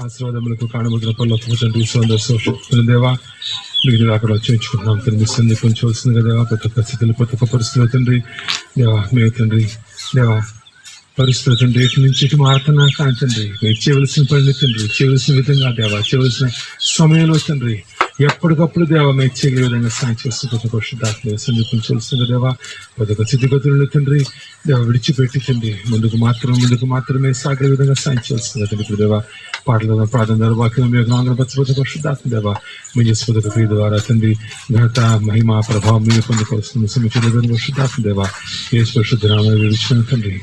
ఆశీర్వాదములకు కాణముద్ర పనులకు తండ్రి సోదర దేవా మీకు అక్కడ వచ్చేయించుకుంటున్నాం తండ్రి సంధి కొంచెం వస్తుంది కదా దేవా ప్రతి ఒక్క స్థితిలో ప్రతి ఒక్క పరిస్థితులు తండ్రి దేవా మేము తండ్రి దేవా పరిస్థితులు తండ్రి ఇటు నుంచి ఇటు మారుతున్నా కానీ తండ్రి మీరు చేయవలసిన పని తండ్రి చేయవలసిన విధంగా దేవా చేయవలసిన సమయంలో తండ్రి ఎప్పటికప్పుడు దేవా మేము చేయగల విధంగా సాయం చేస్తూ ప్రతి ఒక్క శుద్ధాత్మ సంధించవలసింది దేవా ప్రతి ఒక్క స్థితిగతులను తండ్రి దేవ విడిచిపెట్టి తండ్రి ముందుకు మాత్రమే సాగే విధంగా సాయం చేస్తుంది తండ్రి దేవా పాటల ప్రార్థన ద్వారా వాక్యం మీకు ఆంధ్రపరచబోతున్న శుద్ధాత్మ దేవా మీ స్పదక క్రియ ద్వారా తండ్రి ఘనత మహిమ ప్రభావం మీరు పొందుకోవాల్సిన సమితి శుద్ధాత్మ దేవా ఏ పరిశుద్ధనామమున విడిచిన తండ్రి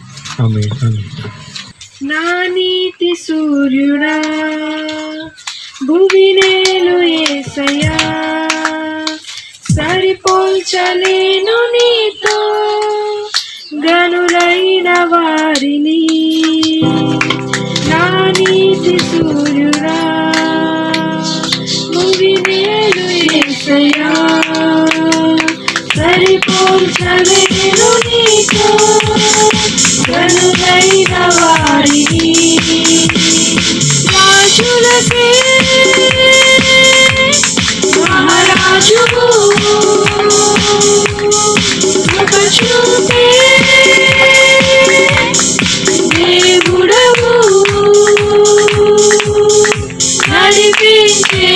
ఆమేన్ ఆమేన్. నా నీతి సూర్యుడా భువినేలు యేసయ్యా సరిపోల్చలేను నీతో గనులైన వారిని. నా నీతి సూర్యుడా భువినేలు యేసయ్యా సరిపోల్చలేను నీతో గనులైన వారిని. రాజులకే మహారాజువు కృప చూపే దేవుడవు నడిపించే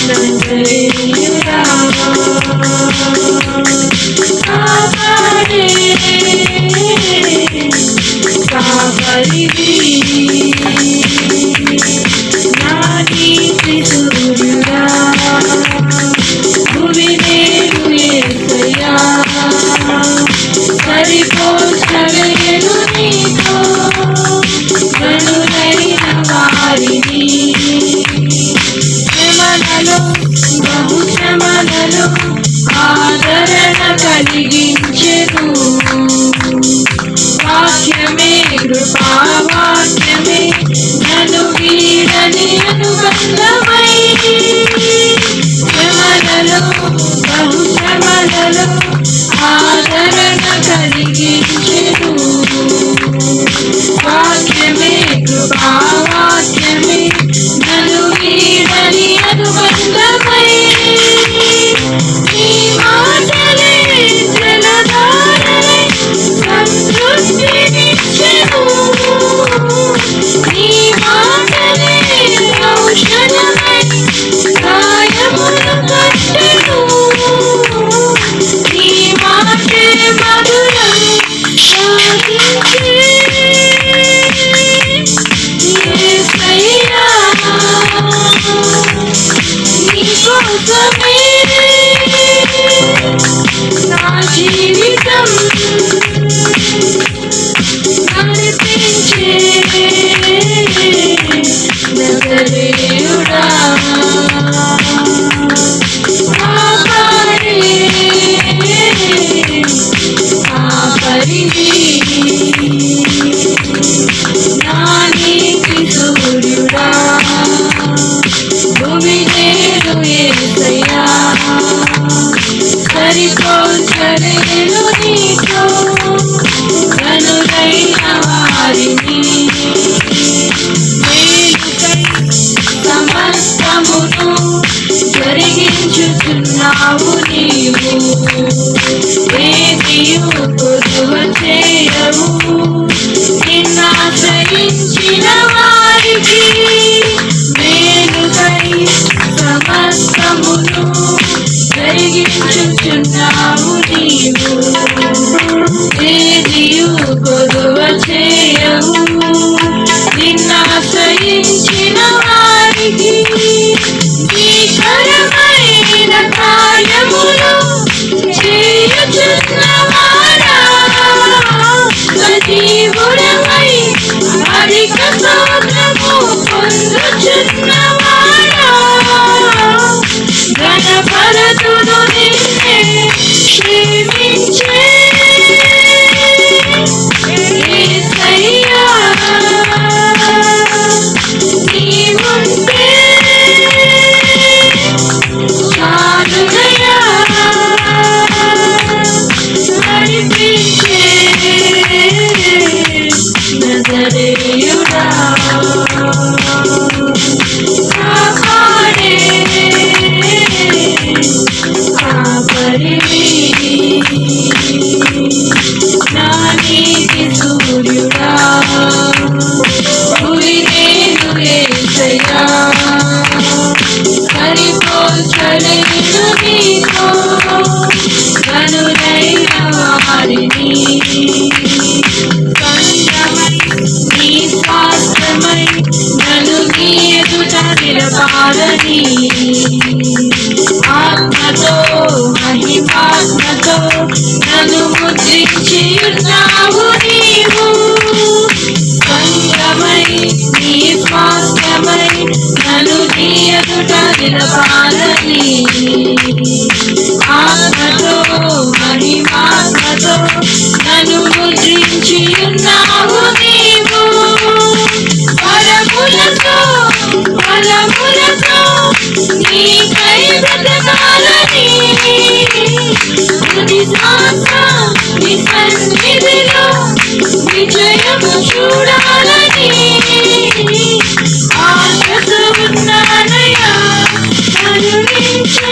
నందలేయుడా కాపాడే కాపరివి. నా నీతి సూర్యుడా భువినేలు యేసయ్యా సరిపోల్చలేను నీతో గనులైన వారిని. శ్రమలలో బహుశ్రమలలో ఆదరణ కలిగించెను వాక్యమే కృపావాక్యమే నన్ను వీడని అనుబంధమై. శ్రమలలో బహుశ్రమలలో ఆదరణ కలిగించెను వాక్యమే కృపావాక్యమే నన్ను వీడని అనుబంధమై. నీ మాటలే జలధారలై సంతృప్తినిచ్చెను. నీ మాటలే ఔషధమై గాయములు కట్టెను. నీ మాటే మధురం సాగించే యేసయ్యా నీ కోసమే నా జీవితం నడిపించే నజరేయుడా కాపాడే కాపరివి. నా నీతి సూర్యుడా భువినేలు యేసయ్యా సరిపోల్చలేను నీతో గనులైన వారిని. మేలుకై సమస్తమును జరిగించుచున్నావు నీవు ఏదియు కొదువ చేయవు నిన్నాశ్రయించిన వారికి. మేలుకై సమస్తమును జరిగించుచున్నావు నీవు ఏదియు కొదువ చేయవు నిన్నాశ్రయించిన వారికి. భీకరమైన కార్యములు చేయుచున్నవాడా సజీవుడవై అధిక స్తోత్రము నడపాలని ఆత్మతో మహిమాత్మతో నన్ను ముద్రించి ఉన్నావు నీవు వరములతో బలములతో నీకై బ్రతకాలని తుది శ్వాస నీ సన్నిధిలో విజయము చూడాలని ఆశతో ఉన్నానయ్యా కరుణించే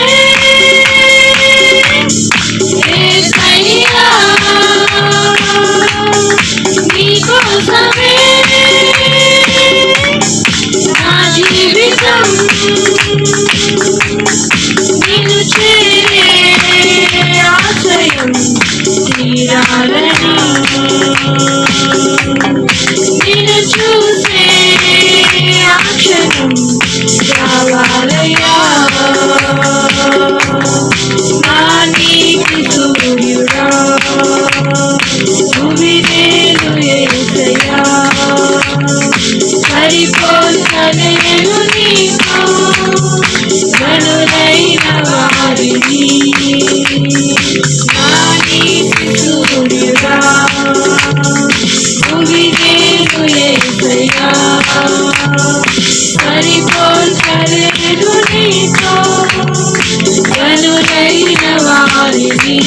యేసయ్యా నీకోసమే నా జీవితం నిన్ను చేరే ఆశయం తీరాలని నిన్ను చూసే అక్షరం రావాలయ్యా నా నీతి సూర్యుడా భూమినేలు యేసయ్యా సరిపోల్చలేను నీకు గనులైన వారిని నా నీతి సూర్యుడా భూమినేలు యేసయ్యా సరిపోల్చలేను నీకు గనులైన వారిని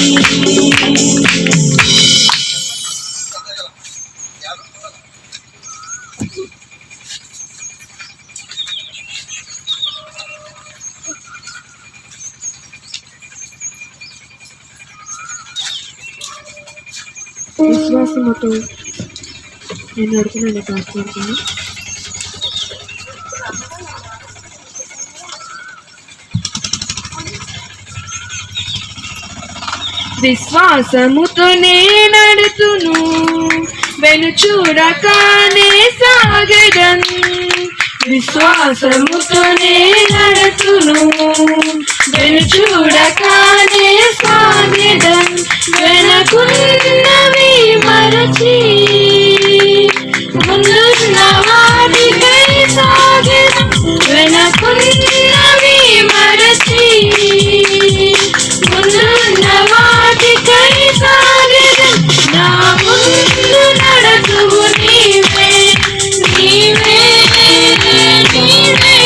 విశ్వాసముతో నేను అడుగుతున్నాను ప్రార్థించాను. విశ్వాసముతో నేనడుతును వెను చూడకానే సాగెదన్ విశ్వాసముతో నేనడుతును వెను చూడకానే సాగెదన్ వెనకున్నవి మరచి ముందున్న వాటికై సాగెదన్ వెనకున్నవి మరచి ముందున్న వాటికై సాగెదన్ నా ముందు నడతువు నీవే నీవే నీవే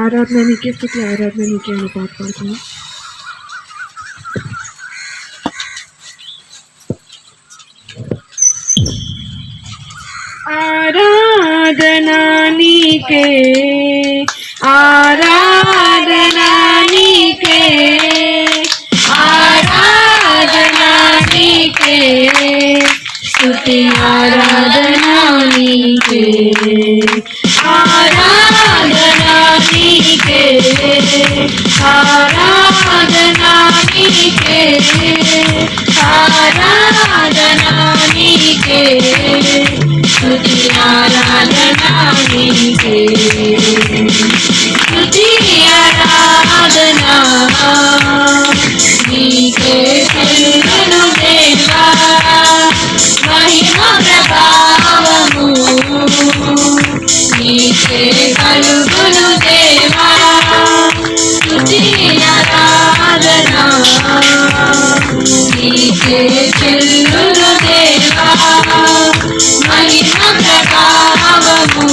ఆరాధన నీకే స్తుతి, ఆరాధన నీకే అని పాట పాడుతున్నాం. ఆరాధనా నీకే, ఆరాధనా నీకే, ఆరాధనా నీకే, స్తుతి ఆరాధనా నీకే, ఆరాధనా నీకే, ఆరాధనా నీకే, ఆరాధనా నీకే, స్తుతి ఆరాధనా నీకే, స్తుతి ఆరాధనా నీకే చెల్లును దేవా, మహిమ ప్రభావము నీకే కలుగును దేవా, స్తుతి ఆరాధనా నీకే చెల్లును దేవా, మహిమ ప్రభావము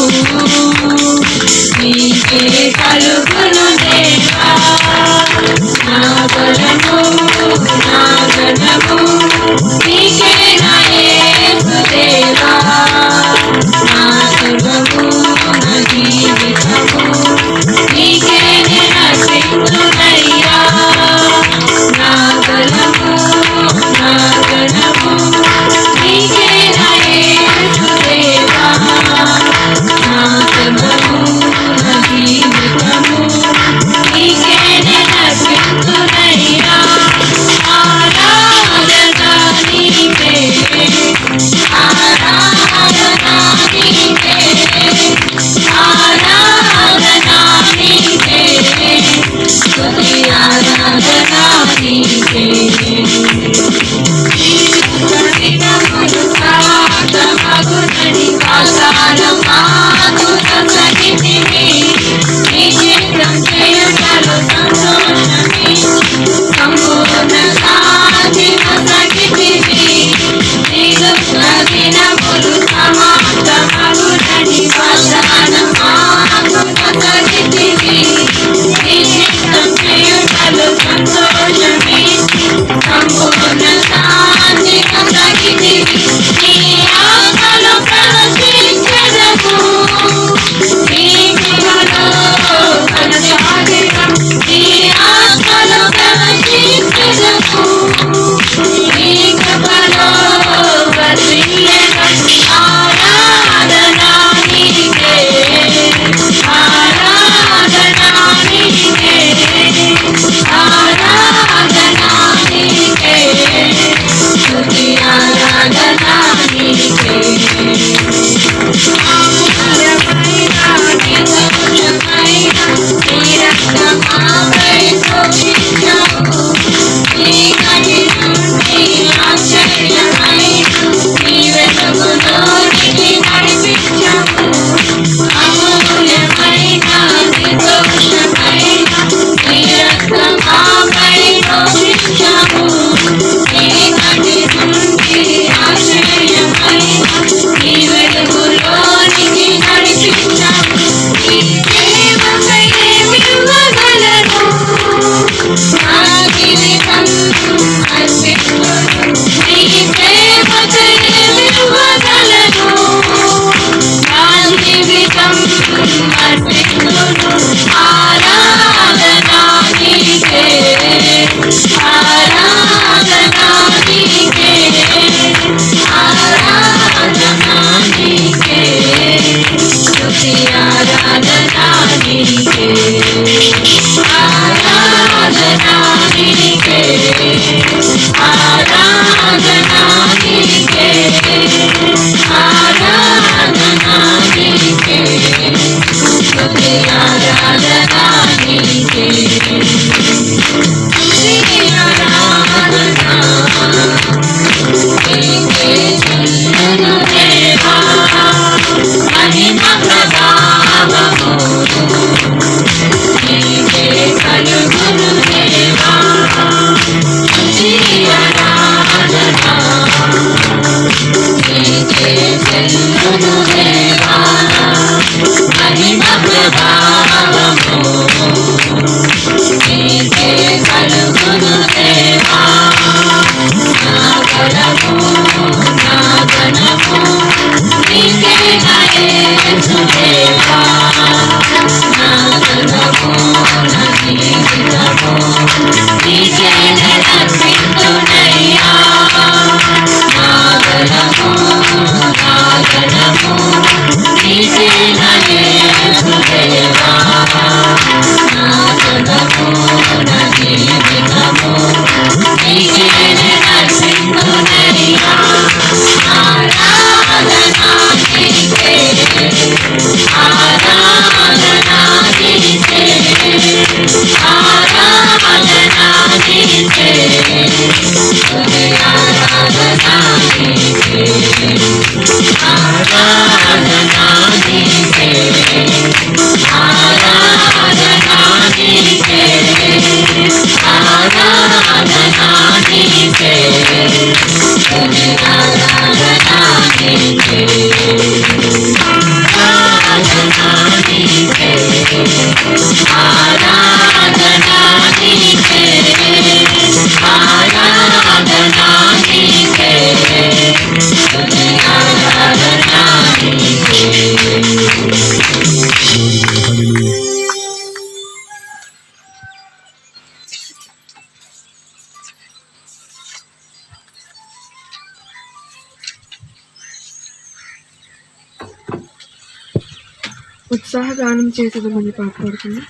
ఉత్సాహగానం చేసేదమని పాట పాడుతుంది.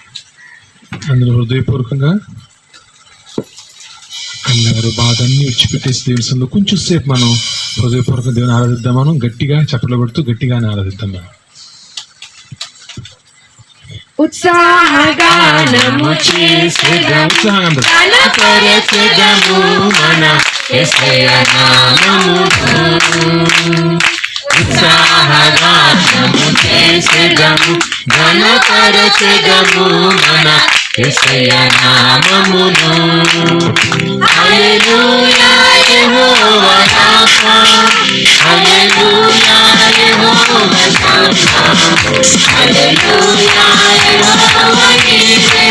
అందులో హృదయపూర్వకంగా కన్నీరు బాధ అన్ని విడిచిపెట్టేసి దేవుని సందులో కొంచెం సేపు మనం హృదయపూర్వకంగా దేవుని ఆరాధిద్దాం. మనం గట్టిగా చప్పట్లు కొడుతూ గట్టిగానే ఆరాధిద్దాం. మనం ఉత్సాహగానము చేసేదము కనపరచెదము మన యేసయ్య నామమును. ఉత్సాహగానము చేసేదము కనపరచెదము మన యేసయ్య నామమును. హల్లెలూయా యెహోవా రాఫా, హల్లెలూయా యెహోవా షమ్మా, హల్లెలూయా యెహోవా ఈరే,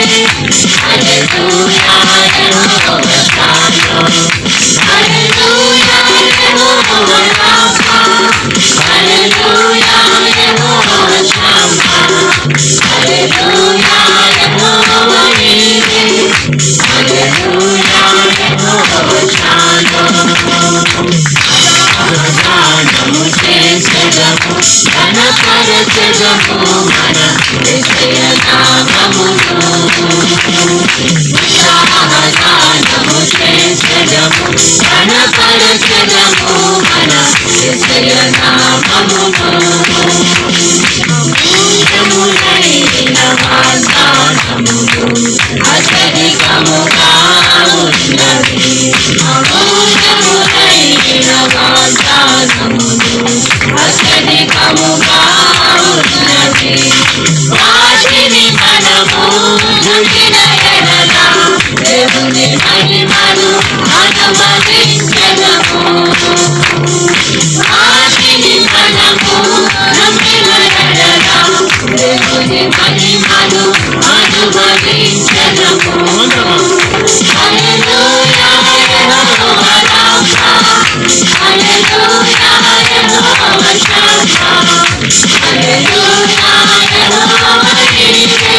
హల్లెలూయా యెహోవా షాలోమ్, హల్లెలూయా యెహోవా రాఫా, హల్లెలూయా యెహోవా షమ్మా, హల్లెలూయా యెహోవా ఈరే, హల్లెలూయా యెహోవా షాలోమ్. గానము చేసేదము ఘనపరచెదము మన యేసయ్య నామమును. ఉత్సాహగానము చేసేదము ఘనపరచెదము మన యేసయ్య నామమును. అమూల్యములైన వాగ్దానములు అత్యధికముగా ఉన్నవి. అమూల్యములైన వాగ్దానములు అత్యధికముగా ఉన్నవి. వాటిని మనము నమ్మిన ఎడల దేవుని మహిమను అనుభవించెదము. వాటిని మనము నమ్మిన ఎడల దేవుని మహిమను అనుభవించెదము. హల్లెలూయా యెహోవా రాఫా, హల్లెలూయా యెహోవా షమ్మా, హల్లెలూయా యెహోవా ఈరే,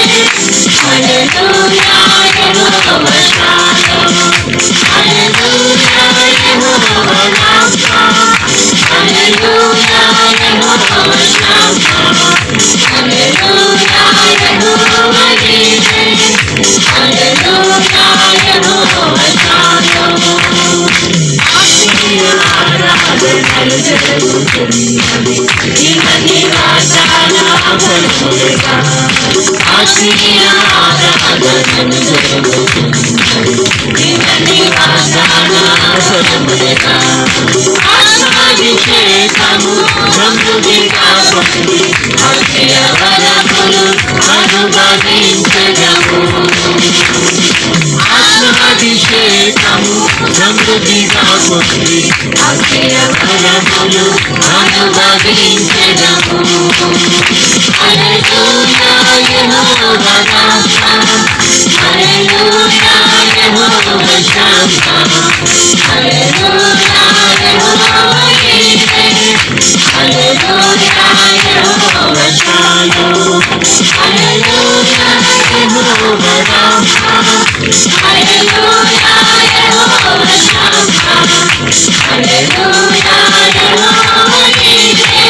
హల్లెలూయా యెహోవా షాలోమ్, హల్లెలూయా యెహోవా రాఫా, హల్లెలూయా యెహోవా షమ్మా, హల్లెలూయా యెహోవా ఈరే, హల్లెలూయా యెహోవా షాలోమ్. ఆరాధనలు జరుగుతున్నవి ఇహ నివాసాల పలుకులుగా. ఆత్మీయ ఆరాధనలు జరుగుతున్నవి ఇహ నివాసాల పలుకులుగా. ఆత్మాభిషేకము సమృద్ధిగా పొంది అక్షయ వరములు అనుభవించెదము. ఆత్మాభిషేకము సమృద్ధిగా పొంది అక్షయ వరములు అనుభవించెదము. హల్లెలూయా యెహోవా రాఫా, హల్లెలూయా యెహోవా షమ్మా, హల్లెలూయా యెహోవా ఈరే, హల్లెలూయా యెహోవా షాలోమ్, హల్లెలూయా యెహోవా రాఫా, హల్లెలూయా యెహోవా షమ్మా, హల్లెలూయా యెహోవా ఈరే,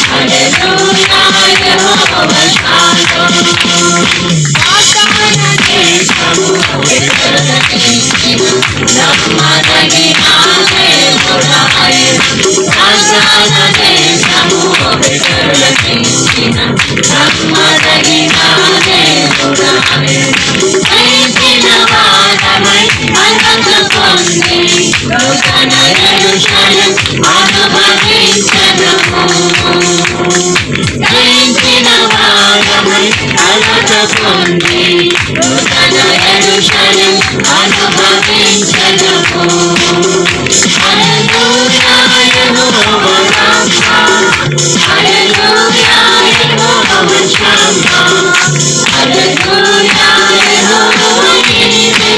హల్లెలూయా యెహోవా షాలోమ్. వాగ్దాన దేశము విస్తరించిన నమ్మదగిన దేవుడాయె. వాగ్దాన దేశము విస్తరించిన నమ్మదగిన దేవుడాయె. చేసిన వారమై అర్హత పొంది నూతన యెరూషలేము అనుభవించెదము. చేసిన వారమై అర్హత పొంది నూతన యెరూషలేము అనుభవించెదము. హల్లెలూయా యెహోవా రాఫా, హల్లెలూయా యెహోవా షమ్మా, హల్లెలూయా యెహోవా ఈరే,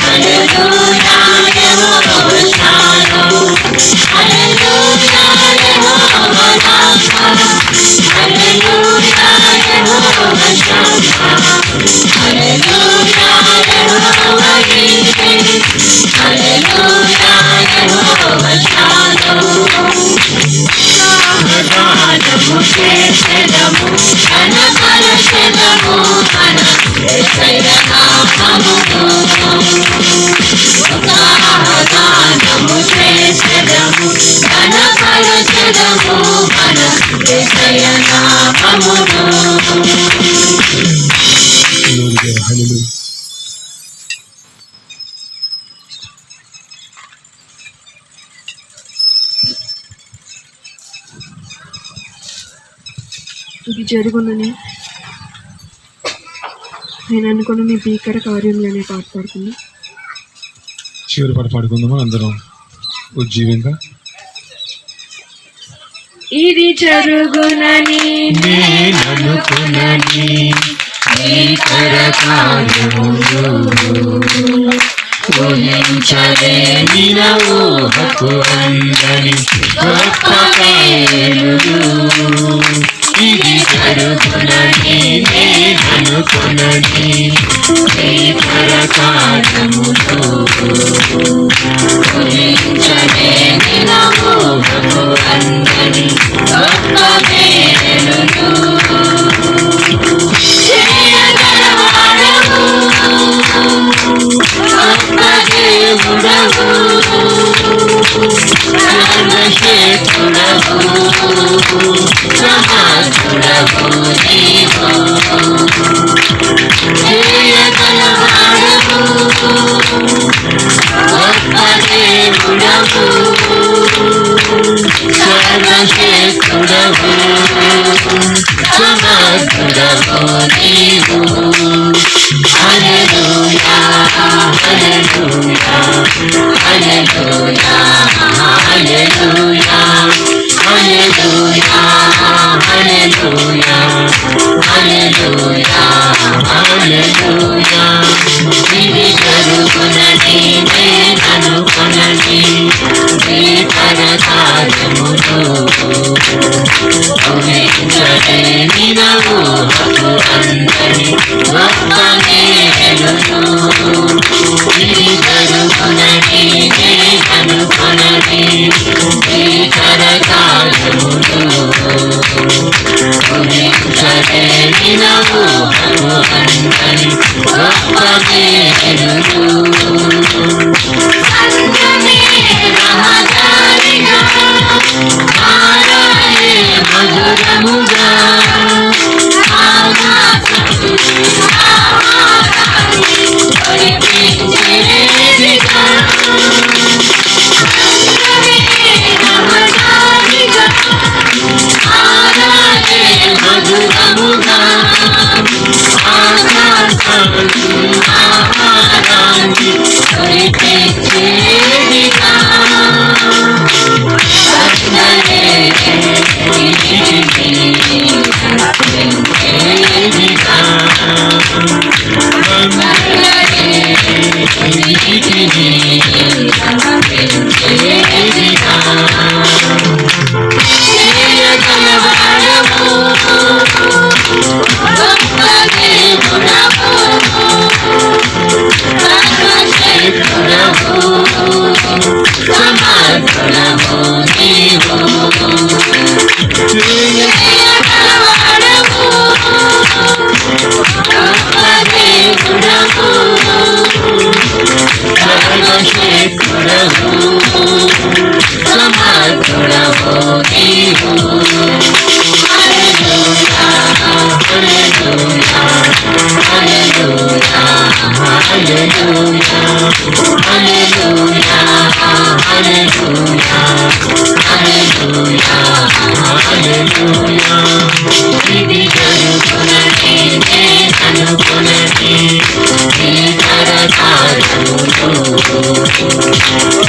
హల్లెలూయా యెహోవా షాలోమ్, హల్లెలూయా యెహోవా రాఫా, హల్లెలూయా యెహోవా షమ్మా, హల్లెలూయా యెహోవా ఈరే, హల్లెలూయా యెహోవా షాలోమ్. గానము చేసెదము హల్లెలూయా. ఇది జరుగునని నేను అనుకున్న నీ భీకర కార్యంలోనే పాట పాడుతుంది. చివరి పాట పాడుకుందామా అందరం ఉజ్జీవంగా. ఇది జరుగునని నేననుకున్నని భీకర కార్యములు ఊహించలేని నా ఊహకు అందని గొప్ప మేలులు. ఇది జరుగునని నేననుకున్నని భీకర కార్యములు ఊహించలేని నా ఊహకు అందని గొప్ప మేలులు. చేయగలవాడవు గొప్ప దేవుడవు సర్వశక్తుడవు సమర్థుడవు నీవు. చేయగలవాడవు గొప్ప దేవుడవు సర్వశక్తుడవు సమర్థుడవు నీవు. హల్లెలూయా హల్లెలూయా హల్లెలూయా హల్లెలూయా హల్లెలూయా హల్లెలూయా హల్లెలూయా హల్లెలూయా. ఇది జరుగునని నేననుకున్నని భీకర కార్యములు ఊహించలేని నా ఊహకు అందని గొప్ప మేలులు. ఇది జరుగునని నేననుకున్నని భీకర కార్యములు ఊహించలేని నా ఊహకు అందని గొప్ప మేలులు. సంగమే రహదారిగా మారాయే మధురముగా ఆకాశము ఒలిపించేదిగా. సంగమే రహదారిగా మారాయే మధురముగా ఆకాశము ఆహారాన్ని ఒలిపించేదిగా. సమర్థుడవు నీవు. చేయగలవాడవు గొప్ప దేవుడవు సర్వశక్తుడవు సమర్థుడవు నీవు. హల్లెలూయా హల్లెలూయా హల్లెలూయా హల్లెలూయా హల్లెలూయా హల్లెలూయా హల్లెలూయా హల్లెలూయా. ఇది జరుగునని నేననుకున్నని భీకర కార్యములు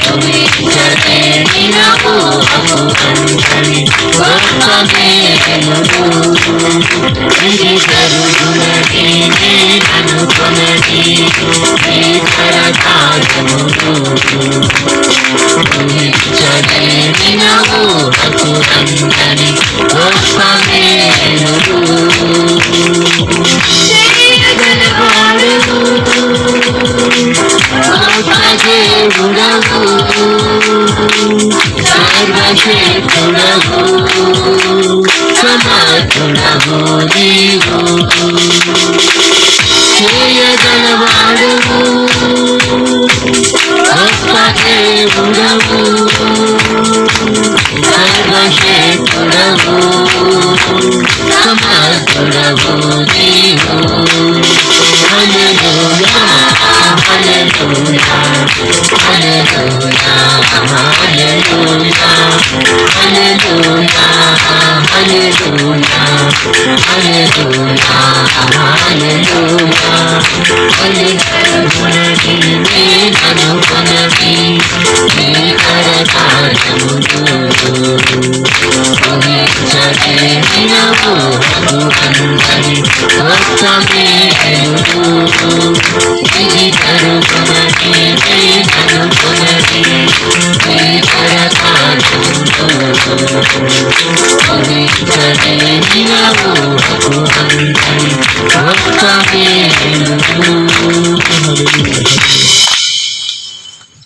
ఊహించలేని నా ఊహకు అందని గొప్ప మేలులు. ఇది జరుగునని నేననుకున్నని భీకర కార్యములు ఊహించలేని నా ఊహకు అందని గొప్ప మేలులు. చేయగలవాడవు గొప్ప దేవుడవు సర్వశక్తుడవు సమర్థుడవు నీవు. చేయగలవాడవు గొప్ప దేవుడవు సర్వశక్తుడవు సమర్థుడవు నీవు. హల్లెలూయా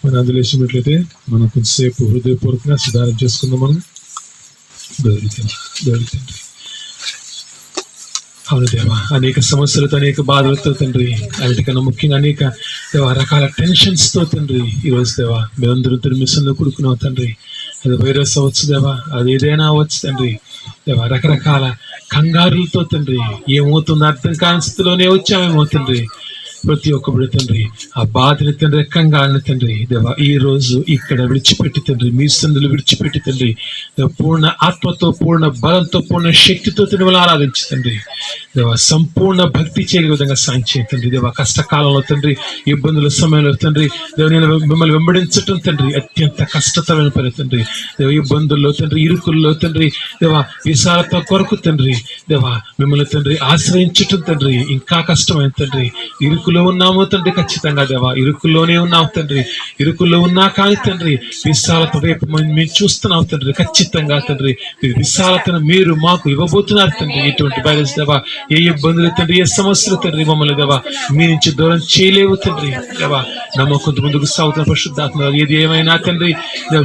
మన అందులో వేసినట్లయితే మనం కొంచెంసేపు హృదయపూర్వకంగా సుధారణ చేసుకుందాం. మనం దొరుకుతుంది. అవును దేవా, అనేక సమస్యలతో అనేక బాధలతో తండ్రి, అన్నిటికన్నా ముఖ్యంగా అనేక దేవా రకాల టెన్షన్స్ తో తండ్రి ఈరోజు దేవా మేమందరూ మిషన్లో కూడుకున్నావు తండ్రి. అది వైరస్ అవ్వచ్చు దేవా, అది ఏదైనా అవ్వచ్చు తండ్రి దేవా, రకరకాల కంగారులతో తండ్రి ఏమవుతుందో అర్థం కాని స్థితిలోనే వచ్చామేమో తండ్రి. ప్రతి ఒక్క బిడ్డ తండ్రి ఆ బాధని తండ్రి రెక్కంగాలని తండ్రి దేవా ఈ రోజు ఇక్కడ విడిచిపెట్టి తండ్రి మీ సందులు విడిచిపెట్టి తండ్రి పూర్ణ ఆత్మతో పూర్ణ బలంతో పూర్ణ శక్తితో తండ్రి ఆరాధించి తండ్రి దేవా సంపూర్ణ భక్తి చేయగల విధంగా సాయం చేయండి తండ్రి. దేవా కష్టకాలంలో తండ్రి ఇబ్బందుల సమయంలో తండ్రి దేవ నేను మిమ్మల్ని వెంబడించటం తండ్రి అత్యంత కష్టతరమైన పని తండ్రి. దేవ ఇబ్బందుల్లో తండ్రి ఇరుకుల్లో తండ్రి దేవా విశాలత కొరకు తండ్రి దేవా మిమ్మల్ని తండ్రి ఆశ్రయించటం తండ్రి ఇంకా కష్టమైన తండ్రి. ఇరుకులో ఉన్నాము తండ్రి, ఖచ్చితంగా దేవా ఇరుకుల్లోనే ఉన్నావు తండ్రి. ఇరుకుల్లో ఉన్నా కానీ తండ్రి విశాలత వైపు మేము చూస్తున్నావు తండ్రి. ఖచ్చితంగా తండ్రి విశాలతను మీరు మాకు ఇవ్వబోతున్నారు తండ్రి. ఎటువంటి వైరస్ దేవా ఏ ఇబ్బందులు తండ్రి ఏ సమస్యలు తండ్రి మమ్మల్ని దేవా మీ నుంచి దూరం చేయలేవు తండ్రి. దేవా నమ్మకంతో ముందుకు సాగుతున్న పరిశుద్ధాత్మ ఏది ఏమైనా తండ్రి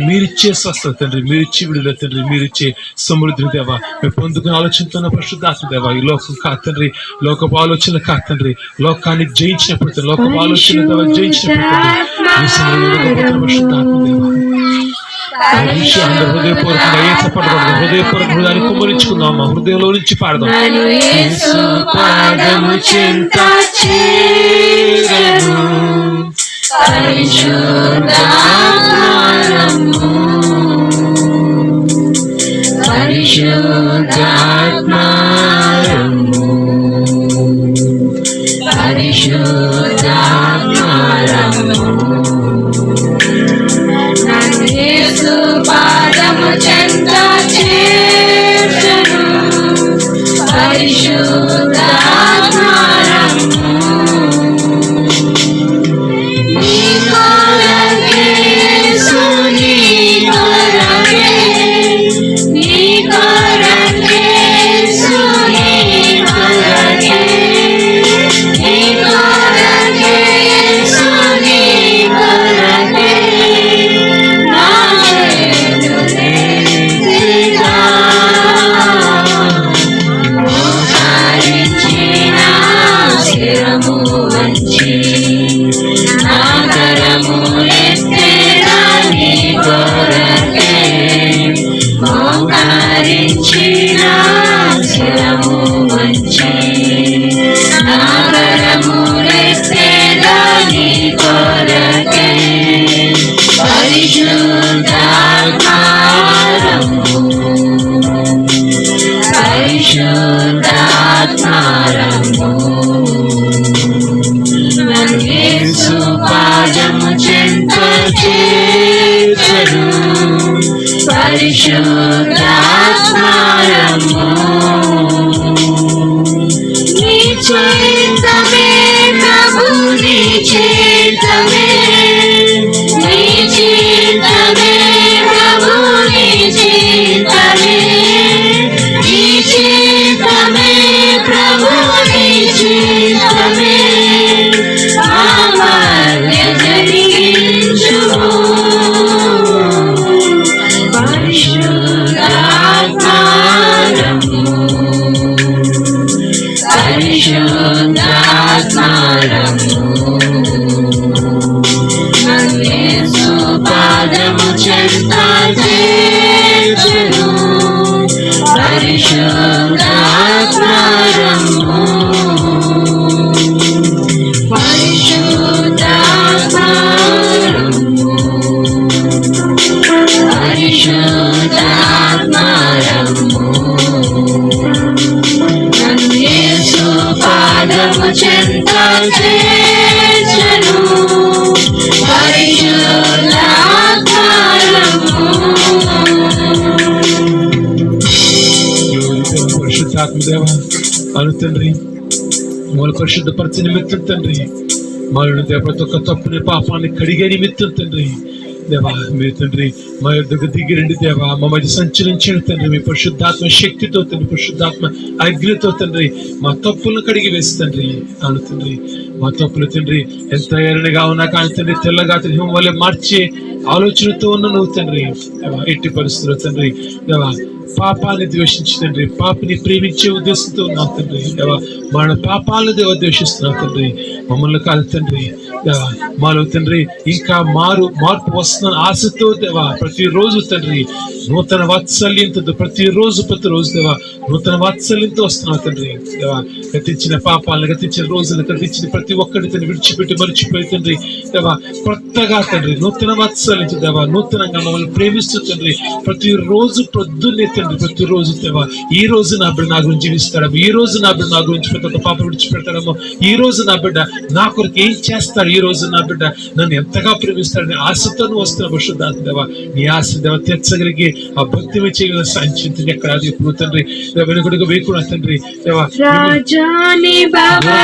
మీరిచ్చే స్వస్థత తండ్రి, మీరిచ్చి విడుదల తండ్రి, మీరిచ్చే సమృద్ధిని దేవా మేము పొందుకుని ఆలోచనతో పరిశుద్ధాత్మ దేవా ఈ లోకం కాదు తండ్రి, లోకపు ఆలోచన కాదు తండ్రి, లోకాన్ని జయించినప్పుడు లోకపు ఆలోచన దేవా జయించినప్పుడు పరిశుద్ధాత్మ దేవా హృదయపూర్వకంగా ఏ చప్పడకూడదు, హృదయపూర్వక హృదయాన్ని కుమ్మరించుకుందాం, మా హృదయంలో నుంచి పాడదాం. పరిశుద్ధాత్మ పరిశుద్ధాత్మ దేవ అను తండ్రి మూల పరిశుద్ధపరిచే నిమిత్తం తండ్రి మరణ దేవ ప్రతి ఒక్క తప్పుని పాపాన్ని కడిగే నిమిత్తం తండ్రి దేవా మీరు తండ్రి మా యొద్దకు దిగిరండి దేవా మా మధ్య సంచరించండి తండ్రి మీ పరిశుద్ధాత్మ శక్తితో తండ్రి పరిశుద్ధాత్మ అగ్నితో తండ్రి మా తప్పులను కడిగి వేసి తండ్రి అను తండ్రి మా తప్పులు తండ్రి ఎంత ఎర్రగా ఉన్నా కానీ తండ్రి తెల్లగా హిమం వల్ల మార్చే ఆలోచనతో ఉన్న నువ్వు తండ్రి దేవా ఎట్టి పరిస్థితుల్లో తండ్రి దేవా పాపాన్ని ద్వేషించి తండ్రి పాపిని ప్రేమించే ఉద్దేశంతో ఉన్నావు తండ్రి దేవా మన పాపాలను దేవ ద్వేషిస్తున్నావు తండ్రి మమ్మల్ని కాదు తండ్రి దేవా మాలో తండ్రి ఇంకా మార్పు వస్తున్న ఆశతో దేవా ప్రతిరోజు తండ్రి నూతన వాత్సల్యంతో ప్రతిరోజు దేవా నూతన వాత్సల్యంతో వస్తున్నావు తండ్రి దేవా గతించిన పాపాలను గతించిన రోజులు గతించిన ప్రతి ఒక్కరి తండ్రి విడిచిపెట్టి మరిచిపోయి తండ్రి దేవా కొత్తగా తండ్రి నూతన వాత్సల్యం దేవా నూతనంగా మమ్మల్ని ప్రేమిస్తూ తండ్రి ప్రతిరోజు పొద్దున్నే తండ్రి ప్రతిరోజు దేవా ఈ రోజు నా బిడ్డ నా గురించి జీవిస్తాడేమో ఈ రోజు నా బిడ్డ నా గురించి ప్రతి ఒక్క పాప విడిచిపెడతాడేమో ఈ రోజు నా బిడ్డ నా కొరకు ఏం చేస్తాడు ఈ రోజు నా బిడ్డ నన్ను ఎంతగా ప్రేమిస్తాడని ఆశతో నువ్వు వస్తున్న పరిశుద్ధాత్మ దేవా నీ ఆశ దేవ తీర్చగలిగి ఆ భక్తి చేయగల సాంచింది ఎక్కడ అది ఇప్పుడు తండ్రి వెనుకడుగు వేయకుండా తండ్రి దేవా రాజాని Baba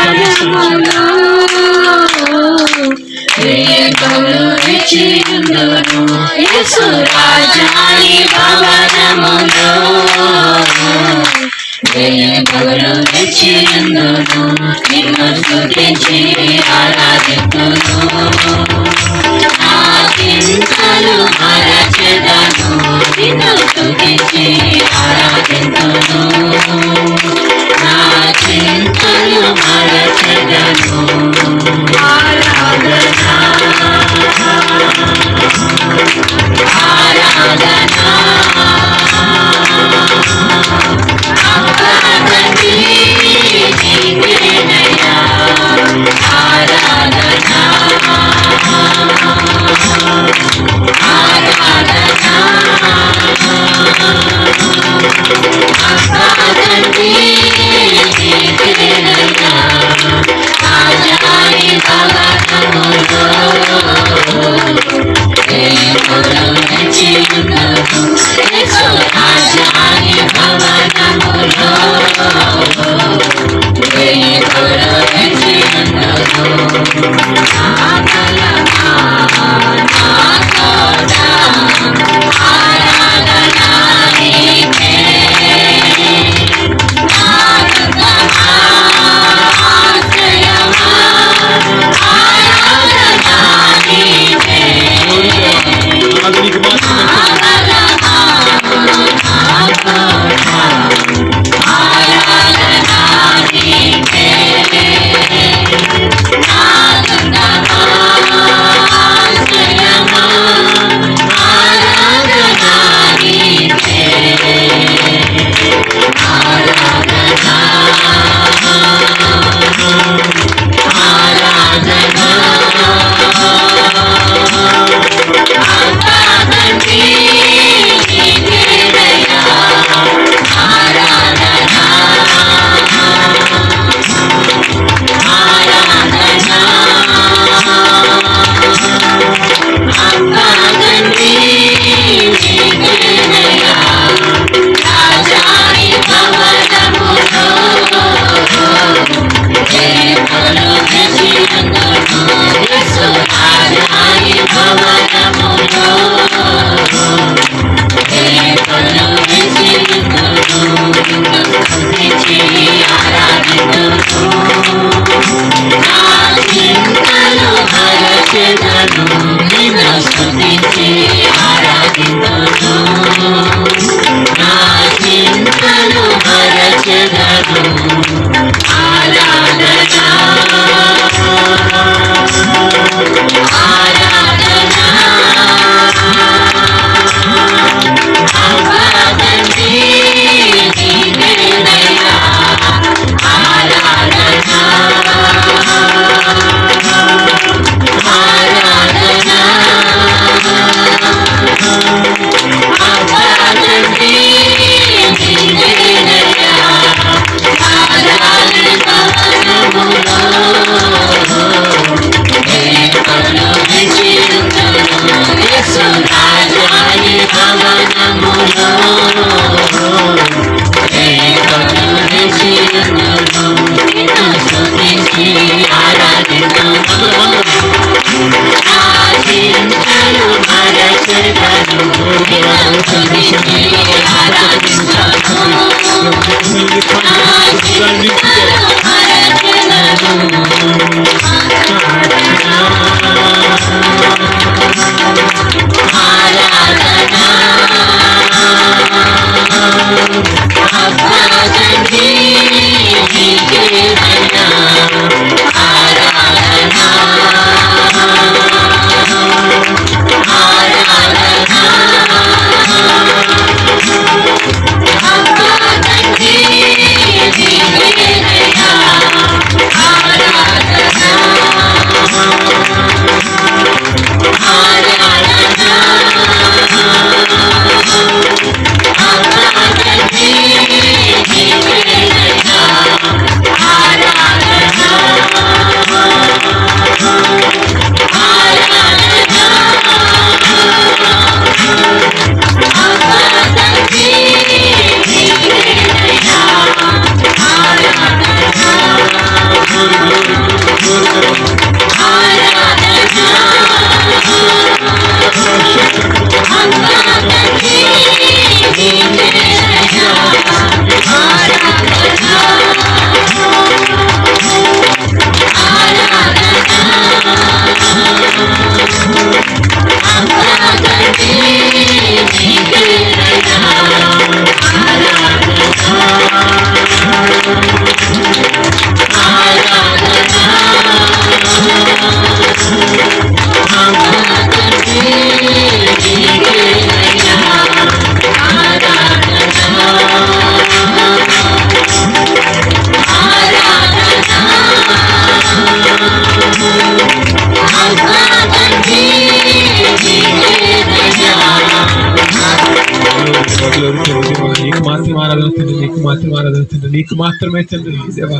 నీకు మాత్రమే తండ్రి దేవా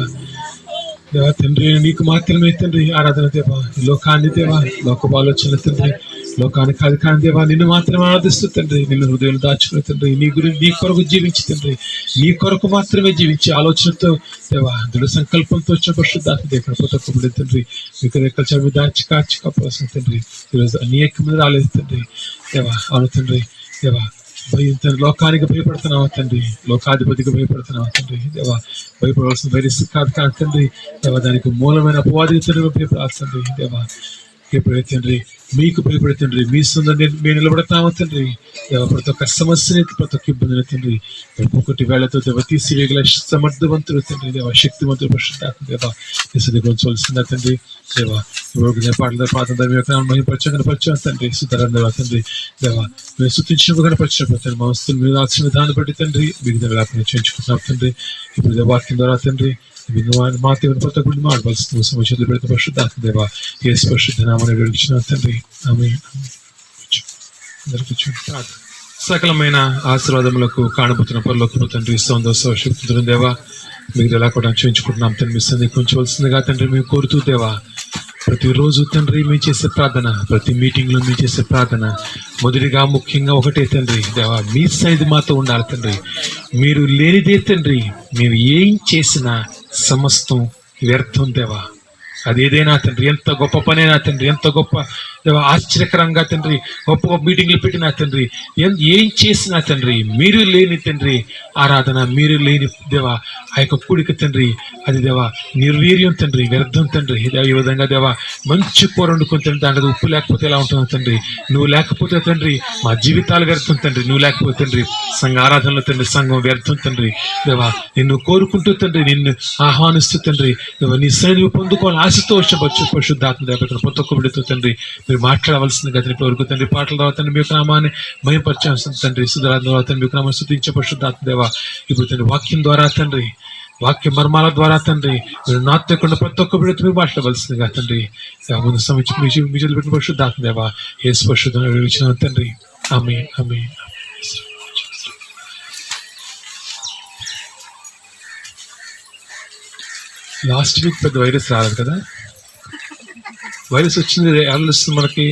తండ్రి, నీకు మాత్రమే తండ్రి ఆరాధన దేవా. లోకాన్ని దేవా, లోకపు ఆలోచన తండ్రి, లోకానికి కాదు కానీ దేవా నిన్ను మాత్రమే ఆరాధిస్తూ తండ్రి, నిన్ను హృదయం దాచుకుని తండ్రి, నీ గురించి నీ కొరకు జీవించి తండ్రి, నీ కొరకు మాత్రమే జీవించి ఆలోచనతో దేవా దృఢ సంకల్పంతో వచ్చిన పరిశుద్ధాత్మ దేవ ప్రతొక్కబడి తండ్రి, మీకు రెక్కల చవి దాచి కాచి కాపాల్సిన తండ్రి, ఈరోజు అనేక మంది రాలేదు తండ్రి దేవా. అవును తండ్రి దేవా, భయం తండ్రి, లోకానికి భయపడుతున్నావా తండ్రి, లోకాధిపతికి భయపడుతున్నావా తండ్రి దేవా. భయపడవలసిన వైరస్ కాదు కాదు తండ్రి దేవా, దానికి మూలమైన అపవాదికి తండ్రి భయపడాలి తండ్రి దేవా. భయపడే తండ్రి, మీకు భయపడే తండ్రి, మీ సొంత మేము నిలబడతామా తండ్రి దేవా. ప్రతి ఒక్క సమస్యని, ప్రతి ఒక్క ఇబ్బందిని తండ్రి ఒక్కొక్కటి వేళతో దేవ తీసివేయగల సమర్థవంతుడు తండ్రి దేవా, శక్తివంతుడు పరిశుద్ధాత్మ దేవా. గురించవలసిందా తండ్రి దేవా. పాటల పాత మహిపరచం తండ్రి సుధరం దేవా తండ్రి దేవా. మేము శుద్ధించినప్పుడు కనపరిచినప్పుడు తండ్రి మా వస్తువులు మీరు రాసిన విధానం బట్టి తండ్రి మీకు దగ్గర చేయించుకుంటున్నాం తండ్రి. ఇప్పుడు వాక్యం ద్వారా తండ్రి మా దేవుని ప్రతి ఒక్కటి మాడవలసిన సమస్యలు పెడితే పరిశుద్ధాత్మ దేవా యేసు పరిశుద్ధ నామమున వేడుకొంచున్నాం తండ్రి. ఆమేన్. సకలమైన ఆశీర్వాదములకు కాణపోతున్న పరలోకపు తండ్రి సంతోషం దేవా మీకు ఎలా కూడా చేయించుకుంటున్నాం తండ్రి. మీ సన్నిధికి ఉంచవలసిందిగా తండ్రి మేము కోరుతూ దేవా. ప్రతిరోజు తండ్రి మేము చేసే ప్రార్థన, ప్రతి మీటింగ్ లో మేము చేసే ప్రార్థన మొదటిగా ముఖ్యంగా ఒకటే తండ్రి దేవా, మీ సన్నిధి మాతో ఉండాలి తండ్రి. మీరు లేనిదే తండ్రి మేము ఏం చేసినా సమస్తం వ్యర్థం దేవా. అదేదైనా తండ్రి, ఎంత గొప్ప పనైనా తండ్రి, ఎంత గొప్ప దేవా ఆశ్చర్యకరంగా తండ్రి గొప్ప గొప్ప మీటింగ్లు పెట్టినా తండ్రి, ఏం చేసినా తండ్రి మీరు లేని తండ్రి ఆరాధన, మీరు లేని దేవా ఆ యొక్క కూడిక తండ్రి అది దేవా నిర్వీర్యం తండ్రి, వ్యర్థం తండ్రి. ఈ విధంగా దేవా మంచి కూర వండుకుని తండ్రి దాంట్లో ఉప్పు లేకపోతే ఎలా ఉంటుందో తండ్రి, నువ్వు లేకపోతే తండ్రి మా జీవితాలు వ్యర్థం తండ్రి, నువ్వు లేకపోతే తండ్రి సంఘ ఆరాధనలో తండ్రి సంఘం వ్యర్థం తండ్రి దేవా. నిన్ను కోరుకుంటూ తండ్రి, నిన్ను ఆహ్వానిస్తూ తండ్రి దేవా నీ సన్నిధిని పొందుకోవాలి ఆశతో వచ్చి పరిశుద్ధాత్మ దేవ ప్రతి ఒక్క బిడ్డతో తండ్రి మీరు మాట్లాడవలసింది గతిని వరకు తండ్రి. పాటల ద్వారా తండ్రి మీ నామాన్ని మహిమపరచాల్సింది తండ్రి. సుధరాత్మ ద్వారా తండ్రి మీకు నామాన్ని స్తుతించే పరిశుద్ధాత్మ దేవ. ఇప్పుడు తండ్రి వాక్యం ద్వారా తండ్రి, వాక్య మర్మాల ద్వారా తండ్రి మీరు నాతో ప్రతి ఒక్క బిడ్డతో మీరు మాట్లాడవలసిందిగా తండ్రి ముందు సమీక్ష మీజలు పెట్టిన పరిశుద్ధాత్మ దేవ యేసు పరిశుద్ధంగా ఇచ్చిన తండ్రి. ఆమేన్ ఆమేన్. లాస్ట్ వీక్ పెద్ద వైరస్ రాలేదు కదా, వైరస్ వచ్చింది ఎవరు వస్తుంది మనకి.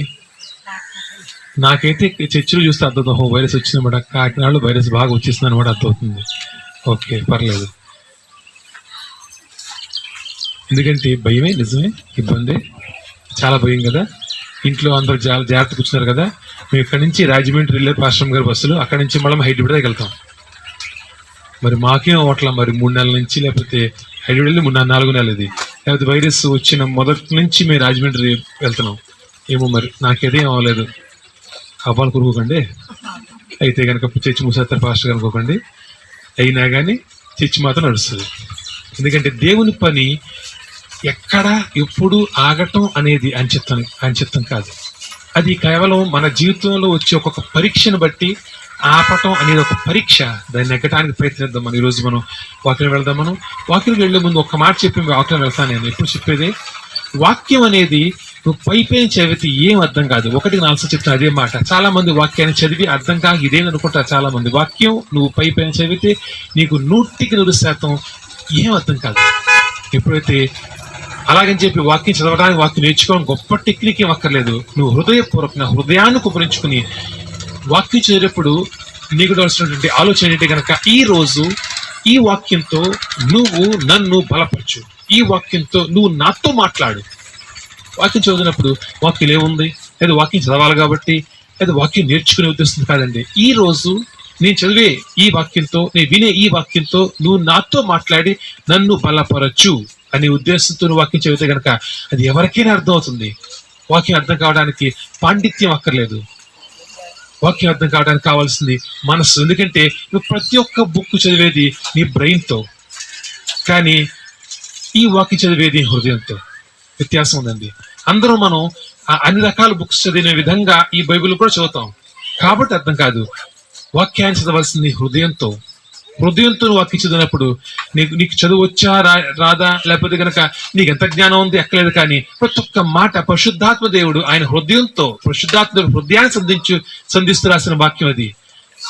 నాకైతే చర్చలు చూస్తే అర్థం వైరస్ వచ్చింది అనమాట. కాకినాడలో వైరస్ బాగా వచ్చేసింది అనమాట అర్థమవుతుంది. ఓకే పర్లేదు, ఎందుకంటే భయమే నిజమే, ఇబ్బంది చాలా భయం కదా. ఇంట్లో అందరూ జాగ్రత్త కూర్చున్నారు కదా. మేము ఇక్కడి నుంచి రాజమండ్రి వెళ్ళే పాశ్రం గారి బస్సులు, అక్కడి నుంచి మళ్ళీ హైదరాబాద్ దగ్గర వెళ్తాం. మరి మాకేం అవ్వట్లా మరి 3 నెలల నుంచి, లేకపోతే హైదరాబాద్ వెళ్ళి 4 నెలలు ఇది, లేకపోతే వైరస్ వచ్చిన మొదటి నుంచి మేము రాజమండ్రి వెళ్తున్నాం. ఏమో మరి నాకేదేం అవ్వలేదు, అవ్వాలి కొనుక్కోకండి. అయితే కనుక చర్చి మూసేస్తారు పాస్టర్ అనుకోకండి. అయినా కానీ చర్చి మాత్రం నడుస్తుంది. ఎందుకంటే దేవుని పని ఎక్కడ ఎప్పుడు ఆగటం అనేది అంచిత్తం కాదు. అది కేవలం మన జీవితంలో వచ్చే ఒక్కొక్క పరీక్షను బట్టి ఆపటం అనేది ఒక పరీక్ష. దాన్ని ఎక్కడానికి ప్రయత్నిద్దాం. మనం ఈరోజు మనం వాక్యం వెళ్దాం. మనం వాక్యం వెళ్లే ముందు ఒక్క మాట చెప్పి వాక్యం వెళ్తాను. నేను ఎప్పుడు చెప్పేది వాక్యం అనేది నువ్వు పైపైన చదివితే ఏం అర్థం కాదు. 1-4 చెప్తాను అదే మాట. చాలా మంది వాక్యాన్ని చదివి అర్థం కాక ఇదేననుకుంటారు చాలా మంది. వాక్యం నువ్వు పైపైన చదివితే నీకు 100% ఏం అర్థం కాదు. ఎప్పుడైతే అలాగని చెప్పి వాక్యం చదవడానికి, వాక్యం నేర్చుకోవడం గొప్ప టెక్నిక్ ఏం అక్కర్లేదు. నువ్వు హృదయపూర్వకంగా హృదయాన్ని కుమరించుకుని వాక్యం చదివేటప్పుడు నీకు కావాల్సినటువంటి ఆలోచన ఏంటి కనుక, ఈ రోజు ఈ వాక్యంతో నువ్వు నన్ను బలపరచు, ఈ వాక్యంతో నువ్వు నాతో మాట్లాడు. వాక్యం చదివినప్పుడు వాక్యం ఏముంది, లేదా వాక్యం చదవాలి కాబట్టి, లేదా వాక్యం నేర్చుకునే ఉద్దేశం కాదండి. ఈ రోజు నేను చదివే ఈ వాక్యంతో, నేను వినే ఈ వాక్యంతో నువ్వు నాతో మాట్లాడి నన్ను బలపరచు అనే ఉద్దేశంతో నువ్వు వాక్యం చదివితే కనుక అది ఎవరికైనా అర్థం అవుతుంది. వాక్యం అర్థం కావడానికి పాండిత్యం అక్కర్లేదు. వాక్యం అర్థం కావడానికి కావాల్సింది మనస్సు. ఎందుకంటే నువ్వు ప్రతి ఒక్క బుక్ చదివేది నీ బ్రెయిన్తో, కానీ ఈ వాక్యం చదివేది హృదయంతో. వ్యత్యాసం ఉందండి. అందరూ మనం అన్ని రకాల బుక్స్ చదివిన విధంగా ఈ బైబిల్ కూడా చదువుతాం కాబట్టి అర్థం కాదు. వాక్యాన్ని చదవాల్సింది హృదయంతో. హృదయంతో వాక్యం చదివినప్పుడు నీకు చదువు వచ్చా రాదా, లేకపోతే కనుక నీకు ఎంత జ్ఞానం ఉంది ఎక్కలేదు, కానీ ప్రతి ఒక్క మాట పరిశుద్ధాత్మ దేవుడు ఆయన హృదయంతో, పరిశుద్ధాత్మ హృదయాన్ని సంధిస్తూ రాసిన వాక్యం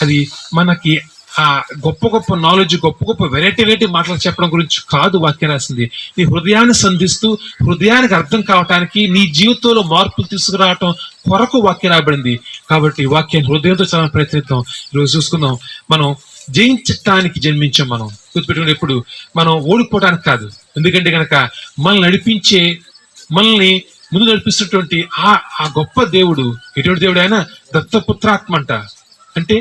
అది మనకి ఆ గొప్ప గొప్ప నాలెడ్జ్, గొప్ప గొప్ప వెరైటీ మాటలు చెప్పడం గురించి కాదు వాక్యం రాసింది. నీ హృదయాన్ని సంధిస్తూ హృదయానికి అర్థం కావటానికి, నీ జీవితంలో మార్పులు తీసుకురావటం కొరకు వాక్యం రాబడింది. కాబట్టి వాక్యాన్ని హృదయంతో చాలా ప్రయత్నిద్దాం. ఈరోజు చూసుకుందాం, మనం జయించటానికి జన్మించాం. మనం గుర్తుపెట్టుకుని ఎప్పుడు మనం ఓడిపోవడానికి కాదు. ఎందుకంటే కనుక మనల్ని ముందు నడిపిస్తున్నటువంటి ఆ గొప్ప దేవుడు ఎటువంటి దేవుడు? ఆయన దత్తపుత్రాత్మ అంట. అంటే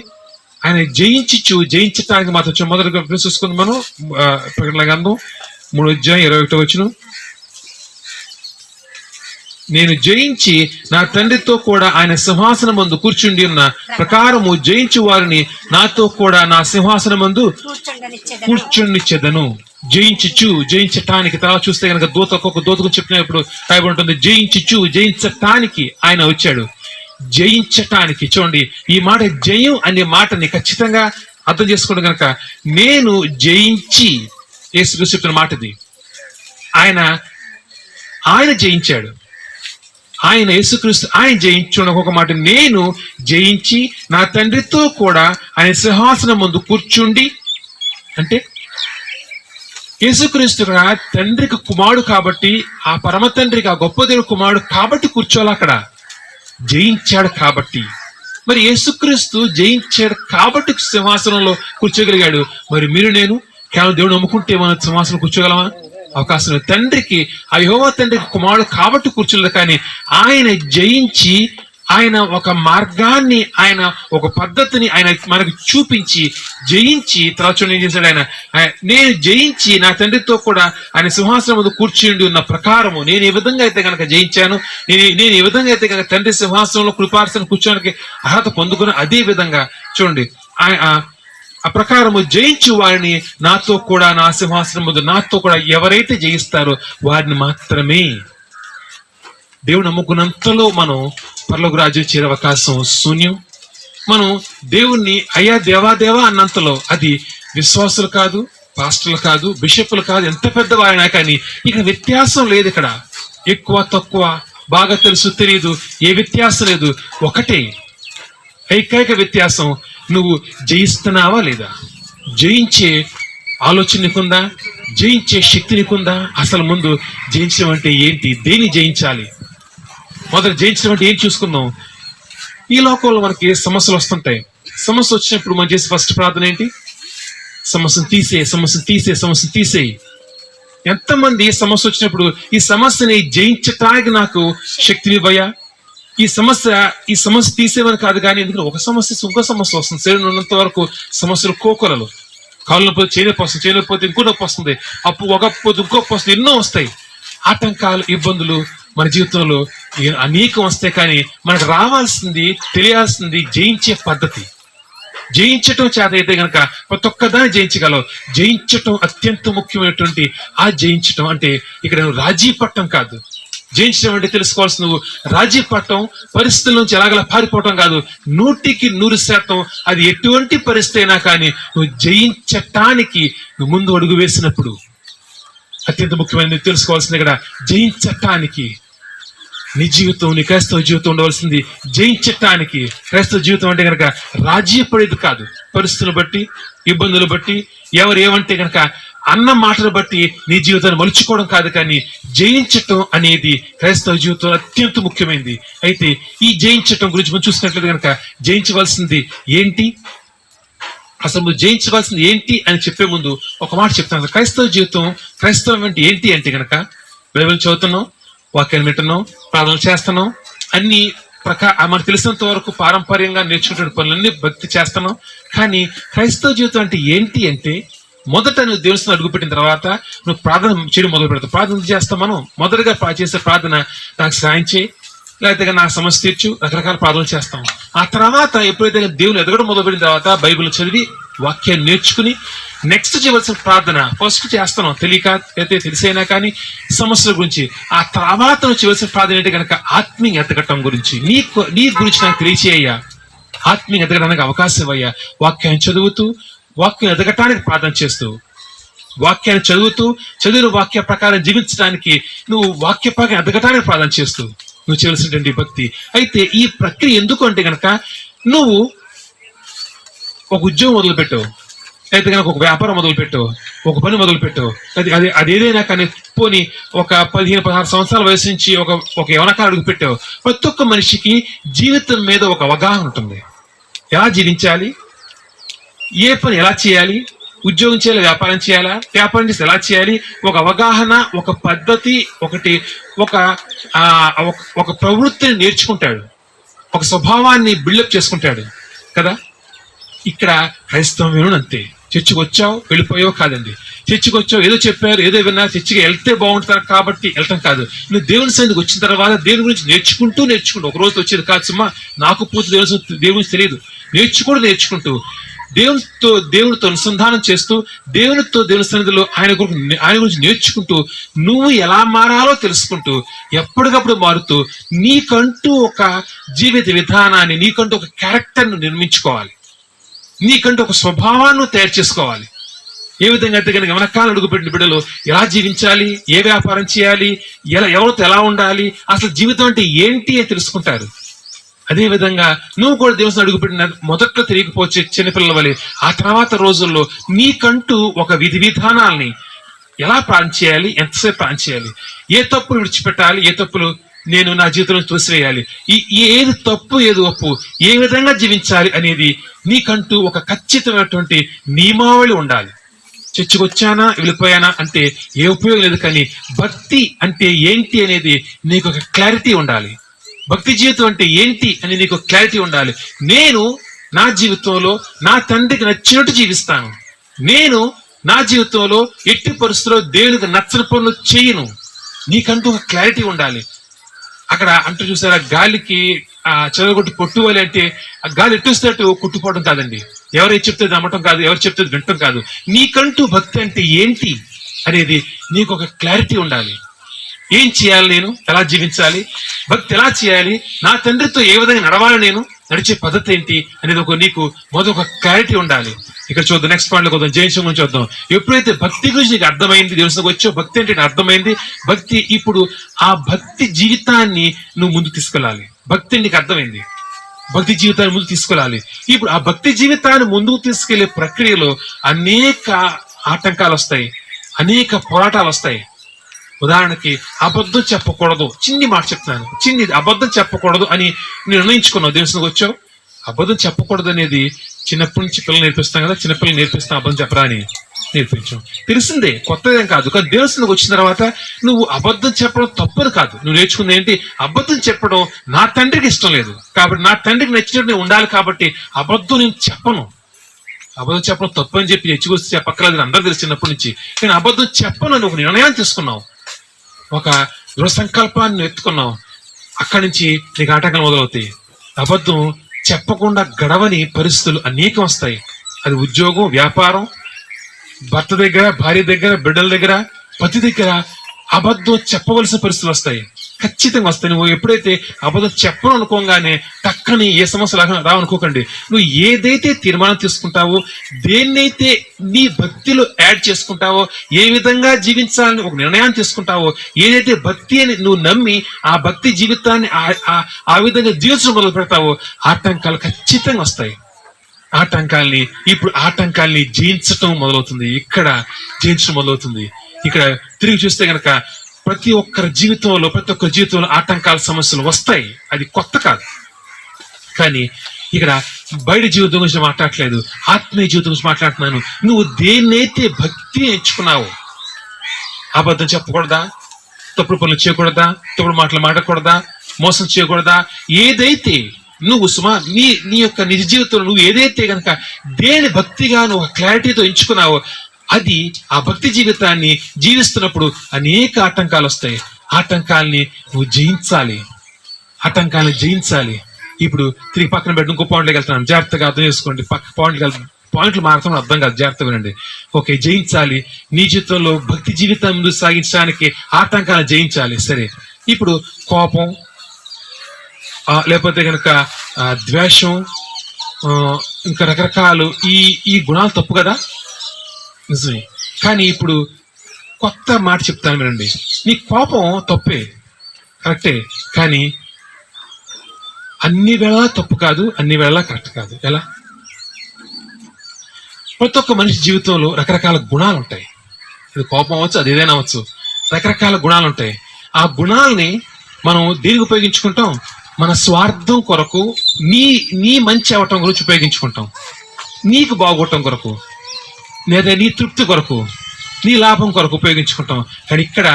ఆయన జయించటానికి మాత్రం మొదటిగా చూసుకుంది మనం. ప్రకటన గ్రంథం 3:21 నేను జయించి నా తండ్రితో కూడా ఆయన సింహాసనం మందు కూర్చుండి ఉన్న ప్రకారము జయించు వారిని నాతో కూడా నా సింహాసనం మందు కూర్చుండిచ్చెదను. జయించటానికి. తర్వాత చూస్తే కనుక ఒక్కొక్క దూతకు చెప్పినప్పుడు రాయబడి ఉంటుంది, జయించటానికి ఆయన వచ్చాడు. జయించటానికి. చూడండి, ఈ మాట జయం అనే మాటని ఖచ్చితంగా అర్థం చేసుకోండి. కనుక నేను జయించి, యేసుక్రీస్తు చెప్పిన మాట ఇది. ఆయన జయించాడు. ఆయన యేసుక్రీస్తు ఆయన జయించున్న ఒక మాట, నేను జయించి నా తండ్రితో కూడా ఆయన సింహాసనం ముందు కూర్చుండి. అంటే యేసుక్రీస్తు తండ్రికి కుమారుడు కాబట్టి, ఆ పరమ తండ్రికి, ఆ గొప్ప దేవుడు కుమారుడు కాబట్టి కూర్చోవాలి అక్కడ. జయించాడు కాబట్టి. మరి యేసుక్రీస్తు జయించాడు కాబట్టి సింహాసనంలో కూర్చోగలిగాడు. మరి మీరు నేను కేవలం దేవుడు నమ్ముకుంటే మనం సింహాసనం కూర్చోగలమా? అవకాశం లేదు. తండ్రికి, ఆ యెహోవా తండ్రికి కుమారుడు కాబట్టి కూర్చోలేదు. కానీ ఆయన జయించి, ఆయన ఒక మార్గాన్ని, ఆయన ఒక పద్ధతిని ఆయన మనకు చూపించి జయించి తర్వాత ఏం చేశాడు? నేను జయించి నా తండ్రితో కూడా ఆయన సింహాసనం ముందు కూర్చుండి ఉన్న ప్రకారము నేను ఏ విధంగా అయితే కనుక జయించాను, నేను ఏ విధంగా అయితే కనుక తండ్రి సింహాసనంలో కృపాసనం కూర్చోడానికి అర్హత పొందుకుని, అదే విధంగా చూడండి ఆ ప్రకారము జయించు వారిని నాతో కూడా నా సింహాసనం ముందు నాతో కూడా ఎవరైతే జయిస్తారో వారిని మాత్రమే. దేవుడు నమ్ముకున్నంతలో మనం పరలోక రాజ్యం చేరే అవకాశం శూన్యం. మనం దేవుణ్ణి అయ్యా దేవా అన్నంతలో అది విశ్వాసులు కాదు, పాస్టర్లు కాదు, బిషప్లు కాదు, ఎంత పెద్దవారైనా కానీ ఇక్కడ వ్యత్యాసం లేదు. ఇక్కడ ఎక్కువ తక్కువ, బాగా తెలుసు తెలియదు, ఏ వ్యత్యాసం లేదు. ఒకటే ఏకైక వ్యత్యాసం, నువ్వు జయిస్తున్నావా లేదా? జయించే ఆలోచన నీకుందా? జయించే శక్తి నీకుందా? అసలు ముందు జయించడం అంటే ఏంటి? దేన్ని జయించాలి? మొదట జయించడం అంటే ఏం చూసుకుందాం. ఈ లోకంలో మనకి సమస్యలు వస్తుంటాయి. సమస్య వచ్చినప్పుడు మనం చేసే ఫస్ట్ ప్రార్థన ఏంటి? సమస్యను తీసేయి. ఎంతమంది సమస్య వచ్చినప్పుడు ఈ సమస్యని జయించటానికి నాకు శక్తినివ్వయా, ఈ సమస్య తీసేవని కాదు, కానీ ఎందుకంటే ఒక సమస్య ఇంకో సమస్య వస్తుంది. శరీరం ఉన్నంత వరకు సమస్యలు కోకొలలు. కాళ్ళు నొప్పి చేయలేకపోతే ఇంకో నొప్పి వస్తుంది, ఒకపోతే ఇంకొక వస్తుంది, ఎన్నో వస్తాయి. ఆటంకాలు, ఇబ్బందులు మన జీవితంలో అనేకం వస్తాయి. కానీ మనకు రావాల్సింది, తెలియాల్సింది జయించే పద్ధతి. జయించటం చేత అయితే కనుక ప్రతి ఒక్కదాన్ని జయించగలవు. జయించటం అత్యంత ముఖ్యమైనటువంటి ఆ జయించటం అంటే ఇక్కడ రాజీ పట్టం కాదు. జయించడం అంటే తెలుసుకోవాల్సి, నువ్వు రాజీ పట్టం, పరిస్థితుల నుంచి ఎలాగలా పారిపోవటం కాదు. 100% అది ఎటువంటి పరిస్థితి అయినా కానీ నువ్వు జయించటానికి నువ్వు ముందు అడుగు వేసినప్పుడు అత్యంత ముఖ్యమైనది తెలుసుకోవాల్సింది. ఇక్కడ జయించటానికి నీ జీవితం, నీ క్రైస్తవ జీవితం ఉండవలసింది జయించటానికి. క్రైస్తవ జీవితం అంటే కనుక రాజీ పడేది కాదు. పరిస్థితులు బట్టి, ఇబ్బందులు బట్టి, ఎవరు ఏమంటే కనుక అన్న మాటలు బట్టి నీ జీవితాన్ని మలుచుకోవడం కాదు, కానీ జయించటం అనేది క్రైస్తవ జీవితంలో అత్యంత ముఖ్యమైనది. అయితే ఈ జయించటం గురించి మనం చూసినట్లయితే కనుక జయించవలసింది ఏంటి, అసలు నువ్వు జయించవలసింది ఏంటి అని చెప్పే ముందు ఒక మాట చెప్తాను. క్రైస్తవం అంటే ఏంటి అంటే కనుక బైబిల్ చదువుతున్నాం, వాక్యాన్ని వింటున్నాం, ప్రార్థనలు చేస్తున్నాం, అన్ని మనకు తెలిసినంత వరకు పారంపర్యంగా నేర్చుకునే పనులన్నీ భక్తి చేస్తున్నాం. కానీ క్రైస్తవ జీవితం అంటే ఏంటి అంటే, మొదట నువ్వు దేవుని అడుగుపెట్టిన తర్వాత నువ్వు ప్రార్థన చేయడం మొదలు పెడతావు. ప్రార్థన చేస్తాం. మనం మొదటగా చేసే ప్రార్థన, నాకు సాయం చేయి, లేకపోతే నాకు సమస్య తీర్చు, రకరకాల ప్రార్థనలు చేస్తాం. ఆ తర్వాత ఎప్పుడైతే దేవుని ఎదగడం మొదలుపెట్టిన తర్వాత బైబిల్ చదివి వాక్యాన్ని నేర్చుకుని నెక్స్ట్ చేయవలసిన ప్రార్థన ఫస్ట్ చేస్తున్నాం. తెలియక అయితే తెలిసైనా కానీ సమస్యల గురించి. ఆ తర్వాత నువ్వు చేయవలసిన ప్రార్థన ఏంటి కనుక ఆత్మీయ ఎదగటం గురించి, నీ గురించి నాకు తెలియచేయ్యా, ఆత్మీయ ఎదగడానికి అవకాశం ఇవ్వయ్యా. వాక్యాన్ని చదువుతూ, వాక్యం ఎదగటానికి ప్రార్థన చేస్తూ, వాక్యాన్ని చదివిన వాక్య ప్రకారం జీవించడానికి నువ్వు వాక్య ప్రకారం ఎదగటానికి ప్రార్థన చేస్తూ నువ్వు చేయవలసినటువంటి భక్తి. అయితే ఈ ప్రక్రియ ఎందుకు అంటే కనుక, నువ్వు ఒక ఉద్యోగం మొదలుపెట్టావు, అయితే కనుక ఒక వ్యాపారం మొదలుపెట్టు, ఒక పని మొదలుపెట్టు, అది ఏదైనా కానీ పోని ఒక 15-16 సంవత్సరాల వయసు నుంచి ఒక యవనకాలు అడుగు పెట్టావు. ప్రతి ఒక్క మనిషికి జీవితం మీద ఒక అవగాహన ఉంటుంది. ఎలా జీవించాలి, ఏ పని ఎలా చేయాలి, ఉద్యోగం చేయాలి, వ్యాపారం చేయాలా, వ్యాపారం చేసి ఎలా చేయాలి, ఒక అవగాహన, ఒక పద్ధతి, ఒక ప్రవృత్తిని నేర్చుకుంటాడు, ఒక స్వభావాన్ని బిల్డప్ చేసుకుంటాడు కదా. ఇక్కడ క్రైస్తవం అంతే. చర్చికి వచ్చావు, వెళ్ళిపోయావు కాదండి. చర్చికి వచ్చావు, ఏదో చెప్పారు, ఏదో విన్నా, చర్చికి వెళ్తే బాగుంటారు కాబట్టి వెళ్ళటం కాదు. నువ్వు దేవుని సన్నిధికి వచ్చిన తర్వాత దేవుని గురించి నేర్చుకుంటూ ఒక రోజు వచ్చేది కాదు సుమా. నాకు పూర్తి దేవుని గురించి తెలియదు, నేర్చుకుంటూ దేవునితో అనుసంధానం చేస్తూ దేవుని సన్నిధిలో ఆయన గురించి నేర్చుకుంటూ నువ్వు ఎలా మారాలో తెలుసుకుంటూ ఎప్పటికప్పుడు మారుతూ నీకంటూ ఒక జీవిత విధానాన్ని, నీకంటూ ఒక క్యారెక్టర్ను నిర్మించుకోవాలి, నీకంటూ ఒక స్వభావాన్ని తయారు చేసుకోవాలి. ఏ విధంగా అయితే కనుక వెనకాల అడుగుపెట్టిన బిడ్డలు ఎలా జీవించాలి, ఏ వ్యాపారం చేయాలి, ఎవరితో ఎలా ఉండాలి, అసలు జీవితం అంటే ఏంటి అని తెలుసుకుంటారు. అదే విధంగా నువ్వు కూడా దేవుని అడుగుపెట్టిన మొదట్లో తిరిగిపోవచ్చే చిన్నపిల్లల వలె ఆ తర్వాత రోజుల్లో నీకంటూ ఒక విధి విధానాల్ని ఎలా ప్లాన్ చేయాలి, ఎంతసేపు ప్లాన్ చేయాలి, ఏ తప్పులు విడిచిపెట్టాలి, ఏ తప్పులు నేను నా జీవితంలో తోసివేయాలి, ఏది తప్పు ఏది ఒప్పు, ఏ విధంగా జీవించాలి అనేది నీకంటూ ఒక ఖచ్చితమైనటువంటి నియమావళి ఉండాలి. చర్చికి వచ్చానా వెళ్ళిపోయానా అంటే ఏ ఉపయోగం లేదు, కానీ భక్తి అంటే ఏంటి అనేది నీకు ఒక క్లారిటీ ఉండాలి. భక్తి జీవితం అంటే ఏంటి అని నీకు క్లారిటీ ఉండాలి. నేను నా జీవితంలో నా తండ్రికి నచ్చినట్టు జీవిస్తాను, నేను నా జీవితంలో ఎట్టి పరిస్థితుల్లో దేవునికి నచ్చని పనులు చేయను, నీకంటూ ఒక క్లారిటీ ఉండాలి. అక్కడ అంటూ చూసారా, గాలికి చెదగొట్టి కొట్టువాలి అంటే ఆ గాలి ఎట్టుస్తేట్టు కొట్టుకోవడం కాదండి, ఎవరు చెప్తే నమ్మటం కాదు, ఎవరు చెప్తే వినటం కాదు. నీకంటూ భక్తి అంటే ఏంటి అనేది నీకు ఒక క్లారిటీ ఉండాలి. ఏం చేయాలి, నేను ఎలా జీవించాలి, భక్తి ఎలా చేయాలి, నా తండ్రితో ఏ విధంగా నడవాలి, నేను నడిచే పద్ధతి ఏంటి అనేది నీకు మొదటి ఒక క్లారిటీ ఉండాలి. ఇక్కడ చూద్దాం, నెక్స్ట్ పాయింట్ లో కొద్దాం, జయించడం గురించి చూద్దాం. ఎప్పుడైతే భక్తి గురించి నీకు అర్థమైంది, దేవునికి వచ్చావు, భక్తి అంటే అర్థమైంది, భక్తి ఇప్పుడు ఆ భక్తి జీవితాన్ని నువ్వు ముందు తీసుకెళ్ళాలి. భక్తి నీకు అర్థమైంది, భక్తి జీవితాన్ని ముందు తీసుకెళ్ళాలి. ఇప్పుడు ఆ భక్తి జీవితాన్ని ముందుకు తీసుకెళ్లే ప్రక్రియలో అనేక ఆటంకాలు వస్తాయి, అనేక పోరాటాలు వస్తాయి. ఉదాహరణకి అబద్ధం చెప్పకూడదు, చిన్ని మాట చెప్తున్నాను, అబద్ధం చెప్పకూడదు అని నేను నిర్ణయించుకున్నావు. దేవునికి వచ్చావు, అబద్ధం చెప్పకూడదు అనేది చిన్నప్పటి నుంచి పిల్లలు నేర్పిస్తాం కదా, చిన్నపిల్లలు నేర్పిస్తాం అబద్ధం చెప్పరా అని నేర్పించాం. తెలిసిందే, కొత్తదేం కాదు. కానీ దేవునికి వచ్చిన తర్వాత నువ్వు అబద్ధం చెప్పడం తప్పని కాదు, నువ్వు నేర్చుకుంది ఏంటి, అబద్ధం చెప్పడం నా తండ్రికి ఇష్టం లేదు కాబట్టి, నా తండ్రికి నచ్చినట్టు నేను ఉండాలి కాబట్టి అబద్ధం నేను చెప్పను. అబద్ధం చెప్పడం తప్పు అని చెప్పి హెచ్చుకొస్తే చెప్పక్కర్లేదు, అందరూ తెలిసి చిన్నప్పటి నుంచి. కానీ అబద్ధం చెప్పను అని ఒక నిర్ణయాన్ని తీసుకున్నావు, ఒక దృఢ సంకల్పాన్ని ఎత్తుకున్నావు. అక్కడి నుంచి నీకు ఆటంకాలు మొదలవుతాయి. అబద్ధం చెప్పకుండా గడవని పరిస్థితులు అనేకం వస్తాయి. అది ఉద్యోగం, వ్యాపారం, భర్త దగ్గర, భార్య దగ్గర, బిడ్డల దగ్గర, పతి దగ్గర అబద్ధం చెప్పవలసిన పరిస్థితులు వస్తాయి, ఖచ్చితంగా వస్తాయి. నువ్వు ఎప్పుడైతే అబద్ధం చెప్పను అనుకోగానే టక్కని ఏ సమస్య రావనుకోకండి. నువ్వు ఏదైతే తీర్మానం తీసుకుంటావో, దేన్నైతే నీ భక్తిలో యాడ్ చేసుకుంటావో, ఏ విధంగా జీవించాలని ఒక నిర్ణయాన్ని తీసుకుంటావో, ఏదైతే భక్తి అని నువ్వు నమ్మి ఆ భక్తి జీవితాన్ని ఆ విధంగా జీవించడం మొదలు పెడతావో ఆటంకాలు ఖచ్చితంగా వస్తాయి. ఆటంకాల్ని జయించటం మొదలవుతుంది. ఇక్కడ జయించడం మొదలవుతుంది. ఇక్కడ తిరిగి చూస్తే గనక ప్రతి ఒక్కరి జీవితంలో ఆటంకాల సమస్యలు వస్తాయి. అది కొత్త కాదు. కానీ ఇక్కడ బయట జీవితం గురించి మాట్లాడట్లేదు, ఆత్మీయ జీవితం గురించి మాట్లాడుతున్నాను. నువ్వు దేన్నైతే భక్తి ఎంచుకున్నావో, అబద్ధం చెప్పకూడదా, తప్పుడు పనులు చేయకూడదా, తప్పుడు మాటలు మాట్లాడకూడదా, మోసం చేయకూడదా, ఏదైతే నువ్వు నీ యొక్క నిజ జీవితంలో నువ్వు ఏదైతే కనుక దేని భక్తిగా నువ్వు క్లారిటీతో ఎంచుకున్నావో, అది ఆ భక్తి జీవితాన్ని జీవిస్తున్నప్పుడు అనేక ఆటంకాలు వస్తాయి. ఆటంకాల్ని నువ్వు జయించాలి. ఇప్పుడు తిరిగి పక్కన పెట్టి ఇంకో పాయింట్లోకి వెళ్తున్నాను, జాగ్రత్తగా అర్థం చేసుకోండి. పాయింట్లు మాత్రం అర్థం కాదు, జాగ్రత్తగా వినండి. ఓకే, జయించాలి. నీ జీవితంలో భక్తి జీవితం ముందు సాగించడానికి ఆటంకాలను జయించాలి. సరే, ఇప్పుడు కోపం, లేకపోతే కనుక ద్వేషం, ఇంకా రకరకాలు ఈ గుణాలు తప్పు కదా, నిజమే. కానీ ఇప్పుడు కొత్త మాట చెప్తాను వినండి. నీ కోపం తప్పే, కరెక్టే, కానీ అన్ని వేళ తప్పు కాదు, అన్ని వేళ కరెక్ట్ కాదు. ఎలా? ప్రతి ఒక్క మనిషి జీవితంలో రకరకాల గుణాలు ఉంటాయి. అది కోపం అవ్వచ్చు, అది ఏదైనా అవ్వచ్చు. రకరకాల గుణాలు ఉంటాయి. ఆ గుణాలని మనం దేనికి ఉపయోగించుకుంటాం? మన స్వార్థం కొరకు, నీ మంచి అవటం గురించి ఉపయోగించుకుంటాం. నీకు బాగోటం కొరకు, లేదా నీ తృప్తి కొరకు, నీ లాభం కొరకు ఉపయోగించుకుంటాం. కానీ ఇక్కడ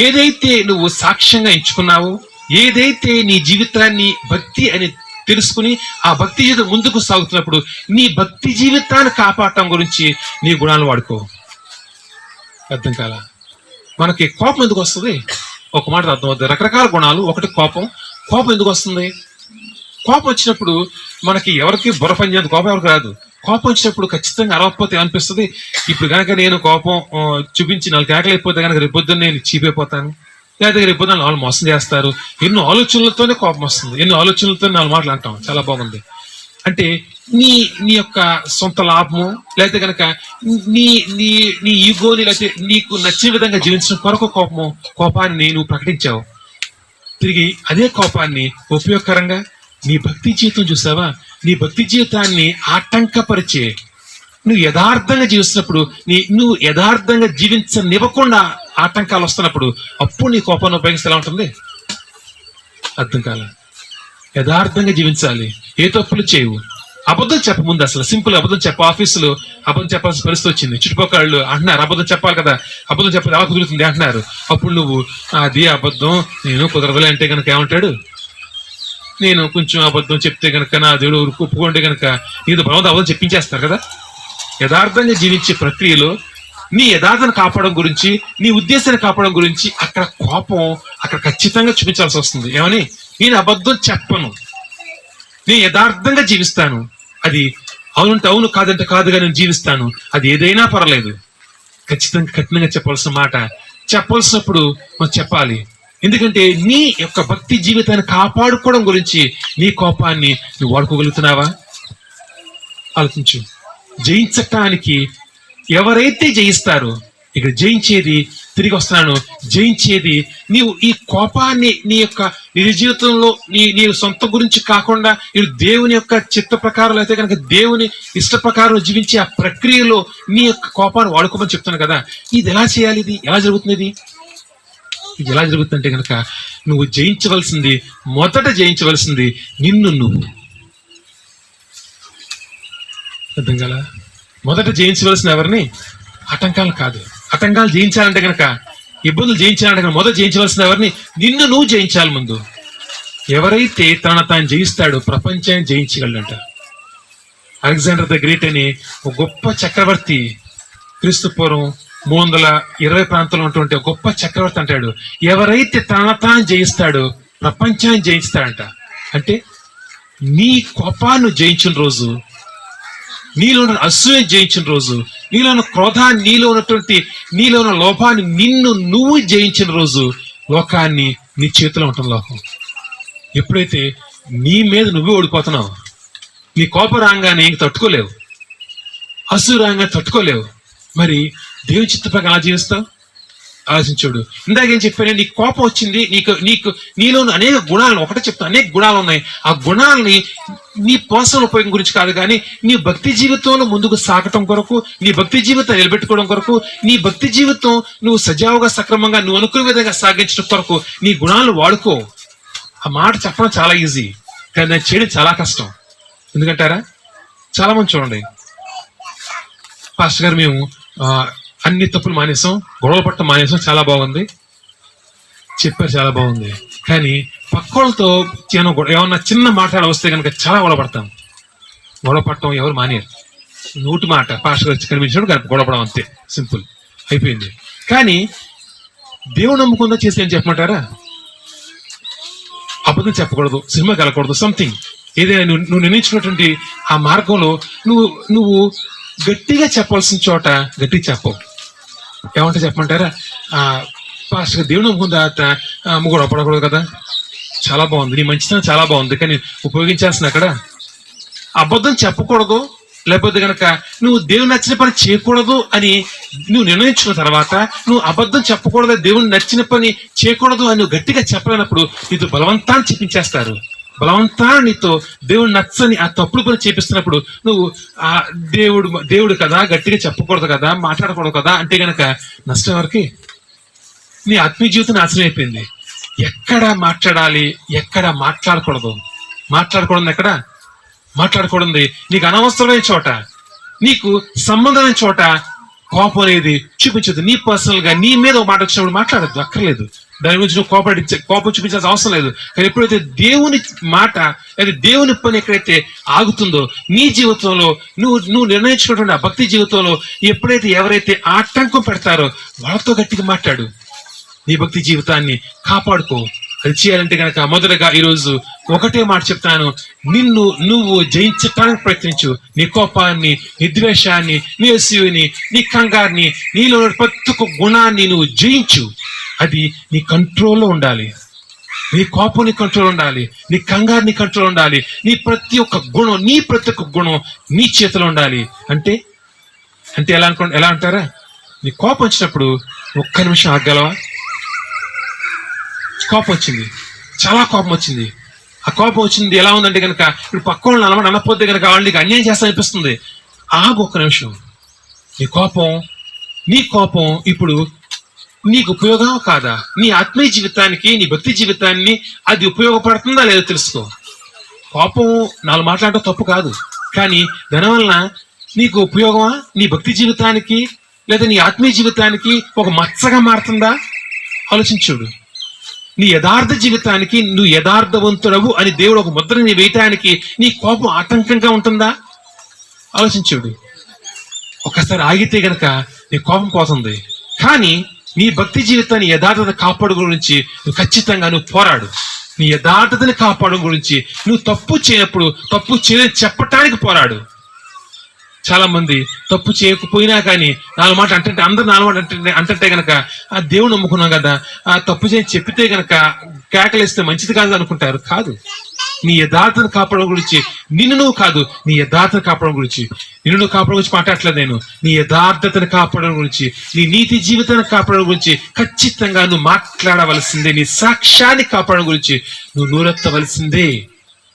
ఏదైతే నువ్వు సాక్ష్యంగా ఎంచుకున్నావో, ఏదైతే నీ జీవితాన్ని భక్తి అని తెలుసుకుని ఆ భక్తి జీవితం ముందుకు సాగుతున్నప్పుడు నీ భక్తి జీవితాన్ని కాపాడటం గురించి నీ గుణాలు వాడుకో. అర్థం కాల? మనకి కోపం ఎందుకు వస్తుంది? ఒక మాట అర్థమవుతుంది. రకరకాల గుణాలు. ఒకటి కోపం. కోపం ఎందుకు వస్తుంది? కోపం వచ్చినప్పుడు మనకి ఎవరికి బుర్ర పని చేయదు. కోపం ఎవరికి రాదు. కోపం వచ్చినప్పుడు ఖచ్చితంగా అరవకపోతే అనిపిస్తుంది, ఇప్పుడు కనుక నేను కోపం చూపించి 4 కేకలు అయిపోతే కనుక రేపొద్దున నేను చీపైపోతాను, లేదా రేపొద్దున వాళ్ళు మోసం చేస్తారు. ఎన్నో ఆలోచనలతోనే కోపం వస్తుంది. ఎన్నో ఆలోచనలతో 4 మాటలు అంటాం. చాలా బాగుంది. అంటే నీ యొక్క సొంత లాభము, లేకపోతే కనుక నీ నీ నీ ఈగోని, లేకపోతే నీకు నచ్చిన విధంగా జీవించడం కొరకు కోపాన్ని నువ్వు ప్రకటించావు. తిరిగి అదే కోపాన్ని ఉపయోగకరంగా నీ భక్తి జీవితం చూసావా? నీ భక్తి జీవితాన్ని ఆటంకపరిచే, నువ్వు యథార్థంగా జీవిస్తున్నప్పుడు, నువ్వు యథార్థంగా జీవించనివ్వకుండా ఆటంకాలు వస్తున్నప్పుడు, అప్పుడు నీ కోపాన్ని ఉపయోగిస్తే ఎలా ఉంటుంది? అర్థం కాల? యథార్థంగా జీవించాలి. ఏ తప్పులు చేయవు. అబద్ధం చెప్ప ముందు. అసలు సింపుల్ అబద్ధం చెప్ప. ఆఫీసులో అబద్ధం చెప్పాల్సిన పరిస్థితి వచ్చింది. చుట్టుపక్కల వాళ్ళు అంటున్నారు అబద్ధం చెప్పాలి కదా, అబద్ధం చెప్పాలి, ఎలా కుదురుతుంది అంటున్నారు. అప్పుడు నువ్వు అది అబద్ధం నేను కుదరదులే అంటే కనుక ఏమంటాడు? నేను కొంచెం అబద్ధం చెప్తే కనుక నా దేవుడు ఒప్పుకుంటే కనుక నీతో బలవంతం అబద్ధం చెప్పించేస్తారు కదా. యథార్థంగా జీవించే ప్రక్రియలో నీ యథార్థను కాపాడడం గురించి, నీ ఉద్దేశాన్ని కాపాడడం గురించి అక్కడ కోపం అక్కడ ఖచ్చితంగా చూపించాల్సి వస్తుంది. ఏమని? నేను అబద్ధం చెప్పను, నేను యథార్థంగా జీవిస్తాను. అది అవునంటే అవును, కాదంటే కాదుగా నేను జీవిస్తాను. అది ఏదైనా పర్లేదు. ఖచ్చితంగా కఠినంగా చెప్పాల్సిన మాట చెప్పాల్సినప్పుడు మనం చెప్పాలి. ఎందుకంటే నీ యొక్క భక్తి జీవితాన్ని కాపాడుకోవడం గురించి నీ కోపాన్ని నువ్వు వాడుకోగలుగుతున్నావా? ఆలోచించు. జయించటానికి ఎవరైతే జయిస్తారో, ఇక్కడ జయించేది, తిరిగి వస్తున్నాను, జయించేది నీవు ఈ కోపాన్ని నీ యొక్క నిజ జీవితంలో నీ సొంత గురించి కాకుండా నీవు దేవుని యొక్క చిత్త ప్రకారం అయితే కనుక దేవుని ఇష్ట ప్రకారం జీవించే ఆ ప్రక్రియలో నీ యొక్క కోపాన్ని వాడుకోమని చెప్తాను కదా. ఇది ఎలా చేయాలి? ఇది ఎలా జరుగుతుంది? ఇది ఎలా జరుగుతుందంటే కనుక నువ్వు జయించవలసింది, మొదట జయించవలసింది నిన్ను నువ్వు. అర్థం కదా? మొదట జయించవలసిన ఎవరిని? ఆటంకాలు కాదు. ఆటంకాలు జయించాలంటే కనుక, ఇబ్బందులు జయించాలంటే కనుక మొదట జయించవలసిన ఎవరిని? నిన్ను నువ్వు జయించాలి ముందు. ఎవరైతే తాను జయిస్తాడో ప్రపంచాన్ని జయించగలంట. అలెగ్జాండర్ ద గ్రేట్ అని ఒక గొప్ప చక్రవర్తి, క్రీస్తు పూర్వం 320 ప్రాంతంలో ఉన్నటువంటి ఒక గొప్ప చక్రవర్తి అంటాడు, ఎవరైతే తాను జయిస్తాడో ప్రపంచాన్ని జయిస్తాడంట. అంటే నీ కోపాన్ని జయించిన రోజు, నీలో ఉన్న అసూయ జయించిన రోజు, నీలో ఉన్న క్రోధాన్ని, నీలో ఉన్న లోపాన్ని నిన్ను నువ్వు జయించిన రోజు లోకాన్ని నీ చేతిలో ఉంటుంది. లోకం ఎప్పుడైతే నీ మీద నువ్వే ఓడిపోతున్నావు, నీ కోప రాగానే ఇంక తట్టుకోలేవు, అసూయ రాగానే తట్టుకోలేవు, మరి దేవుని చిత్తపై ఎలా జీవిస్తావు? ఆలోచించాడు. ఇందాకేం చెప్పాను? నీ కోపం వచ్చింది, నీలో అనేక గుణాలను, ఒకటే చెప్తా, అనేక గుణాలు ఉన్నాయి. ఆ గుణాలని నీ పర్సనల్ ఉపయోగం గురించి కాదు, కానీ నీ భక్తి జీవితంలో ముందుకు సాగటం కొరకు, నీ భక్తి జీవితం నిలబెట్టుకోవడం కొరకు, నీ భక్తి జీవితం నువ్వు సజావుగా సక్రమంగా నువ్వు అనుకునే విధంగా సాగించడం కొరకు నీ గుణాలను వాడుకో. ఆ మాట చెప్పడం చాలా ఈజీ, కానీ దాన్ని చేయడం చాలా కష్టం. ఎందుకంటారా? చాలా మంది చూడండి, పాస్టర్ గారు మేము అన్ని తప్పులు మానేసాం, గొడవలు పట్టడం మానేసాం, చాలా బాగుంది చెప్పారు, చాలా బాగుంది. కానీ పక్కోళ్ళతో ఏమన్నా చిన్న మాట్లాడ వస్తే కనుక చాలా గొడవ పడతాం. గొడవ పడటం ఎవరు మానేరు. నోటి మాట పాస్టర్ వచ్చి కనిపించినప్పుడు కనుక గొడవపడం, అంతే, సింపుల్ అయిపోయింది. కానీ దేవుడు నమ్ముకుందా చేసి ఏం చెప్పమంటారా? అబద్ధం చెప్పకూడదు, సినిమా కలగకూడదు, సంథింగ్ ఏదైనా నువ్వు నిర్ణయించుకున్నటువంటి ఆ మార్గంలో నువ్వు గట్టిగా చెప్పాల్సిన చోట గట్టిగా చెప్పవు. ఏమంటే చెప్పమంటారా? పాస్టర్ దేవుడు నమ్ముకుందా గొడవ పడకూడదు కదా, చాలా బాగుంది, నీ మంచితనం చాలా బాగుంది, కానీ ఉపయోగించాల్సిన అక్కడ అబద్ధం చెప్పకూడదు, లేకపోతే కనుక నువ్వు దేవుని నచ్చిన పని చేయకూడదు అని నువ్వు నిర్ణయించుకున్న తర్వాత నువ్వు అబద్ధం చెప్పకూడదు, దేవుని నచ్చిన పని చేయకూడదు అని నువ్వు గట్టిగా చెప్పలేనప్పుడు నీతో బలవంతాన్ని చెప్పించేస్తారు. బలవంతాన్ని నీతో దేవుడు నచ్చని ఆ తప్పుడు పని చేపిస్తున్నప్పుడు నువ్వు ఆ దేవుడు కదా, గట్టిగా చెప్పకూడదు కదా, మాట్లాడకూడదు కదా అంటే గనక నష్టం వరకు నీ ఆత్మీయ జీవితం నాశనం అయిపోయింది. ఎక్కడ మాట్లాడాలి, ఎక్కడ మాట్లాడకూడదు, ఎక్కడ మాట్లాడకూడదు, నీకు అనవసరమైన చోట, నీకు సంబంధమైన చోట కోపం అనేది చూపించదు. నీ పర్సనల్ గా నీ మీద ఒక మాట వచ్చినప్పుడు మాట్లాడద్దు, అక్కర్లేదు. దాని గురించి నువ్వు కోపం చూపించాల్సిన అవసరం లేదు. కానీ ఎప్పుడైతే దేవుని మాట లేదా దేవుని పని ఎక్కడైతే ఆగుతుందో నీ జీవితంలో నువ్వు నిర్ణయించుకున్నటువంటి ఆ భక్తి జీవితంలో ఎప్పుడైతే ఎవరైతే ఆటంకం పెడతారో వాళ్ళతో గట్టిగా మాట్లాడు. నీ భక్తి జీవితాన్ని కాపాడుకో. అది చేయాలంటే కనుక మొదటగా ఈరోజు ఒకటే మాట చెప్తాను, నిన్ను నువ్వు జయించటానికి ప్రయత్నించు. నీ కోపాన్ని, నీ ద్వేషాన్ని, నీ అసూయని, నీ కంగారిని, నీలో ప్రతి ఒక్క గుణాన్ని నువ్వు జయించు. అది నీ కంట్రోల్లో ఉండాలి. నీ కోపం నీ కంట్రోల్ ఉండాలి, నీ కంగారు నీ కంట్రోల్ ఉండాలి, నీ ప్రతి ఒక్క గుణం నీ చేతిలో ఉండాలి. అంటే ఎలా అంటారా, నీ కోపం వచ్చినప్పుడు ఒక్క నిమిషం ఆగలవా? కోపం వచ్చింది, చాలా కోపం వచ్చింది. ఆ కోపం వచ్చింది ఎలా ఉందంటే కనుక ఇప్పుడు పక్క వాళ్ళు అనకపోతే కనుక వాళ్ళకి అన్యాయం చేస్తా అనిపిస్తుంది. ఆగు ఒక్క నిమిషం. నీ కోపం ఇప్పుడు నీకు ఉపయోగం కాదా? నీ ఆత్మీయ జీవితానికి, నీ భక్తి జీవితాన్ని అది ఉపయోగపడుతుందా లేదో తెలుసుకో. కోపం నాలుగు మాట్లాడటం తప్పు కాదు, కానీ దానివల్ల నీకు ఉపయోగమా? నీ భక్తి జీవితానికి లేదా నీ ఆత్మీయ జీవితానికి ఒక మచ్చగా మారుతుందా? ఆలోచించుడు. నీ యథార్థ జీవితానికి నువ్వు యథార్థవంతుడవు అని దేవుడు ఒక ముద్రని వేయటానికి నీ కోపం ఆటంకంగా ఉంటుందా? ఆలోచించుడు. ఒకసారి ఆగితే గనక నీ కోపం పోతుంది. కానీ నీ భక్తి జీవితాన్ని యథార్థత కాపాడు గురించి నువ్వు ఖచ్చితంగా పోరాడు. నీ యథార్థతని కాపాడు గురించి నువ్వు తప్పు చేయనప్పుడు తప్పు చేయని చెప్పటానికి పోరాడు. చాలా మంది తప్పు చేయకపోయినా కానీ నాలుగు మాట అంటే అందరు నాలుగు మాట అంటే గనక ఆ దేవుడు నమ్ముకున్నాం కదా, ఆ తప్పు చేయని చెప్పితే గనక కేకలేస్తే మంచిది కాదు అనుకుంటారు. కాదు, నీ యథార్థను కాపాడడం గురించి నిన్ను నువ్వు కాదు, నీ యథార్థను కాపాడడం గురించి నిన్ను నువ్వు కాపాడడం గురించి మాట్లాడలేదు నేను. నీ యథార్థతను కాపాడడం గురించి, నీ నీతి జీవితాన్ని కాపాడడం గురించి ఖచ్చితంగా నువ్వు మాట్లాడవలసిందే. నీ సాక్ష్యాన్ని కాపాడడం గురించి నువ్వు నూరెత్తవలసిందే.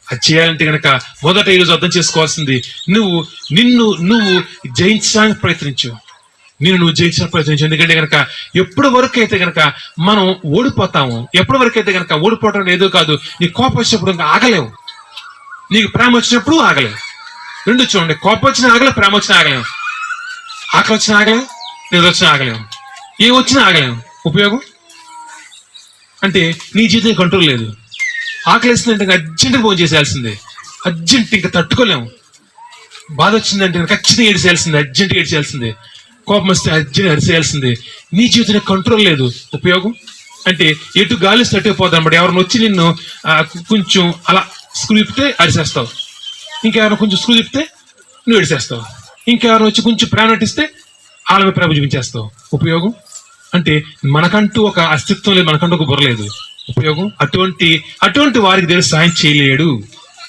అది చేయాలంటే గనక మొదట ఈరోజు అర్థం చేసుకోవాల్సింది, నిన్ను జయించడానికి ప్రయత్నించు. ఎందుకంటే గనక ఎప్పటి వరకు అయితే గనక మనం ఓడిపోతాము, ఎప్పటి వరకు అయితే గనక ఓడిపోవటం ఏదో కాదు. నీ కోపం వచ్చినప్పుడు ఇంకా ఆగలేవు, నీకు ప్రేమ వచ్చినప్పుడు ఆగలేవు. రెండు చూడండి, కోపం వచ్చినా ఆగలేవు, ప్రేమ వచ్చినా ఆగలేము, ఆకలి వచ్చినా ఆగలేము, నిద్ర వచ్చినా ఆగలేము, ఏం వచ్చినా ఆగలేము. ఉపయోగం అంటే నీ జీవితం కంట్రోల్ లేదు. ఆకలి వేసిందంటే అర్జెంట్గా ఫోన్ చేసేయాల్సిందే, అర్జెంట్, ఇంకా తట్టుకోలేము. బాధ వచ్చిందంటే ఖచ్చితంగా ఏడిసేయాల్సిందే, అర్జెంట్గా ఏడిసేయాల్సిందే. కోపం వస్తే అర్జెంట్ అరిసేయాల్సిందే. నీ జీవితం కంట్రోల్ లేదు. ఉపయోగం అంటే ఎటు గాలి తట్టుకుపోతాం అన్నమాట. ఎవరిని వచ్చి నిన్ను కొంచెం అలా స్క్రూ తిప్పితే అరిసేస్తావు, ఇంకెవరైనా కొంచెం స్క్రూ తిప్పితే నువ్వు ఏడిసేస్తావు, ఇంకెవరైనా వచ్చి కొంచెం ప్రేమ నటిస్తే ఆలమే ప్రేమ చూపించేస్తావు. ఉపయోగం అంటే మనకంటూ ఒక అస్తిత్వం లేదు, మనకంటూ ఒక బుర్ర లేదు. ఉపయోగం అటువంటి వారికి దేవుడు సాయం చేయలేడు.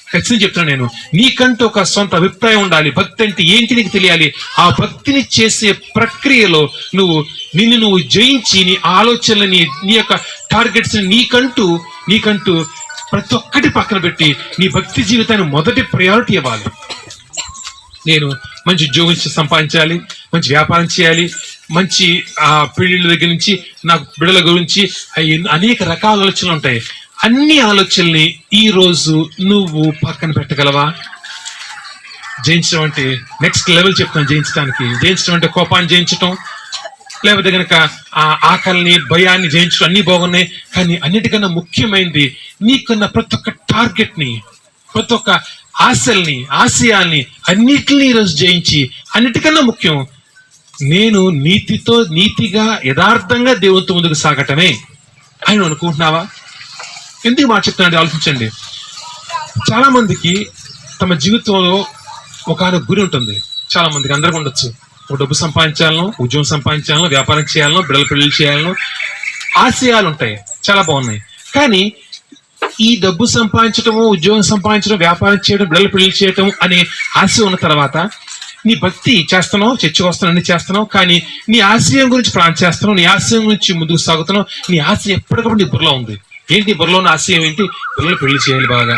ఖచ్చితంగా చెప్తున్నాను నేను. నీకంటూ ఒక సొంత అభిప్రాయం ఉండాలి. భక్తి అంటే ఏంటి నీకు తెలియాలి. ఆ భక్తిని చేసే ప్రక్రియలో నిన్ను జయించి నీ ఆలోచనలని, నీ యొక్క టార్గెట్స్ నీకంటూ ప్రతి ఒక్కటి పక్కన పెట్టి నీ భక్తి జీవితాన్ని మొదటి ప్రయారిటీ ఇవ్వాలి. నేను మంచి ఉద్యోగం సంపాదించాలి, మంచి వ్యాపారం చేయాలి, మంచి పెళ్లిళ్ళ దగ్గర నుంచి నాకు బిడ్డల గురించి అనేక రకాల ఆలోచనలు ఉంటాయి. అన్ని ఆలోచనల్ని ఈ రోజు నువ్వు పక్కన పెట్టగలవా? జయించడం అంటే నెక్స్ట్ లెవెల్ చెప్తాను. జయించడం అంటే కోపాన్ని జయించటం, లేకపోతే కనుక ఆ ఆకలిని, భయాన్ని జయించడం, అన్ని బాగున్నాయి. కానీ అన్నిటికన్నా ముఖ్యమైనది నీకున్న ప్రతి ఒక్క టార్గెట్ ని, ప్రతి ఒక్క ఆశయాల్ని అన్నిటిని ఈరోజు జయించి, అన్నిటికన్నా ముఖ్యం నేను నీతిగా యథార్థంగా దేవునితో ముందుకు సాగటమే అని అనుకుంటున్నావా? ఎందుకు మాట చెప్తానంటే ఆలోచించండి. చాలా మందికి తమ జీవితంలో ఒక గురి ఉంటుంది. చాలా మందికి, అందరికీ ఉండొచ్చు. ఒక డబ్బు సంపాదించాలను, ఉద్యోగం సంపాదించాలను, వ్యాపారం చేయాలను, బిడ్డల పెళ్లి చేయాలను, ఆశయాలు ఉంటాయి, చాలా బాగున్నాయి. కానీ ఈ డబ్బు సంపాదించటము, ఉద్యోగం సంపాదించడం, వ్యాపారం చేయడం, బిడ్డల పెళ్లి చేయటం అనే ఆశ ఉన్న తర్వాత నీ భక్తి చేస్తున్నావు, చర్చకు వస్తున్నావు, అన్ని చేస్తున్నావు. కానీ నీ ఆశయం గురించి ప్లాన్ చేస్తున్నావు, నీ ఆశయం గురించి ముందుకు సాగుతున్నావు. నీ ఆశ ఎప్పటికప్పుడు నీ బుర్రలో ఉంది. ఏంటి బుర్రలో ఉన్న ఆశయం ఏంటి? పిల్లలు పెళ్లి చేయాలి, బాగా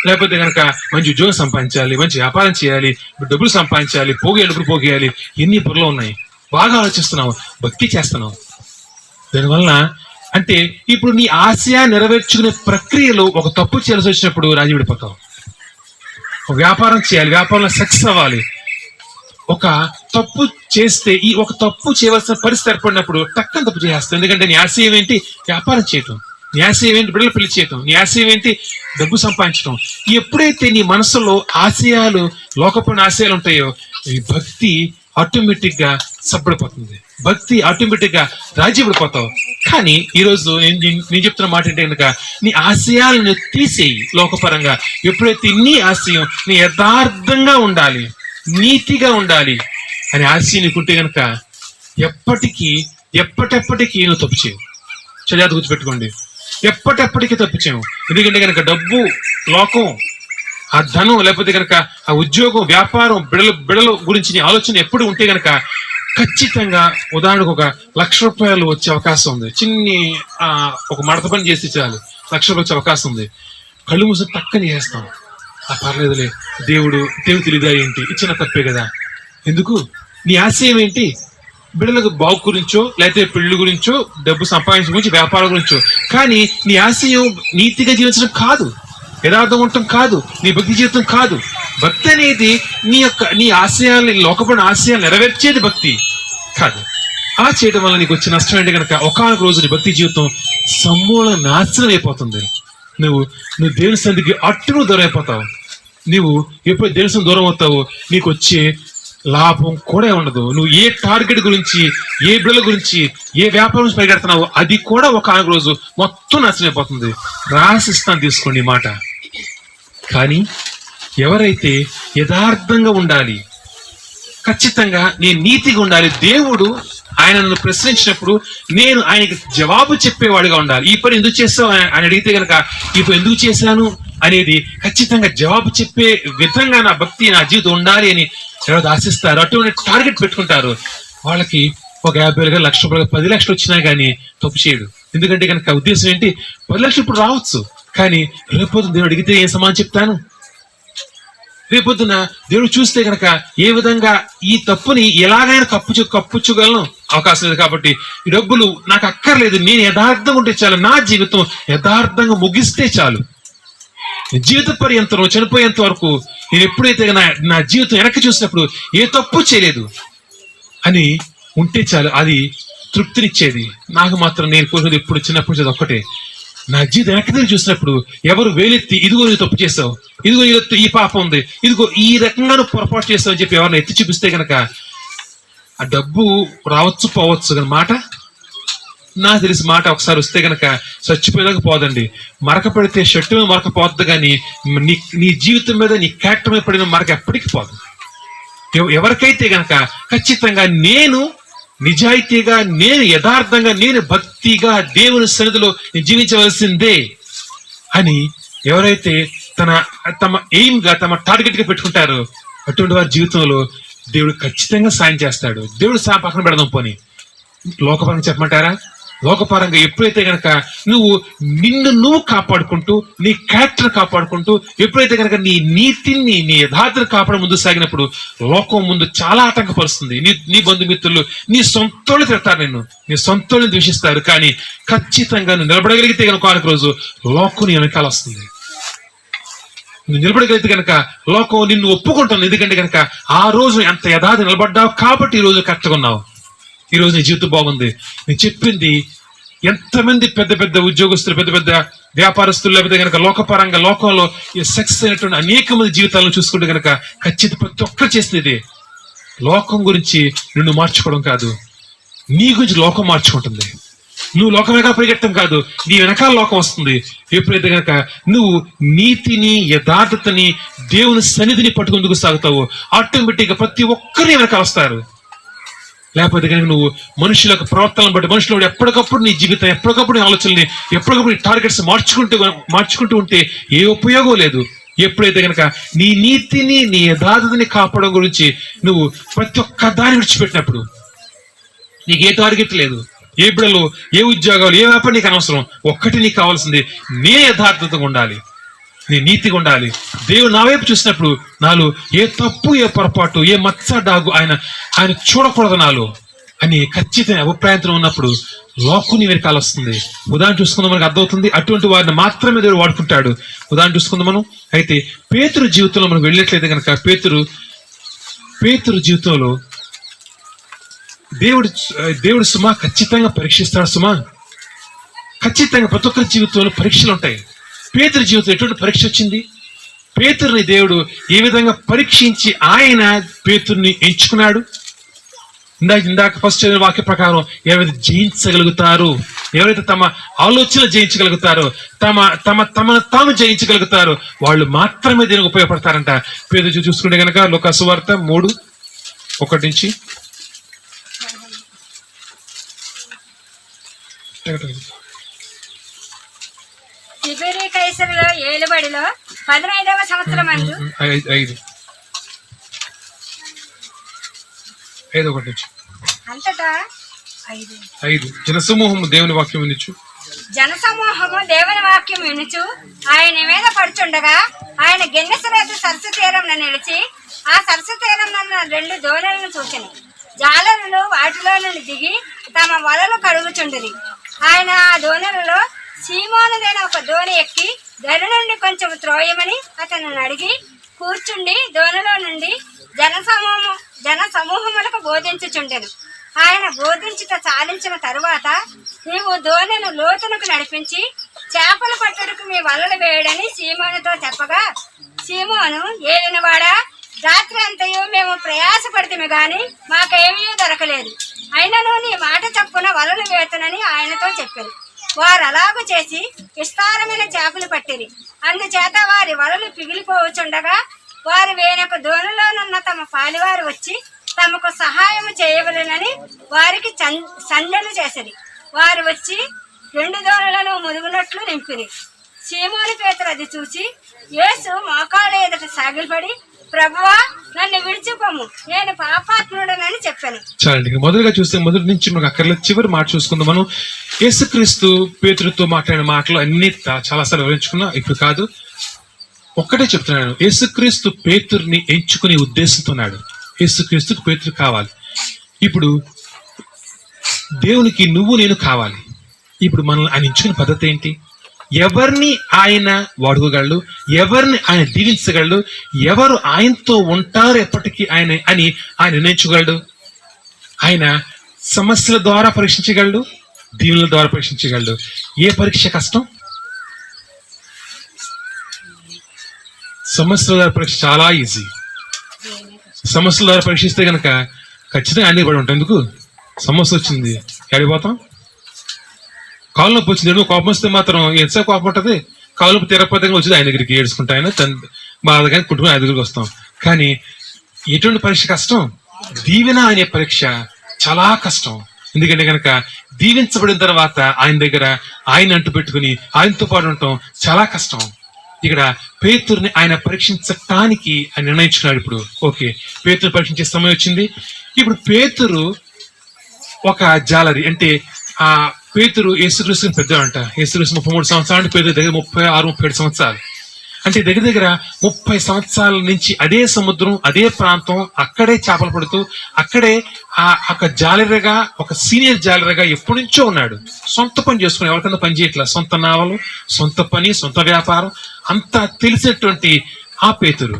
లేకపోతే కనుక మంచి ఉద్యోగం సంపాదించాలి, మంచి వ్యాపారం చేయాలి, డబ్బులు సంపాదించాలి, డబ్బులు పోగేయాలి, ఎన్ని పనులు ఉన్నాయి. బాగా ఆలోచిస్తున్నావు, భక్తి చేస్తున్నావు. దానివల్ల అంటే ఇప్పుడు నీ ఆశయ నెరవేర్చుకునే ప్రక్రియలో ఒక తప్పు చేయాల్సి వచ్చినప్పుడు రాజీ విడిపోతావు. ఒక వ్యాపారం చేయాలి, వ్యాపారంలో సక్సెస్ అవ్వాలి. ఒక తప్పు చేస్తే ఈ ఒక తప్పు చేయవలసిన పరిస్థితి ఏర్పడినప్పుడు టక్కన తప్పు చేస్తావు. ఎందుకంటే నీ ఆశయం ఏంటి? వ్యాపారం చేయటం. నీ ఆశయం ఏంటి? బిడ్డలు పెళ్లి చేయటం. నీ ఆశయం ఏంటి? డబ్బు సంపాదించడం. ఎప్పుడైతే నీ మనసులో ఆశయాలు, లోకపడిన ఆశయాలు ఉంటాయో, ఈ భక్తి ఆటోమేటిక్ గా సబ్బడిపోతుంది. భక్తి ఆటోమేటిక్ గా రాజీ పడిపోతావు. కానీ ఈరోజు నేను చెప్తున్న మాట ఏంటి కనుక, నీ ఆశయాలను తీసేయి. లోకపరంగా ఎప్పుడైతే నీ ఆశయం నీ యథార్థంగా ఉండాలి, నీతిగా ఉండాలి అని ఆశయం నీకుంటే కనుక ఎప్పటెప్పటికీ నువ్వు తప్పు చేయవు. చదివేది గుర్తుపెట్టుకోండి, ఎప్పటెప్పటికీ తప్పు చేయవు. ఎందుకంటే కనుక డబ్బు, లోకం, ఆ ధనం, లేకపోతే కనుక ఆ ఉద్యోగం, వ్యాపారం, బిడల గురించి నీ ఆలోచన ఎప్పుడు ఉంటే కనుక ఖచ్చితంగా ఉదాహరణకు ఒక ₹1,00,000 వచ్చే అవకాశం ఉంది. చిన్ని ఒక మడత పని చేసి చాలు ₹1,00,000 వచ్చే అవకాశం ఉంది. కళ్ళు మూసి టక్కని చేస్తాం. పర్లేదులే, దేవుడు తెలియదా ఏంటి, ఇచ్చిన తప్పే కదా. ఎందుకు? నీ ఆశయం ఏంటి? బిడ్డలకు బాగు గురించో, లేకపోతే పెళ్లి గురించో, డబ్బు సంపాదించడం గురించి, వ్యాపారం గురించో. కానీ నీ ఆశయం నీతిగా జీవించడం కాదు, యథార్థం ఉండటం కాదు, నీ భక్తి జీవితం కాదు. భక్తి అనేది నీ ఆశయాల్ని, లోకపడిన ఆశయాలు నెరవేర్చేది భక్తి కాదు. అలా చేయడం వల్ల నీకు వచ్చే నష్టం ఏంటి కనుక ఒకానొక రోజు నీ భక్తి జీవితం సమూల నాశనం అయిపోతుంది. నువ్వు దేవుని సన్నిధికి అట్టును దూరం అయిపోతావు. నువ్వు ఎప్పుడు దేవుని సన్నిధికి దూరం అవుతావో నీకు వచ్చే లాభం కూడా ఉండదు. నువ్వు ఏ టార్గెట్ గురించి, ఏ బిడ్డల గురించి, ఏ వ్యాపారం గురించి పరిగెడుతున్నావో అది కూడా ఒకానొక రోజు మొత్తం నాశనం అయిపోతుంది. రాసిస్తాను, తీసుకోండి ఈ మాట. కానీ ఎవరైతే యథార్థంగా ఉండాలి, ఖచ్చితంగా నేను నీతిగా ఉండాలి, దేవుడు ఆయన నన్ను ప్రశ్నించినప్పుడు నేను ఆయనకి జవాబు చెప్పేవాడిగా ఉండాలి. ఈ పని ఎందుకు చేస్తావు అని అడిగితే కనుక ఈ పని ఎందుకు చేశాను అనేది ఖచ్చితంగా జవాబు చెప్పే విధంగా నా భక్తి, నా జీవితం ఉండాలి అని ఎవరు ఆశిస్తారు, అటువంటి టార్గెట్ పెట్టుకుంటారు. వాళ్ళకి ఒక 50,000, ₹1,00,000, 10 లక్షలు వచ్చినా కానీ తప్పు చేయడు. ఎందుకంటే కనుక ఉద్దేశం ఏంటి? 10 లక్షలు ఇప్పుడు రావచ్చు, కానీ రేపొద్దున దేవుడు అడిగితే ఏం సమాధానం చెప్తాను? రేపొద్దున దేవుడు చూస్తే కనుక ఏ విధంగా ఈ తప్పుని ఎలాగైనా కప్పుచ్చుగలను అవకాశం లేదు. కాబట్టి ఈ డబ్బులు నాకు అక్కర్లేదు, నేను యథార్థంగా ఉంటే చాలు, నా జీవితం యథార్థంగా ముగిస్తే చాలు, జీవిత పర్యంతం చనిపోయేంత వరకు నేను ఎప్పుడైతే నా జీవితం వెనక్కి చూసినప్పుడు ఏ తప్పు చేయలేదు అని ఉంటే చాలు, అది తృప్తినిచ్చేది. నాకు మాత్రం నేను కోరుకునేది ఎప్పుడు చిన్నప్పుడు ఒక్కటే, నా జీవితం వెనక్కి చూసినప్పుడు ఎవరు వేలెత్తి ఇదిగో నువ్వు తప్పు చేసావు, ఇదిగో ఈ పాపం ఉంది, ఇదిగో ఈ రకంగా నువ్వు పొరపాటు చేస్తావు అని చెప్పి ఎవరిని ఎత్తి చూపిస్తే కనుక ఆ డబ్బు రావచ్చు పోవచ్చు, కానీ మాట నాకు తెలిసి మాట ఒకసారి వస్తే గనక చచ్చిపోయేదాకా పోదండి. మరక పెడితే షర్టు మీద మరక పోద్దు, కానీ నీ జీవితం మీద, నీ క్యారెక్టర్ మీద పడిన మరక ఎప్పటికీ పోదు. ఎవరికైతే గనక ఖచ్చితంగా నేను నిజాయితీగా, నేను యథార్థంగా, నేను భక్తిగా దేవుని సన్నిధిలో జీవించవలసిందే అని ఎవరైతే తమ ఎయిమ్ గా, తమ టార్గెట్ గా పెట్టుకుంటారో అటువంటి వారి జీవితంలో దేవుడు ఖచ్చితంగా సాయం చేస్తాడు. దేవుడు పక్కన పెడదాం పోని, లోకపరంగా చెప్పమంటారా? లోకపరంగా ఎప్పుడైతే గనక నిన్ను కాపాడుకుంటూ, నీ క్యారెక్టర్ కాపాడుకుంటూ, ఎప్పుడైతే గనక నీ నీతిని, నీ యథార్థను కాపాడ ముందు సాగినప్పుడు లోకం ముందు చాలా ఆటంకపరుస్తుంది. నీ బంధుమిత్రులు, నీ సొంతోళ్ళు తిడతారు, నీ సొంతోళ్ళని ద్వేషిస్తారు. కానీ ఖచ్చితంగా నువ్వు నిలబడగలిగితే కనుక ఒక రోజు లోకం నీ వెనకాల వస్తుంది. నువ్వు నిలబడగలిగితే కనుక లోకం నిన్ను ఒప్పుకుంటుంది. ఎందుకంటే కనుక ఆ రోజు ఎంత యథార్థ నిలబడ్డావు కాబట్టి ఈ రోజు కరెక్ట్గా ఉన్నావు, ఈ రోజు నీ జీవితం బాగుంది. నేను చెప్పింది ఎంతమంది పెద్ద పెద్ద ఉద్యోగస్తులు, పెద్ద పెద్ద వ్యాపారస్తులు, లేకపోతే కనుక లోకపరంగా లోకంలో ఈ సక్సెస్ అయినటువంటి అనేక మంది జీవితాలను చూసుకుంటే కనుక ఖచ్చితంగా ప్రతి ఒక్కరు చేసేది లోకం గురించి నిన్ను మార్చుకోవడం కాదు, నీ గురించి లోకం మార్చుకుంటుంది. నువ్వు లోకం వెనకాల పరిగెట్టడం కాదు, నీ వెనకాల లోకం వస్తుంది. ఎప్పుడైతే కనుక నువ్వు నీతిని, యథార్థతని, దేవుని సన్నిధిని పట్టుకుందుకు సాగుతావో ఆటోమేటిక్గా ప్రతి ఒక్కరిని వెనకాల వస్తారు. లేకపోతే కనుక నువ్వు మనుషుల యొక్క ప్రవర్తనను బట్టి, మనుషులు ఎప్పటికప్పుడు నీ జీవితం, ఎప్పటికప్పుడు నీ ఆలోచనని, ఎప్పటికప్పుడు నీ టార్గెట్స్ మార్చుకుంటూ ఉంటే ఏ ఉపయోగం లేదు. ఎప్పుడైతే కనుక నీ నీతిని, నీ యథార్థతని కాపాడడం గురించి నువ్వు ప్రతి ఒక్క దాన్ని విడిచిపెట్టినప్పుడు నీకు ఏ టార్గెట్ లేదు, ఏ బిడలు, ఏ ఉద్యోగాలు, ఏ వ్యాపారం నీకు అనవసరం. ఒక్కటి నీకు కావాల్సింది, నే యథార్థతగా ఉండాలి, నేను నీతిగా ఉండాలి. దేవుడు నా వైపు చూసినప్పుడు నాలో ఏ తప్పు, ఏ పొరపాటు, ఏ మచ్చ డాగు ఆయన చూడకూడదు నాలో అని ఖచ్చితంగా అభిప్రాయంతో ఉన్నప్పుడు లోకుని వెనకాల వస్తుంది. ఉదాహరణ చూసుకుందాం, మనకు అర్థమవుతుంది. అటువంటి వారిని మాత్రమే దేవుడు వాడుకుంటాడు. ఉదాహరణ చూసుకుందాం మనం. అయితే పేతురు జీవితంలో మనం వెళ్ళినట్లయితే కనుక పేతురు జీవితంలో దేవుడు సుమా ఖచ్చితంగా పరీక్షిస్తాడు. సుమా ఖచ్చితంగా ప్రతి ఒక్కరి జీవితంలో పరీక్షలు ఉంటాయి. పేతురు జీవితంలో ఎటువంటి పరీక్ష వచ్చింది? పేతురుని దేవుడు ఏ విధంగా పరీక్షించి ఆయన పేతురుని ఎంచుకున్నాడు? ఇందాక ఫస్ట్ చదివిన వాక్య ప్రకారం ఎవరైతే జయించగలుగుతారు, ఎవరైతే తమ ఆలోచనలు జయించగలుగుతారో, తమను తాము జయించగలుగుతారో వాళ్ళు మాత్రమే దీనికి ఉపయోగపడతారంట. పేతురు చూసుకుంటే కనుక లూకా సువార్త 3:1 తిబెరీ కైసరులో ఏలుబడిలో 15వ సంవత్సరం అందు 5:1 అంతటా 5 జనసమూహము దేవుని వాక్యం వినుచు ఆయన మీద పడుచుండగా ఆయన గెన్నెసరేతు సరస్సు తీరంలో నిలిచి ఆ సరస్సు తీరంలో 2 దోణులను చూచెను. జాలరులు వాటిలో నుండి దిగి తమ వలలు కడుగుచుండిరి. ఆయన ఆ దోణులలో సీమోనుదైన ఒక దోణి ఎక్కి ధర నుండి కొంచెం త్రోయమని అతను అడిగి కూర్చుండి దోణిలో నుండి జన సమూహములకు బోధించుచుండెను. ఆయన బోధించుట చాలించిన తరువాత, నీవు దోణిను లోతునకు నడిపించి చేపలు పట్టుటకు మీ వలలు వేయడని సీమోనుతో చెప్పగా, సీమోను, ఏలినవాడా, రాత్రి అంతయు మేము ప్రయాసపడితేమి గాని మాకేమీ దొరకలేదు. అయినను నీ మాట చప్పున వలలు వేతునని ఆయనతో చెప్పారు. వారు అలాగూ చేసి విస్తారమైన చేపలు పట్టిరి. అందుచేత వారి వలలు పిగిలిపోవచుండగా వారు వేరొక దోణిలోనున్న తమ పాలివారు వచ్చి తమకు సహాయం చేయవలెనని వారికి సంజ్ఞలు చేసిరి. వారు వచ్చి 2 దోణులను మురుగునట్లు నింపిరి. సీమోను పేతురు అది చూసి యేసు మోకాళ్ళ ఎదుట సాగిలపడి, ప్రభువా, నన్ను విడిచిపోము, నేను పాపాత్ముడనని చెప్పాను. చాలండి. మొదలుగా చూస్తే మొదటి నుంచి మనకు అక్కర్లేదు, చివరి మాట చూసుకుందాం. మనం యేసుక్రీస్తు పేతురుతో మాట్లాడిన మాటలు అన్ని చాలాసార్లు వివరించుకున్నా, ఇప్పుడు కాదు, ఒక్కటే చెప్తున్నాను. యేసుక్రీస్తు పేతురుని ఎంచుకునే ఉద్దేశంతోన్నాడు. యేసుక్రీస్తుకు పేతురు కావాలి. ఇప్పుడు దేవునికి నువ్వు నేను కావాలి. ఇప్పుడు మనల్ని ఆయన ఎంచుకునే పద్ధతి ఏంటి? ఎవరిని ఆయన వాడుకోగలడు, ఎవరిని ఆయన దీవించగలడు, ఎవరు ఆయనతో ఉంటారు ఎప్పటికీ ఆయన అని ఆయన నిర్ణయించగలడు. ఆయన సమస్యల ద్వారా పరీక్షించగలడు, దీవుల ద్వారా పరీక్షించగలడు. ఏ పరీక్ష కష్టం? సమస్యల ద్వారా పరీక్ష చాలా ఈజీ. సమస్యల ద్వారా పరీక్షిస్తే కనుక ఖచ్చితంగా ఆయన పడి ఉంటాం. ఎందుకు? సమస్య వచ్చింది, ఎడిపోతాం. కాలు నొప్పి వచ్చింది, కోపం వస్తే మాత్రం ఎంతసేపు కోపం ఉంటుంది? కాలు నొప్పి తీరకపోతే వచ్చింది ఆయన దగ్గరికి ఏడ్చుకుంటా, ఆయన బాధగా కుటుంబం ఆయన దగ్గరికి వస్తాం. కానీ ఎటువంటి పరీక్ష కష్టం? దీవెన అనే పరీక్ష చాలా కష్టం. ఎందుకంటే కనుక దీవించబడిన తర్వాత ఆయన దగ్గర ఆయన అంటు పెట్టుకుని ఆయనతో పాటు ఉండటం చాలా కష్టం. ఇక్కడ పేతురుని ఆయన పరీక్షించటానికి ఆయన నిర్ణయించుకున్నాడు. ఇప్పుడు ఓకే, పేతురు పరీక్షించే సమయం వచ్చింది. ఇప్పుడు పేతురు ఒక జాలరి, అంటే ఆ పేతురు యేసుక్రీస్తుని పెద్దవాడంట. యేసుక్రీస్తు 33 సంవత్సరాలు అంటే పేతురు దగ్గర 36-37 సంవత్సరాలు. అంటే దగ్గర 30 సంవత్సరాల నుంచి అదే సముద్రం, అదే ప్రాంతం, అక్కడే చేపలు పడుతూ, అక్కడే ఒక జాలరిగా, ఒక సీనియర్ జాలరిగా ఎప్పటి నుంచో ఉన్నాడు. సొంత పని చేసుకుని ఎవరికన్నా పని చేయట్లా, సొంత నావలు, సొంత పని, సొంత వ్యాపారం అంతా తెలిసినటువంటి ఆ పేతురు.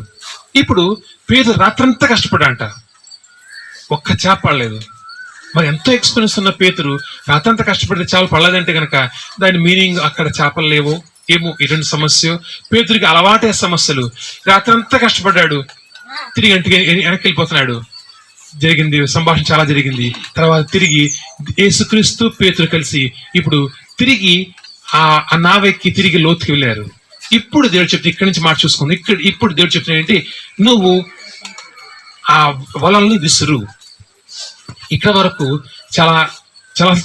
ఇప్పుడు పేతురు రాత్రంతా కష్టపడంట, ఒక్క చేప పడలేదు. మరి ఎంతో ఎక్స్పీరియన్స్ ఉన్న పేతురు రాత్రంతా కష్టపడితే చేపలు పడలేదంటే కనుక దాని మీనింగ్ అక్కడ చేపలు లేవు ఏమో, ఇటువంటి సమస్య. పేతురికి అలవాటే సమస్యలు. రాత్రంతా కష్టపడ్డాడు, తిరిగి వెనక్కి వెళ్ళిపోతున్నాడు. జరిగింది సంభాషణ చాలా జరిగింది. తర్వాత తిరిగి యేసుక్రీస్తు పేతురు కలిసి ఇప్పుడు తిరిగి ఆ నావెక్కి తిరిగి లోతుకి వెళ్ళారు. ఇప్పుడు దేవుడు చెప్తే ఇక్కడి నుంచి మాట చూసుకుంది. ఇప్పుడు దేవుడు చెప్తున్నా ఏంటి? నువ్వు ఆ వలల్ని విసురు. ఇక్కడ వరకు చాలా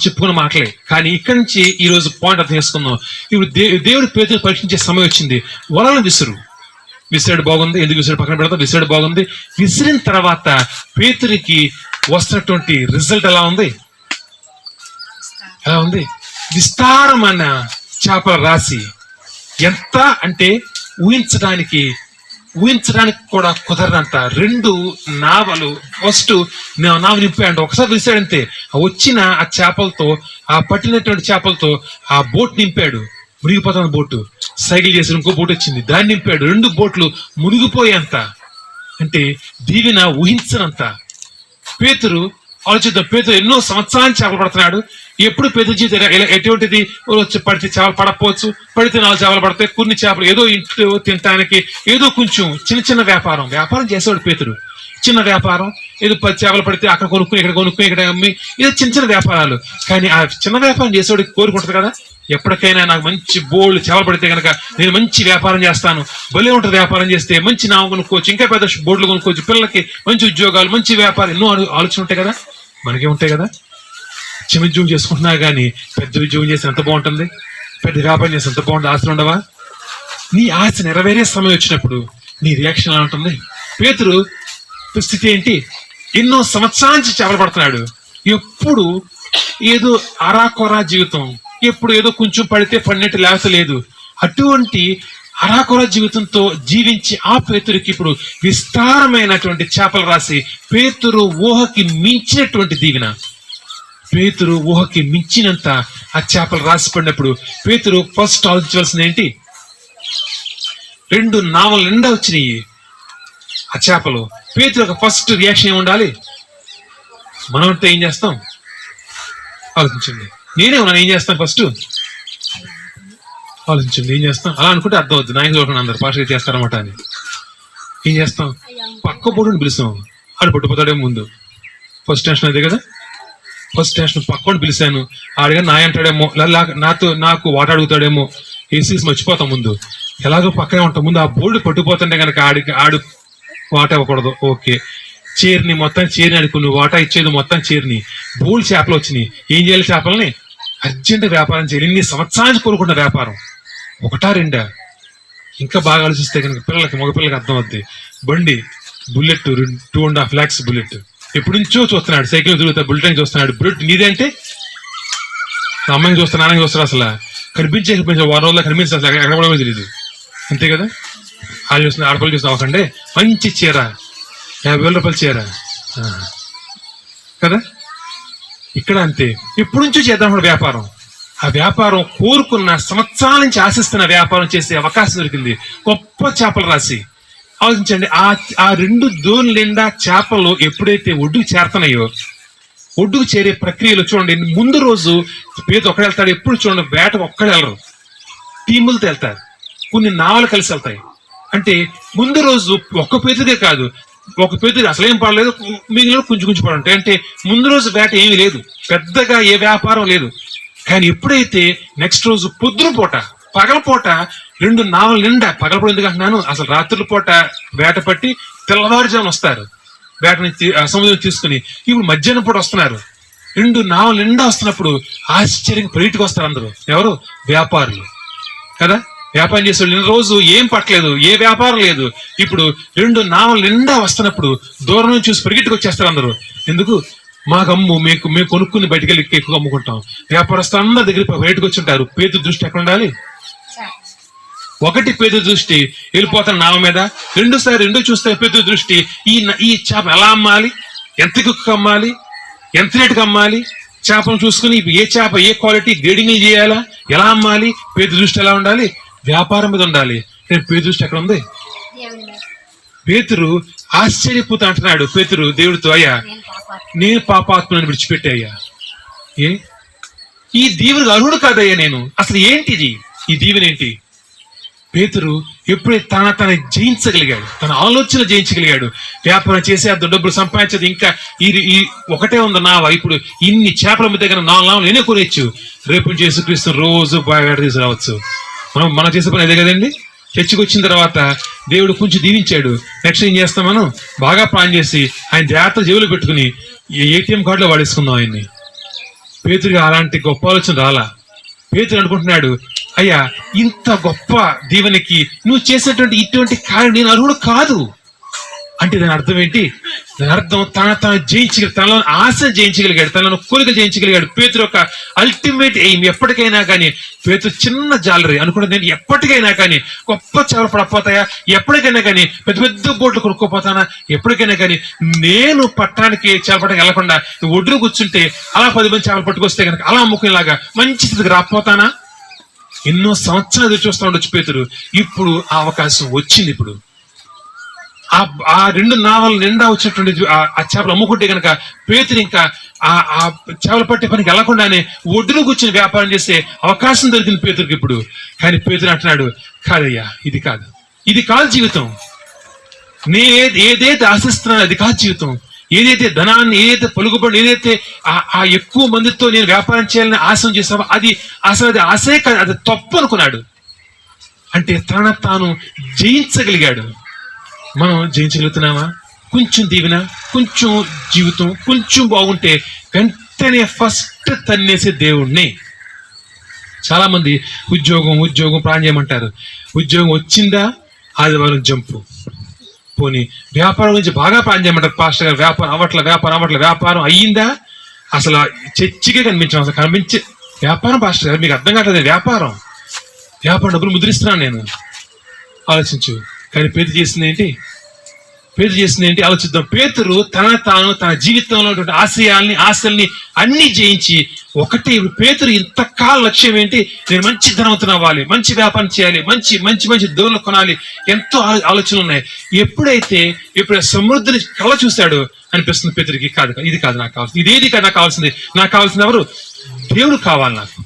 చెప్పుకున్న మాటలే, కానీ ఇక్కడి నుంచి ఈ రోజు పాయింట్ అర్థం చేసుకుందాం. ఇప్పుడు దేవుడు పేతురు పరీక్షించే సమయం వచ్చింది. వలలను విసిరాడు బాగుంది. ఎందుకు విసిరాడు పక్కన పెడతా, విసిరాడు బాగుంది. విసిరిన తర్వాత పేతురికి వస్తున్నటువంటి రిజల్ట్ ఎలా ఉంది? విస్తారమైన చేపల రాశి. ఎంత అంటే ఊహించడానికి కూడా కుదరనంత 2 నావలు ఫస్ట్ నావ నింపాడు. ఒకసారి విసిరాడంతే వచ్చిన ఆ చేపలతో, ఆ పట్టినటువంటి చేపలతో ఆ బోట్ నింపాడు. మునిగిపోతున్న బోటు సైకిల్ చేసి ఇంకో బోట్ వచ్చింది, దాన్ని నింపాడు. 2 బోట్లు మునిగిపోయేంత, అంటే దీవెన ఊహించనంత. పేతురు ఆలోచిద్దాం, పేతురు ఎన్నో సంవత్సరాలు చేపలు పడుతున్నాడు. ఎప్పుడు పేతురు జీవితం ఎటువంటిది? పడితే చేపలు పడకపోవచ్చు, పడితే 4 చేపలు పడతాయి, కొన్ని చేపలు ఏదో ఇంట్లో తినటానికి, ఏదో కొంచెం చిన్న చిన్న వ్యాపారం చేసేవాడు పేతురు. చిన్న వ్యాపారం, ఏదో 10 చేపలు పడితే అక్కడ కొనుక్కుని ఇక్కడ అమ్మి, ఏదో చిన్న చిన్న వ్యాపారాలు. కానీ ఆ చిన్న వ్యాపారం చేసేవాడికి కోరుకుంటుంది కదా, ఎప్పటికైనా నాకు మంచి బోల్డ్ చేపలు పడితే కనుక నేను మంచి వ్యాపారం చేస్తాను, భలే ఉంటుంది వ్యాపారం చేస్తే, మంచి నావ కొనుక్కోవచ్చు, ఇంకా పెద్ద బోర్డులు కొనుక్కోవచ్చు, పిల్లలకి మంచి ఉద్యోగాలు, మంచి వ్యాపారం, ఎన్నో ఆలోచన ఉంటాయి కదా, మనకే ఉంటాయి కదా. చిన్న ఉద్యోగం చేసుకుంటున్నా కానీ పెద్ద ఉద్యోగం చేస్తే ఎంత బాగుంటుంది, పెద్ద వ్యాపారం చేస్తే ఎంత బాగుంటుంది. ఆశలు ఉండవా? నీ ఆశ నెరవేరే సమయం వచ్చినప్పుడు నీ రియాక్షన్ ఎలా ఉంటుంది? పేతురు స్థితి ఏంటి? ఎన్నో సంవత్సరాల నుంచి చేపలు పడుతున్నాడు. ఎప్పుడు ఏదో అరాకొరా జీవితం, ఎప్పుడు ఏదో కొంచెం పడితే పడినట్టు లేకపోతే లేదు. అటువంటి అరాకొర జీవితంతో జీవించి ఆ పేతురికి ఇప్పుడు విస్తారమైనటువంటి చేపలు రాసి పేతురు ఊహకి మించినటువంటి దీవెన, పేతురు ఊహకి మించినంత ఆ చేపలు రాసి పడినప్పుడు పేతురు ఫస్ట్ ఆలోచించవలసింది ఏంటి? 2 నావల నిండా వచ్చినాయి ఆ చేపలు. పేతురు ఒక ఫస్ట్ రియాక్షన్ ఏమి ఉండాలి? మనమంతా ఏం చేస్తాం ఆలోచించండి. నేనే ఉన్నాను, ఏం చేస్తాను? ఫస్ట్ ఆలోచించండి, ఏం చేస్తాం? అలా అనుకుంటే అర్థం అవుతుంది, నాయన చూడండి అందరు పాషగా చేస్తారన్నమాట అని. ఏం చేస్తాం? పక్క బోర్డుని పిలుస్తాం, ఆడు పట్టుపోతాడేమో ముందు. ఫస్ట్ టెన్షన్ అదే కదా. ఫస్ట్ టెన్షన్ పక్కని పిలిచాను, ఆడిగా నాయ అంటాడేమో, నాకు వాట అడుగుతాడేమో, ఏసీస్ మర్చిపోతాం ముందు. ఎలాగో పక్కనే ఉంటాం ముందు. ఆ బోర్డు పట్టుకుపోతుంటే కనుక ఆడు వాట ఇవ్వకూడదు. ఓకే, చీరని మొత్తం చీరని అనుకుని నువ్వు వాటా ఇచ్చేది మొత్తం చీరని. బోల్డ్ చేపలు వచ్చినాయి, ఏం చేయాలి? చేపలని అర్జెంట్ వ్యాపారం చేయాలి. ఇన్ని సంవత్సరాలు కోరుకున్న వ్యాపారం, 1-2. ఇంకా బాగా ఆలోచిస్తే కనుక మగపిల్లలకి అర్థం అవుద్ది. బండి బుల్లెట్ 2.5 lakhs బుల్లెట్, ఎప్పటి నుంచో చూస్తున్నాడు, సైకిల్ తిరుగుతా బుల్లెట్ అని చూస్తున్నాడు. బుల్లెట్ నీదంటే అమ్మాయిని చూస్తా, నాన్నని చూస్తారు, అసలు కనిపించే 1 రోజుల్లో కనిపించాలి, అసలు ఎక్కడ కూడా తెలియదు. అంతే కదా. వాళ్ళు చూస్తున్నా, ఆడపిల్లలు చూస్తున్నా, అవ్వకండి మంచి చీర 50,000 రూపాయల చీర కదా. ఇక్కడ అంతే, ఎప్పటి నుంచో చేద్దాం వ్యాపారం. ఆ వ్యాపారం కోరుకున్న సంవత్సరాల నుంచి ఆశిస్తున్న వ్యాపారం చేసే అవకాశం దొరికింది. గొప్ప చేపలు రాసి ఆలోచించండి. ఆ 2 దోణి నిండా చేపలు ఎప్పుడైతే ఒడ్డుకు చేరుతున్నాయో, ఒడ్డుకు చేరే ప్రక్రియలో చూడండి, ముందు రోజు పేద ఒక్కడే వెళ్తాడు. ఎప్పుడు చూడండి, వేట ఒక్కడే వెళ్ళరు, టీములతో వెళ్తారు, కొన్ని నావలు కలిసి వెళ్తాయి. అంటే ముందు రోజు ఒక్క పేదకే కాదు, ఒక పేద అసలేం పడలేదు, మిగిలిన కొంచెం పడుంటాయి. అంటే ముందు రోజు వేట ఏమీ లేదు, పెద్దగా ఏ వ్యాపారం లేదు. కానీ ఎప్పుడైతే నెక్స్ట్ రోజు పొద్దున పూట, పగలపూట 2 నావల నిండా, పగలపూట ఎందుకు అంటున్నాను, అసలు రాత్రుల పూట వేట పట్టి తెల్లవారుజామున వస్తారు వేట నుంచి, సముద్రం తీసుకుని. ఇప్పుడు మధ్యాహ్నం పూట వస్తున్నారు, 2 నావల నిండా వస్తున్నప్పుడు ఆశ్చర్యంగా బయటకు వస్తారు అందరూ. ఎవరు? వ్యాపారులు కదా. వ్యాపారం చేసే రోజు ఏం పట్టలేదు, ఏ వ్యాపారం లేదు. ఇప్పుడు 2 నావల నిండా వస్తున్నప్పుడు దూరం నుంచి చూసి పరిగెట్టుకు వచ్చేస్తారు అందరూ. ఎందుకు? మాకమ్ము, మేము కొనుక్కుని బయటకు వెళ్ళి ఎక్కువ అమ్ముకుంటాం. వ్యాపారస్తులు అందరి దగ్గర బయటకు వచ్చి ఉంటారు. పేదల దృష్టి ఎక్కడ ఉండాలి? 1 పేదల దృష్టి వెళ్ళిపోతాను నావ మీద, 2 చూస్తే పేదల దృష్టి ఈ చేప ఎలా అమ్మాలి, ఎంతకు అమ్మాలి, ఎంత రేటుకి అమ్మాలి, చేపను చూసుకుని ఏ చేప ఏ క్వాలిటీ గ్రేడింగ్ చేయాలా, ఎలా అమ్మాలి, పేద దృష్టి ఎలా ఉండాలి? వ్యాపారం మీద ఉండాలి. పేద దృష్టి ఎక్కడ ఉంది? పేతురు ఆశ్చర్యపోతా అంటున్నాడు. పేతురు దేవుడితో, అయ్యా నేను పాపాత్మని విడిచిపెట్టాయ్యా, ఈ దీవెనకు అర్హుడు కాదయ్యా నేను, అసలు ఏంటిది ఈ దీవెన ఏంటి? పేతురు ఎప్పుడైతే తన జయించగలిగాడు, తన ఆలోచన జయించగలిగాడు, వ్యాపారం చేసి ఆ డబ్బులు సంపాదించేది. ఇంకా ఈ ఒకటే ఉంది నావ, ఇప్పుడు ఇన్ని చేపల మీద దగ్గర 4 నావలు నేనే కొనేచ్చు, రేపు చేసి క్రీస్తు రోజు బాగా తీసుకురావచ్చు. మనం చేసే పని అదే కదండి. చర్చికి వచ్చిన తర్వాత దేవుడు కొంచెం దీవించాడు, నెక్స్ట్ ఏం చేస్తాం? మనం బాగా ప్లాన్ చేసి ఆయన జాగ్రత్త జేబులో పెట్టుకుని ATM కార్డులో వాడేసుకుందాం ఆయన్ని. పేతురుగా అలాంటి గొప్ప ఆలోచన రాలా. పేతురు అనుకుంటున్నాడు, అయ్యా ఇంత గొప్ప దీవెనకి నువ్వు చేసేటువంటి ఇటువంటి కార్యం నేను అర్హుడు కాదు, అంటే దాని అర్థం ఏంటి? దాని అర్థం తను జయించగలి, తనలో ఆశ జయించగలిగాడు, తనలో కోరిక జయించగలిగాడు. పేతురు యొక్క అల్టిమేట్ ఎయిమ్ ఎప్పటికైనా కానీ, పేతురు చిన్న జాలరీ అనుకున్నది నేను ఎప్పటికైనా కానీ గొప్ప చేపలు పడకపోతాయా, ఎప్పటికైనా కానీ పెద్ద పెద్ద బోట్లు కొనుక్కోపోతానా, ఎప్పటికైనా కానీ నేను పట్టణానికి చేపట్టడానికి వెళ్లకుండా ఒడ్డును కూర్చుంటే అలా 10 మంది చేపలు పట్టుకొస్తే కనుక అలా అమ్ముకునేలాగా మంచి స్థితికి రాకపోతానా? ఎన్నో సంవత్సరాలు ఎదురు చూస్తూ ఉండొచ్చు పేతురు. ఇప్పుడు ఆ అవకాశం వచ్చింది. ఇప్పుడు ఆ 2 నావల నిండా వచ్చినటువంటి ఆ చేపలు అమ్ముకుంటే కనుక పేతురు ఇంకా ఆ చేపలు పట్టే పనికి వెళ్లకుండానే ఒడ్డును కూర్చొని వ్యాపారం చేసే అవకాశం దొరికింది పేతురికి ఇప్పుడు. కానీ పేతురు అంటున్నాడు, కాదయ్యా, ఇది కాదు, ఇది కాదు జీవితం. ఏదైతే ఆశిస్తున్నానో అది కాదు జీవితం. ఏదైతే ధనాన్ని, ఏదైతే పలుకుబడి, ఏదైతే ఆ ఎక్కువ మందితో నేను వ్యాపారం చేయాలని ఆశం చేస్తావో అది అసలు అది ఆశే కాదు, అది తప్పు అనుకున్నాడు. అంటే తన తాను జయించగలిగాడు. మనం జయించగలుగుతున్నామా? కొంచెం దీవెన, కొంచెం జీవితం కొంచెం బాగుంటే వెంటనే ఫస్ట్ తన్నేసే దేవుణ్ణి. చాలా మంది ఉద్యోగం ప్లాన్ చేయమంటారు. ఉద్యోగం వచ్చిందా ఆదివారం జంపు. పోనీ వ్యాపారం గురించి బాగా ప్లాన్ చేయమంటారు. పాస్టర్ గారు వ్యాపారం అయ్యిందా? అసలు చర్చికే కనిపించాం, అసలు కనిపించే వ్యాపారం. పాస్టర్ గారు మీకు అర్థం కావట్లేదు, వ్యాపారం డబ్బులు ముద్రిస్తున్నాను నేను. ఆలోచించు. కానీ పేతురు చేసింది ఏంటి? ఆలోచిద్దాం. పేతురు తన జీవితంలో ఆశల్ని అన్ని జయించి ఒకటి పేతురు ఇంతకాల లక్ష్యం ఏంటి? నేను మంచి ధనవంతుని అవ్వాలి, మంచి వ్యాపారం చేయాలి, మంచి దోర్లు కొనాలి, ఎంతో ఆలోచనలు ఉన్నాయి. ఎప్పుడు సమృద్ధిని కళ చూశాడు అనిపిస్తుంది పేతురికి. కాదు, ఇది కాదు నాకు కావాల్సింది, ఇదేది కాదు నాకు కావాల్సింది. నాకు కావాల్సింది ఎవరు? దేవుడు కావాలి నాకు.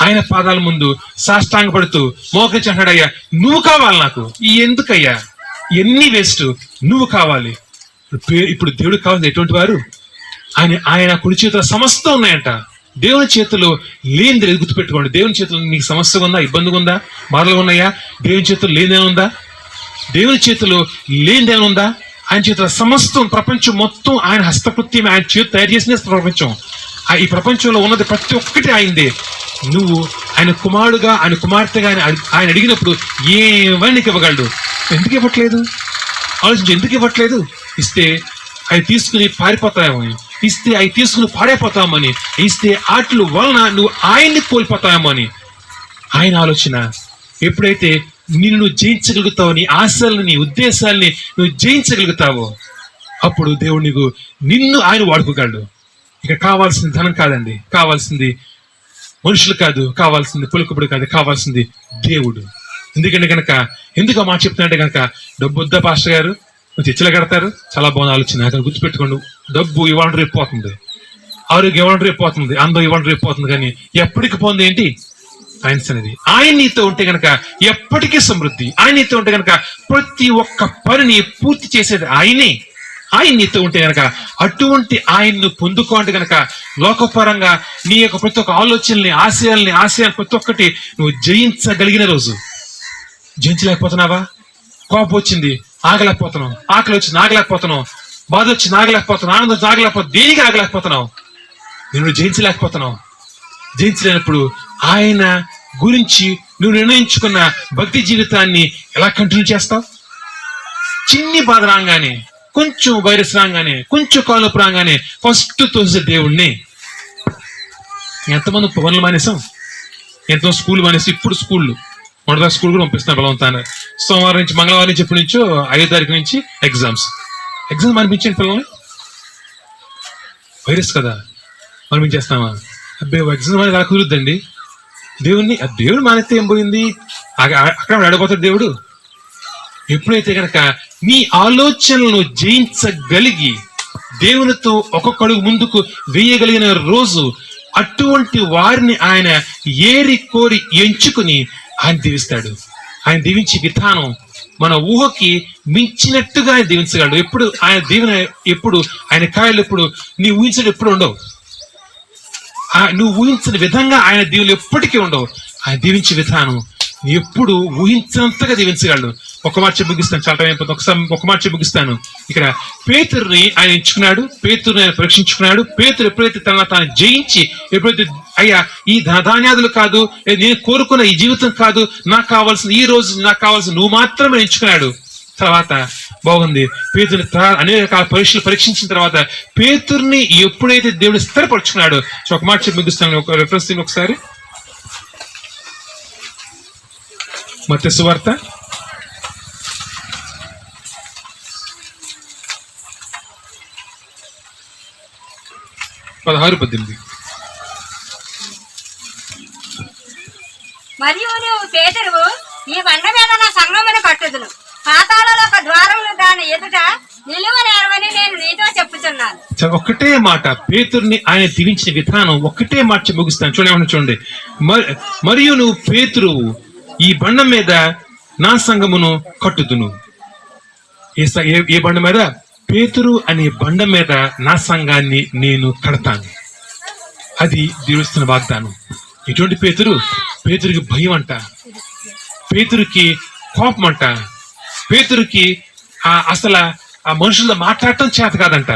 ఆయన పాదాల ముందు సాష్టాంగపడుతూ మోకరించి అంటాడు, అయ్యా నువ్వు కావాలి నాకు. ఎందుకయ్యా ఎన్ని వేస్ట్, నువ్వు కావాలి. ఇప్పుడు దేవుడు కావాలి ఎటువంటి వారు? ఆయన కుడి చేతిలో సమస్తం ఉన్నాయంట. దేవుని చేతిలో లేనిది గుర్తుపెట్టుకోండి. దేవుని చేతిలో నీకు సమస్య ఉందా, ఇబ్బందిగా ఉందా, బాధలు ఉన్నాయా? దేవుని చేతిలో లేనిదేమైనా ఉందా? దేవుని చేతిలో లేనిదేమైనా ఉందా? ఆయన చేతిలో సమస్తం, ప్రపంచం మొత్తం ఆయన హస్తకృత్యం, ఆయన చేతి తయారు చేసిన ప్రపంచం. ఈ ప్రపంచంలో ఉన్నది ప్రతి ఒక్కటి ఆయనదే. నువ్వు ఆయన కుమారుడుగా, ఆయన కుమార్తెగా ఆయన అడిగినప్పుడు ఏమైనా నీకు ఇవ్వగలడు. ఎందుకు ఇవ్వట్లేదు? ఆలోచించి, ఎందుకు ఇవ్వట్లేదు? ఇస్తే అవి తీసుకుని పారిపోతాయేమో, ఇస్తే అవి తీసుకుని పాడైపోతామని, ఇస్తే వాటి వలన నువ్వు ఆయన్ని కోల్పోతాయేమో అని ఆయన ఆలోచన. ఎప్పుడైతే నిన్ను జయించగలుగుతావో, నీ ఆశల్ని, నీ ఉద్దేశాలని నువ్వు జయించగలుగుతావో, అప్పుడు దేవుడు నిన్ను ఆయన వాడుకోగలడు. ఇక కావాల్సింది ధనం కాదండి, కావాల్సింది మనుషులు కాదు, కావాల్సింది పలుకుబడి కాదు, కావాల్సింది దేవుడు. ఎందుకంటే కనుక ఎందుకు ఆ మాట చెప్తున్నట్టే కనుక, డబ్బు వద్దా పాస్టర్ గారు, చర్చలు కడతారు, చాలా బాగుంది ఆలోచన. అక్కడ గుర్తుపెట్టుకోండి, డబ్బు ఇవాళ రేపు పోతుంది, ఆరోగ్యం ఇవాళ రేపు పోతుంది, అందం ఇవాళ రేపు పోతుంది. కానీ ఎప్పటికి పోతుంది ఏంటి? ఆయన సన్నిధి. ఆయన నీతో ఉంటే కనుక ఎప్పటికీ సమృద్ధి. ఆయన నీతో ఉంటే కనుక ప్రతి ఒక్క పనిని పూర్తి చేసేది ఆయనే. ఆయన నీతో ఉంటే గనక అటువంటి ఆయన్ను పొందుకోండి గనక లోకపరంగా నీ యొక్క ప్రతి ఒక్క ఆలోచనల్ని, ఆశయాల్ని ప్రతి ఒక్కటి నువ్వు జయించగలిగిన రోజు. జయించలేకపోతున్నావా? కోపం వచ్చింది ఆగలేకపోతున్నావు, ఆకలి వచ్చింది ఆగలేకపోతున్నావు, బాధ వచ్చింది ఆగలేకపోతున్నావు, ఆనందం వచ్చి ఆగలేకపోతున్నావు, దేనికి ఆగలేకపోతున్నావు? నేను జయించలేకపోతున్నావు. జయించలేనప్పుడు ఆయన గురించి నువ్వు నిర్ణయించుకున్న భక్తి జీవితాన్ని ఎలా కంటిన్యూ చేస్తావు? చిన్ని బాధ రాగానే, కొంచెం వైరస్ రాగానే, కొంచెం కాలుపు రాగానే ఫస్ట్ తోసే దేవుణ్ణి. ఎంతమంది పనులు మానేసాం, ఎంతమంది స్కూల్ మానేసి ఇప్పుడు స్కూళ్ళు మొదటి స్కూల్ కూడా పంపిస్తున్నారు బలవంతాన. సోమవారం నుంచి, మంగళవారం నుంచి, ఎప్పటి నుంచో 5వ తారీఖు నుంచి ఎగ్జామ్స్ అనిపించండి పిల్లల్ని. వైరస్ కదా అనిపించేస్తామా? అబ్బాయి ఎగ్జామ్ అనేది అలా కుదురుద్దండి. దేవుడు మానేస్తే ఏం పోయింది? అక్కడ ఆడిపోతాడు దేవుడు. ఎప్పుడైతే కనుక నీ ఆలోచనలను జయించగలిగి దేవునితో ఒక్కొక్క అడుగు ముందుకు వేయగలిగిన రోజు, అటువంటి వారిని ఆయన ఏరి కోరి ఎంచుకుని ఆయన దీవిస్తాడు. ఆయన దీవించే విధానం మన ఊహకి మించినట్టుగా ఆయన దీవించగలడు. ఎప్పుడు ఆయన దీవెన, ఎప్పుడు ఆయన కాయలు ఎప్పుడు నీ ఊహించడం ఎప్పుడు ఉండవు. నువ్వు ఊహించిన విధంగా ఆయన దీవులు ఎప్పటికీ ఉండవు. ఆయన దీవించే విధానం ఎప్పుడు ఊహించినంతగా దీవించగలడు. ఒక మాట ముగిస్తాను, చాలా టైం అయిపోతుంది. ఒక మాట ముగిస్తాను. ఇక్కడ పేతురుని ఆయన ఎంచుకున్నాడు, పేతురుని ఆయన పరీక్షించుకున్నాడు. పేతురు ఎప్పుడైతే తాను జయించి, ఎప్పుడైతే అయ్యా ఈ ధనధాన్యాదులు కాదు, నేను కోరుకున్న ఈ జీవితం కాదు, నాకు కావాల్సిన ఈ రోజు, నాకు కావాల్సిన నువ్వు మాత్రమే ఎంచుకున్నాడు. తర్వాత బాగుంది. పేతురు అనేక రకాల పరీక్షలు పరీక్షించిన తర్వాత పేతుర్ని ఎప్పుడైతే దేవుడు స్థిరపరుచుకున్నాడో, ఒక మాట చెప్పి ముగిస్తాను, ఒక రెఫరెన్స్ ఒకసారి. మత్తయి సువార్త 16:18. మరియు నువ్వు పేతురువు, ఈ బండ మీద నా సంగమును కట్టుదును, పాతాళంలో ఒక ద్వారమును దాని ఎదుట నిలువనేరవని నేను నీతో చెప్పుచున్నాను. ఒక్కటే మాట పేతుర్ని ఆయన దీవించిన విధానం ఒక్కటే మాట ముగిస్తాను. చూడండి. మరియు నువ్వు పేతురువు, ఈ బండ మీద నా సంగమును కట్టుదును. ఏ బండ మీద? పేతురు అనే బండ మీద నా సంఘాన్ని నేను కడతాను. అది దేవుడిస్తున్న వాగ్దానం. ఎటువంటి పేతురు? పేతురికి భయం అంట, పేతురికి కోపం అంట, పేతురికి అసలు ఆ మనుషులతో మాట్లాడటం చేత కాదంట.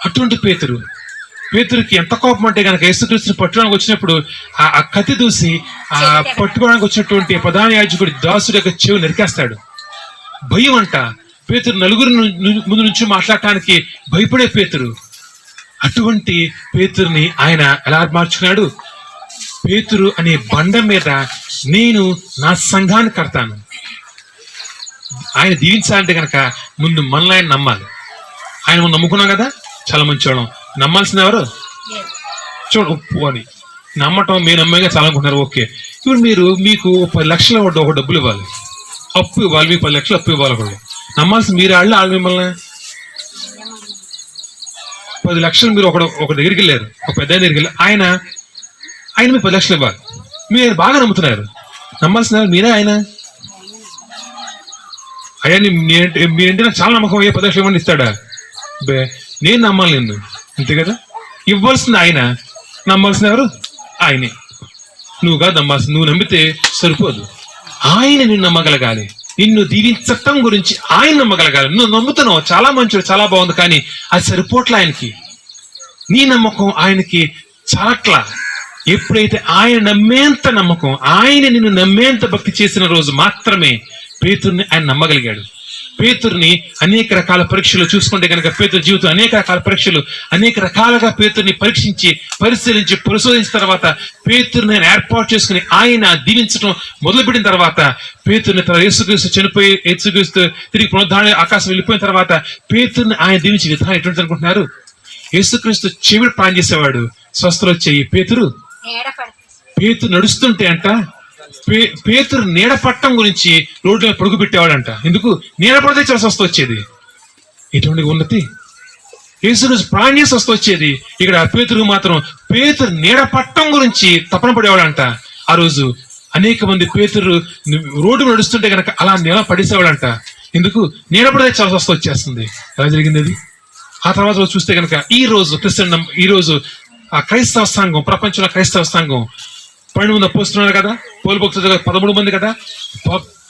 అటువంటి పేతురికి ఎంత కోపం అంటే కనుక యేసుక్రీస్తుని పట్టుకోవడానికి వచ్చినప్పుడు ఆ కత్తి దూసి ఆ పట్టుకోవడానికి వచ్చినటువంటి ప్రధాన యాజకుడి దాసుడి యొక్క చెవి నరికేస్తాడు. భయం అంట. పేతురు నలుగురు ముందు నుంచి మాట్లాడటానికి భయపడే పేతురు. అటువంటి పేతురుని ఆయన ఎలా మార్చుకున్నాడు? పేతురు అనే బండ మీద నేను నా సంఘాన్ని కడతాను. ఆయన దీవించాలంటే కనుక ముందు మనల్ని ఆయన నమ్మాలి. ఆయన మనం నమ్ముకున్నాం కదా, చాలా మంచివాళ్ళం. నమ్మాల్సిన ఎవరు? చూడు అని నమ్మటం మీరు నమ్మగా చాలా అనుకుంటున్నారు. ఓకే, ఇప్పుడు మీకు 10 లక్షల ఒక డబ్బులు ఇవ్వాలి, అప్పు ఇవ్వాలి, మీకు 10 లక్షలు అప్పు ఇవ్వాలి. కూడా నమ్మాల్సిన మీరు వాళ్ళు మిమ్మల్ని 10 లక్షలు మీరు ఒక దగ్గరికి వెళ్ళారు, ఒక పెద్ద దగ్గరికి వెళ్ళారు, ఆయన మీకు 10 లక్షలు ఇవ్వాలి. మీరు బాగా నమ్ముతున్నారు. నమ్మాల్సిన మీరే ఆయన. అయ్యా మీరంటే నాకు చాలా నమ్మకం, 10 లక్షలు ఇవ్వండి ఇస్తాడా? నేను నమ్మాలి నిన్ను, అంతే కదా. ఇవ్వాల్సింది ఆయన, నమ్మాల్సిన ఎవరు? ఆయనే. నువ్వు కాదు నమ్మాల్సింది. నువ్వు నమ్మితే సరిపోదు, ఆయన నిన్ను నమ్మగలగాలి. నిన్ను దీవించటం గురించి ఆయన నమ్మగలగాలి. నువ్వు నమ్ముతున్నావు, చాలా మంచిది, చాలా బాగుంది, కానీ అది సరిపోట్ల ఆయనకి. నీ నమ్మకం ఆయనకి చాలట్లా. ఎప్పుడైతే ఆయన నమ్మేంత నమ్మకం, ఆయన నిన్ను నమ్మేంత భక్తి చేసిన రోజు మాత్రమే పేతుర్ని ఆయన నమ్మగలిగాడు. పేతుర్ని అనేక రకాల పరీక్షలు చూసుకుంటే కనుక పేతురు జీవితం అనేక రకాల పరీక్షలు, అనేక రకాలుగా పేతుర్ని పరీక్షించి పరిశీలించి పరిశోధించిన తర్వాత పేతుర్ని ఆయన ఏర్పాటు చేసుకుని ఆయన దీవించడం మొదలుపెట్టిన తర్వాత పేతుర్ని యేసుక్రీస్తు చనిపోయి యేసుక్రీస్తు తిరిగి పునరుద్ధరణ ఆకాశం వెళ్ళిపోయిన తర్వాత పేతుర్ని ఆయన దీవించే విధానం ఎటువంటి అనుకుంటున్నారు? యేసుక్రీస్తు చెవిడు ప్రాణం చేసేవాడు, స్వస్థలు వచ్చాయి. పేతురు నడుస్తుంటే అంట పేతురు నీడ పట్టం గురించి రోడ్లో పడుగు పెట్టేవాడంట. ఎందుకు? నీడ పడితే చాలా స్వస్థ వచ్చేది. ఎటువంటి ఉన్నతి! యేసుక్రీస్తు ప్రాణం చేసి స్వస్థ వచ్చేది. ఇక్కడ పేతురు మాత్రం పేతురు నీడ పట్టం గురించి తపన పడేవాడంట. ఆ రోజు అనేక మంది పేతురు రోడ్డు నడుస్తుంటే కనుక అలా నీడ పడేసేవాడంట. ఎందుకు? నీడ పడితే చాలా స్వస్థ వచ్చేస్తుంది. ఎలా జరిగింది అది? ఆ తర్వాత రోజు చూస్తే కనుక ఈ రోజు ఆ క్రైస్తవ సంఘం, ప్రపంచంలో క్రైస్తవ సంఘం 12 మంది అపోస్తున్నారు కదా, పౌలు భక్తులు 13 మంది కదా.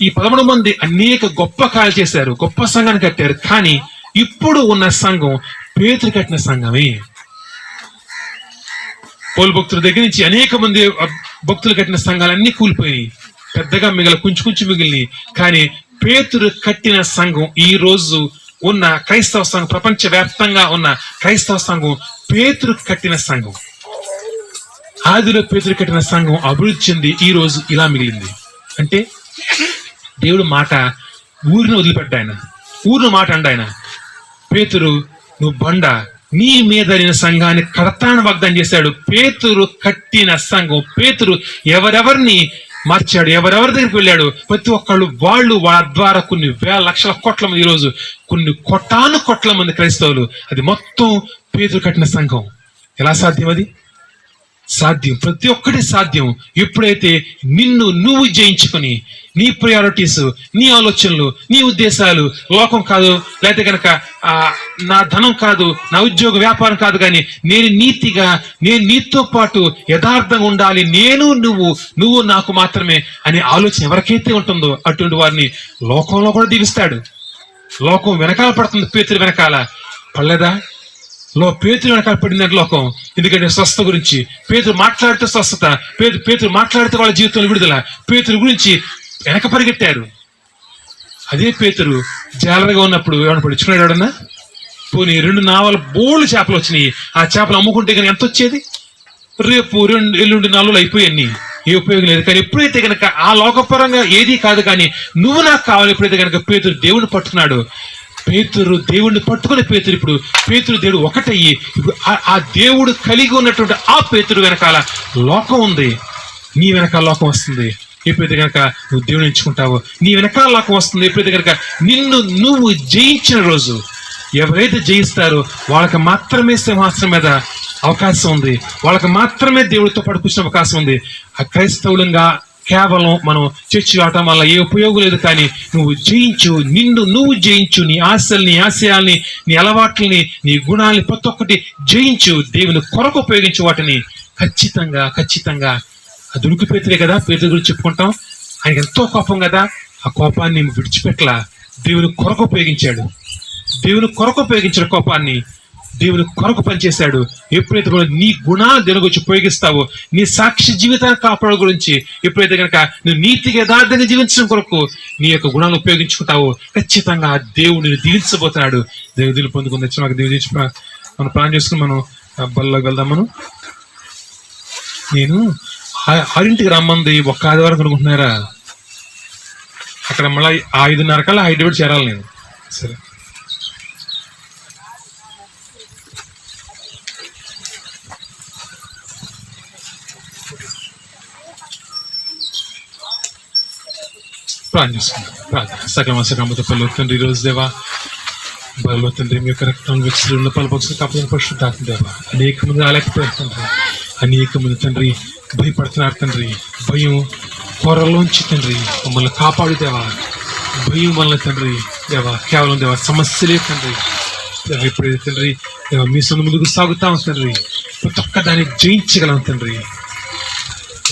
ఈ 13 మంది అనేక గొప్ప కార్యాలు చేశారు, గొప్ప సంఘాన్ని కట్టారు. కానీ ఇప్పుడు ఉన్న సంఘం పేతురు కట్టిన సంఘమే. పౌలు భక్తుల దగ్గర నుంచి అనేక మంది భక్తులు కట్టిన సంఘాలన్నీ కూలిపోయినాయి, పెద్దగా కొంచెం మిగిలినాయి. కానీ పేతురు కట్టిన సంఘం, ఈ రోజు ఉన్న క్రైస్తవ సంఘం, ప్రపంచ వ్యాప్తంగా ఉన్న క్రైస్తవ సంఘం పేతురు కట్టిన సంఘం. ఆదిలో పేతురు కట్టిన సంఘం అభివృద్ధి చెంది ఈ రోజు ఇలా మిగిలింది. అంటే దేవుడు మాట ఊరిని వదిలిపెట్ట, ఆయన ఊరిని మాట అండ. ఆయన పేతురు నువ్వు బండ, నీ మీద నేను సంఘాన్ని కడతాను వాగ్దానం చేశాడు. పేతురు కట్టిన సంఘం. పేతురు ఎవరెవరిని మార్చాడు, ఎవరెవరి దగ్గరికి వెళ్ళాడు, ప్రతి ఒక్కళ్ళు వాళ్ళ ద్వారా కొన్ని వేల లక్షల కోట్ల మంది, ఈరోజు కొన్ని కోట్ల మంది క్రైస్తవులు. అది మొత్తం పేతురు కట్టిన సంఘం. ఎలా సాధ్యం? అది సాధ్యం, ప్రతి ఒక్కటి సాధ్యం. ఎప్పుడైతే నువ్వు జయించుకొని నీ ప్రయారిటీస్, నీ ఆలోచనలు, నీ ఉద్దేశాలు లోకం కాదు, లేకపోతే కనుక నా ధనం కాదు, నా ఉద్యోగ వ్యాపారం కాదు, కానీ నేను నీతో పాటు యథార్థంగా ఉండాలి, నువ్వు నాకు మాత్రమే అనే ఆలోచన ఎవరికైతే ఉంటుందో అటువంటి వారిని లోకంలో కూడా దీవిస్తాడు. లోకం వెనకాల పడుతుంది, పేతురు వెనకాల పడలేదా? పేతురు వెనకాల పడిందంటే లోకం. ఎందుకంటే స్వస్థత గురించి పేతురు మాట్లాడితే స్వస్థత, పేతురు మాట్లాడితే వాళ్ళ జీవితంలో విడుదల, పేతురు గురించి వెనక పరిగెట్టారు. అదే పేతురు జాలరగా ఉన్నప్పుడు ఏమన్నా పడుచుకున్నాడు ఎవడన్నా? పోనీ 2 నావల బోళ్ళు చేపలు వచ్చినాయి. ఆ చేపలు అమ్ముకుంటే కానీ ఎంత వచ్చేది? రేపు ఎల్లుండి 4 అయిపోయాయి. ఏ ఉపయోగం లేదు. కానీ ఎప్పుడైతే కనుక ఆ లోకపరంగా ఏది కాదు, కానీ నువ్వు నాకు కావాలి ఎప్పుడైతే కనుక పేతురు దేవుడిని పట్టుకున్నాడు. పేతురు దేవుడిని పట్టుకునే పేతురు ఇప్పుడు పేతురు దేవుడు ఒకటయ్యి ఇప్పుడు ఆ దేవుడు కలిగి ఉన్నటువంటి ఆ పేతురు వెనకాల లోకం ఉంది. నీ వెనకాల లోకం వస్తుంది ఎప్పుడైతే కనుక నువ్వు దేవుని ఎంచుకుంటావో. నీ వెనకాల లోకం వస్తుంది ఎప్పుడైతే కనుక నిన్ను నువ్వు జయించిన రోజు. ఎవరైతే జయిస్తారో వాళ్ళకి మాత్రమే సింహాసనం మీద అవకాశం ఉంది. వాళ్ళకి మాత్రమే దేవుడితో పాటు కూర్చునే అవకాశం ఉంది. ఆ క్రైస్తవులంగా కేవలం మనం చర్చి రావటం వల్ల ఏ ఉపయోగం లేదు. కానీ నువ్వు జయించు, నువ్వు జయించు. నీ ఆశల్ని, నీ ఆశయాల్ని, నీ అలవాట్లని, నీ గుణాలని ప్రతి ఒక్కటి జయించు. దేవుని కొరకు ఉపయోగించు వాటిని. ఖచ్చితంగా ఆ దుడుకు పేతురే కదా పేతురు గురించి చెప్పుకుంటాం. ఆయనకి ఎంతో కోపం కదా. ఆ కోపాన్ని విడిచిపెట్టలా, దేవుని కొరకు ఉపయోగించాడు. దేవుని కొరకు ఉపయోగించిన కోపాన్ని దేవుని కొరకు పనిచేశాడు. ఎప్పుడైతే నీ గుణాలు దేవుని గురించి ఉపయోగిస్తావో, నీ సాక్షి జీవితాన్ని కాపాడ గురించి ఎప్పుడైతే కనుక నువ్వు నీతిగా యథార్థంగా జీవించడం కొరకు నీ యొక్క గుణాలు ఉపయోగించుకుంటావో ఖచ్చితంగా దేవుడు నిన్ను దీవించబోతున్నాడు. దేవుడు పొందుకుని వచ్చి మాకు దేవుడి మనం ప్లాన్ చేసుకుని మనం బల్లోకి వెళ్దాం. నేను 6ంటికి రమ్మంది ఒక్క ఆదివారం అనుకుంటున్నారా? అక్కడ మళ్ళీ 5:30 కల్లా హైదరాబాద్ చేరాలి నేను. సరే, ప్రార్థన చేసుకుంటాం. సకలమతో పల్లె తండ్రి, ఈరోజు దేవా బలో తండ్రి మీ యొక్క రక్తం విక్సులు పలుపక్షులు కాపాడిన పరిశుద్ధాత్మ దేవా అనేక మంది రాలేకపోయారు తండ్రి. అనేక మంది తండ్రి భయపడుతున్నారు తండ్రి. భయం కొరలోంచి తండ్రి మమ్మల్ని కాపాడు దేవా. భయం వల్ల తండ్రి దేవా కేవలం దేవా సమస్యలే తండ్రి. ఎప్పుడైతే తండ్రి దేవా మీ సొంత ముందుకు సాగుతాం తండ్రి, ప్రతి ఒక్క దాన్ని జయించగలం తండ్రి.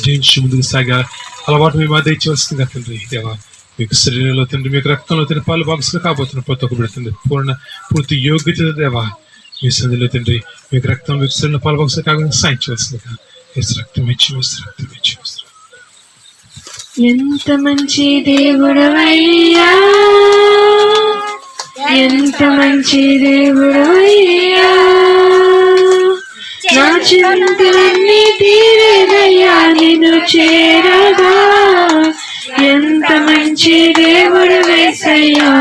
జయించి ముందుకు సాగా అలవాటు మేము దయచేస్తుందిగా తండ్రి దేవా. మీకు శరీరంలో తండ్రి, మీకు రక్తంలో తండ్రి పాలు భాగస్సులు కాబోతున్న ప్రతి ఒక్క తండ్రి పూర్తి యోగ్యత దేవా మీ సంధిలో తండ్రి. మీకు రక్తం, మీకు శరీరంలో పాలు భాగస్సులు కాకుండా సాయించవలసిందిగా రక్తం ఇచ్చి ఎంత మంచి దేవుడవయ్యా, ఎంత మంచి దేవుడవయ్యా, నా చింతలన్నీ తీరేదయ్యా నిన్ను చేరగా. ఎంత మంచి దేవుడు యేసయ్యా,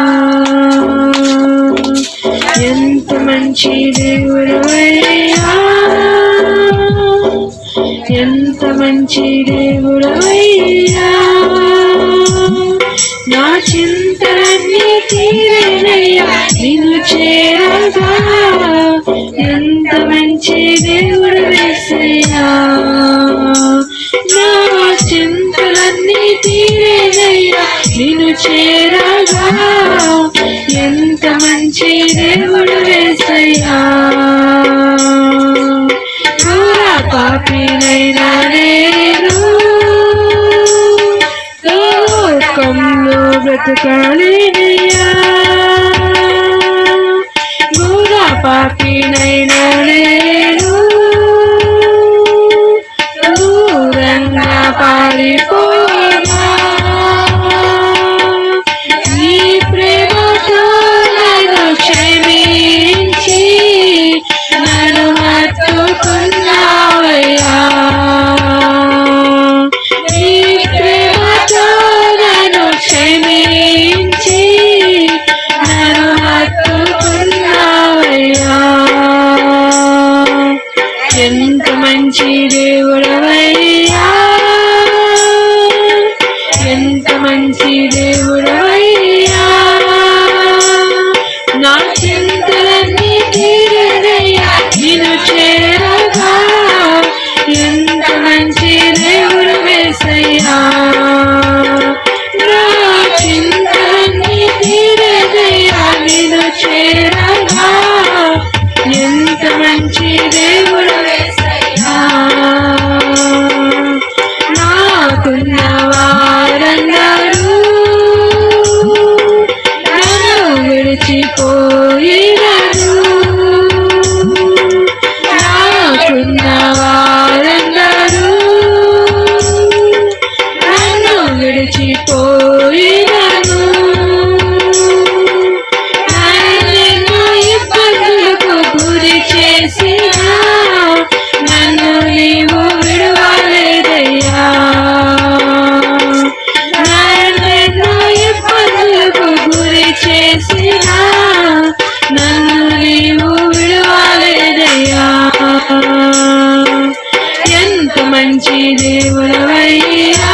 ఎంత మంచి దేవుడవయ్యా, ఎంత మంచి దేవుడవయ్యా, నా చింతలన్నీ తీరేనయ్యా నిన్ను చేరగా. ఎంత మంచి దేవుడు యేసయ్యా, నా చింతలన్నీ తీరేనయ్యా నిన్ను చేరగా. ఎంత మంచి దేవుడు యేసయ్యా, పాపినైనా నేను లోకంలో బ్రతకాలేనయ్యా. ఘోర పాపినైనా నేను దూరంగా పారిపోయినా నీ ప్రేమతో నన్ను క్షమించి నన్ను హత్తుకున్నావయ్యా. నీ ప్రేమతో నన్ను క్షమించి నన్ను హత్తుకున్నావయ్యా. ఎంత మంచి దేవుడవయ్యా, ఎంత మంచి దేవుడవయ్యా, నా చింతలన్నీ తీరేనయ్యా నిన్ను చేరగా. ఎంత మంచి దేవుడు యేసయ్యా, నా చింతలన్నీ తీరేనయ్యా నిన్ను చేరగా. ఎంత మంచి దేవుడు యేసయ్యా, నాకున్న వారందరూ వేసినా నన్ను నీవు విడువలేదయ్యా. ఎంత మంచి దేవుడవయ్యా,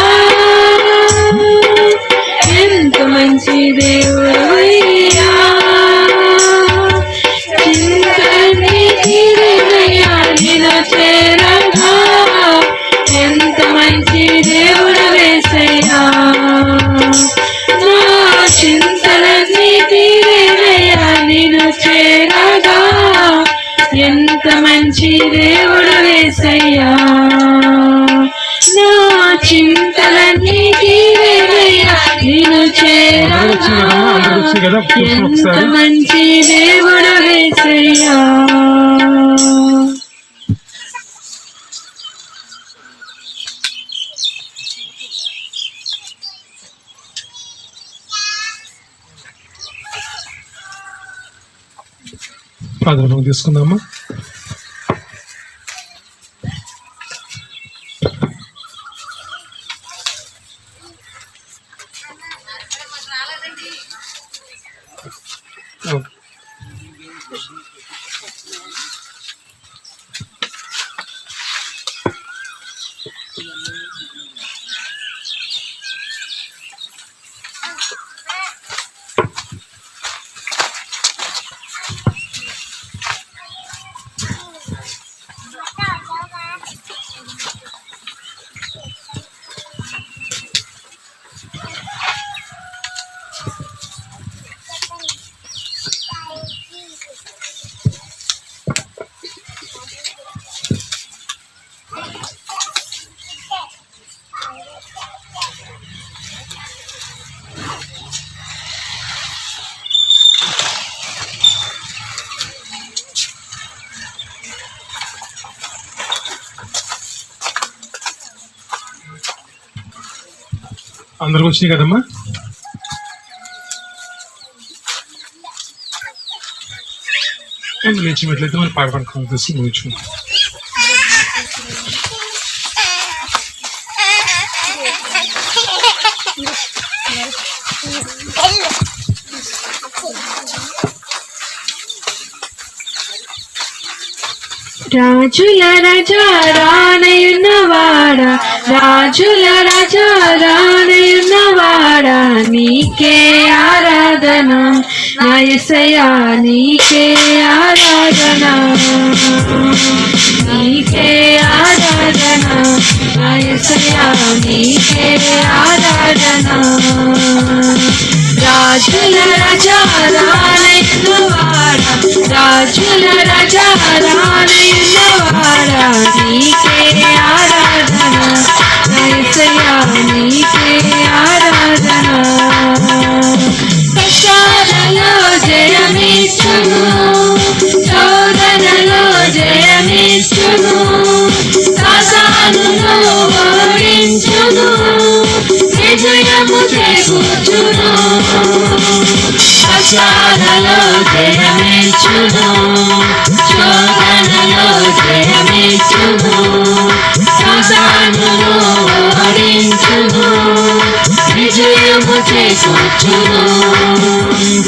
ఎంత మంచి దేవుడవయ్యా. చింతని తీరినయ్యా నిన్ను చేరగా, ఎంత మంచి దేవుడవేసయ్యా. నా చింతలన్నీ తీరినయ్యా నిన్ను చేరగా, ఎంత మంచి దేవుడవేసయ్యా. నా చింతలన్నీ తీరినయ్యా నిన్ను చేరగా, ఎంత మంచి దేవుడవేసయ్యా. ప్రార్థన తీసుకుందామా. అందరికి వచ్చినాయి కదమ్మా. లేచినట్లయితే మరి పాట పడుకుని తెచ్చి ముగించుకుంటాం. రాజుల రాజా రానయున్నవాడా, రాజుల రాజా రానయున్నవాడా, నీకే ఆరాధన నా యేసయ్యా, నీకే ఆరాధన, నీకే ఆరాధన నా యేసయ్యా, నీకే ఆరాధన. రాజుల రాజా రానయున్నవాడా, రాజుల రాజా రానయున్నవాడా, నీకే ఆరాధన నా యేసయ్యా, నీకే ఆరాధన. కష్టాలలో జయమిచ్చును, శోధనలో జయమిచ్చును, సాతానును ఓడించును, విజయము చేకూర్చును. కష్టాలలో జయమిచ్చును, శోధనలో జయమిచ్చును, సాతానును ఓడించును, విజయము చేకూర్చును.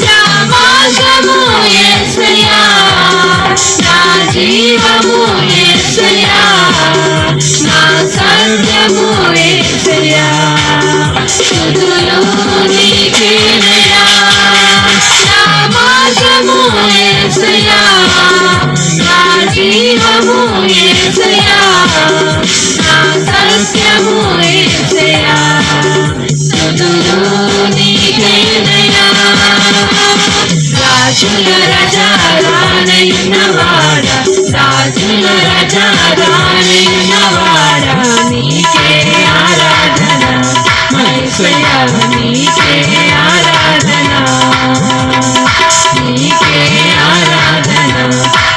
నా మార్గము యేసయ్యా, నా జీవము యేసయ్యా, నా సత్యము యేసయ్యా, స్తుతులు నీకేనయ్యా. నా మార్గము యేసయ్యా, నా జీవము యేసయ్యా, నా సత్యము యేసయ్యా, స్తుతులు నీకేనయ్యా. రాజుల రాజా రానయున్నవాడా, రాజుల రాజా రానయున్నవాడా, నీకే ఆరాధన మా యేసయ్యా, నీకే ఆరాధన, నీకే ఆరాధన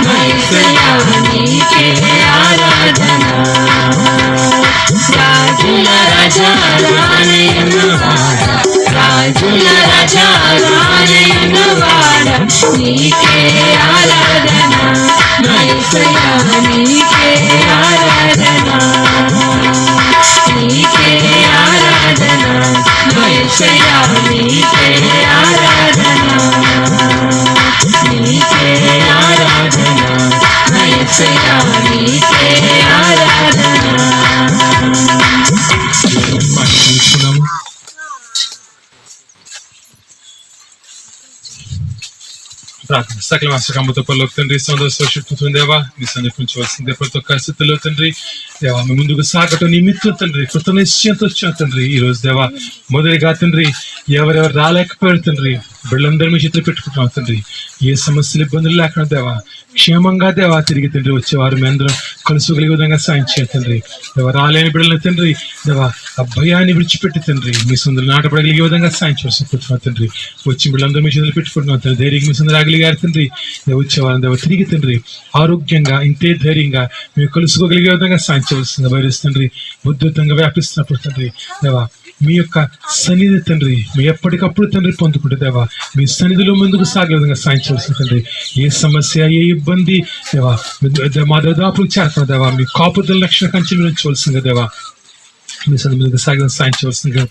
మా యేసయ్యా, నీకే ఆరాధన. రాజుల రాజా రానయున్నవాడా, రాజుల రాజా రానయున్నవాడా, నీకే ఆరాధన నా యేసయ్యా, నీకే ఆరాధన, నీకే ఆరాధన నా యేసయ్యా, నీకే ఆరాధన. నీకే ఆరాధన యేసయ్యా నీకే ఆరాధన తీసుకున్నాము. ప్రార్థన సకల వాసకంబతో పనులకు తండ్రి సంతోషిస్తుంది దేవా మీ సన్నిధించవలసిందే ప్రతి ఒక్క స్థితిలో తండ్రి దేవా మీ ముందుకు సాగటం నిమిత్తం తండ్రి కృత నిశ్చయంతో వచ్చాం తండ్రి ఈ రోజు దేవా మొదటిగా తండ్రి ఎవరెవరు రాలేకపోయారు తండ్రి బిడ్డలందరూ మీ చేతులు పెట్టుకుంటున్నాం తండ్రి ఏ సమస్యలు ఇబ్బందులు లేకుండా దేవా క్షేమంగా దేవా తిరిగి తండ్రి వచ్చేవారు మీ అందరం కలుసుకోగలిగే విధంగా సాయం చేయాలి తండ్రి దేవా రాలేని బిడ్డలను తండ్రి దేవా ఆ భయాన్ని విడిచిపెట్టి తండ్రి మీ సొందరు నాటపడగలిగే విధంగా సాయం చేస్తున్నాం తండ్రి వచ్చి బిడ్డలందరూ మీ చేతులు పెట్టుకుంటున్నాం తండ్రి ధైర్యంగా మీ సొందరు రాగలిగారు తండ్రి వచ్చేవారిని దేవా తిరిగి తండ్రి ఆరోగ్యంగా ఇంతే ధైర్యంగా మేము కలుసుకోగలిగే విధంగా సాయం చేయవలసింది వైరస్ తండ్రి ఉద్ధృతంగా వ్యాపిస్తున్నప్పుడు తండ్రి దేవా మీ యొక్క సన్నిధి తండ్రి మీ ఎప్పటికప్పుడు తండ్రి పొందుకుంటే దేవా మీ సన్నిధిలో ముందుకు సాగే విధంగా సాయం చేయవలసింది తండ్రి ఏ సమస్య ఏ ఇబ్బంది దేవా మా దాదాపు చేరకుండా దేవా మీ కాపుదల రక్షణ కంచెలు ఉంచవలసిందిగా దేవా మీ సన్నిధి ముందుకు సాగే సాయం చేయవలసిందిగా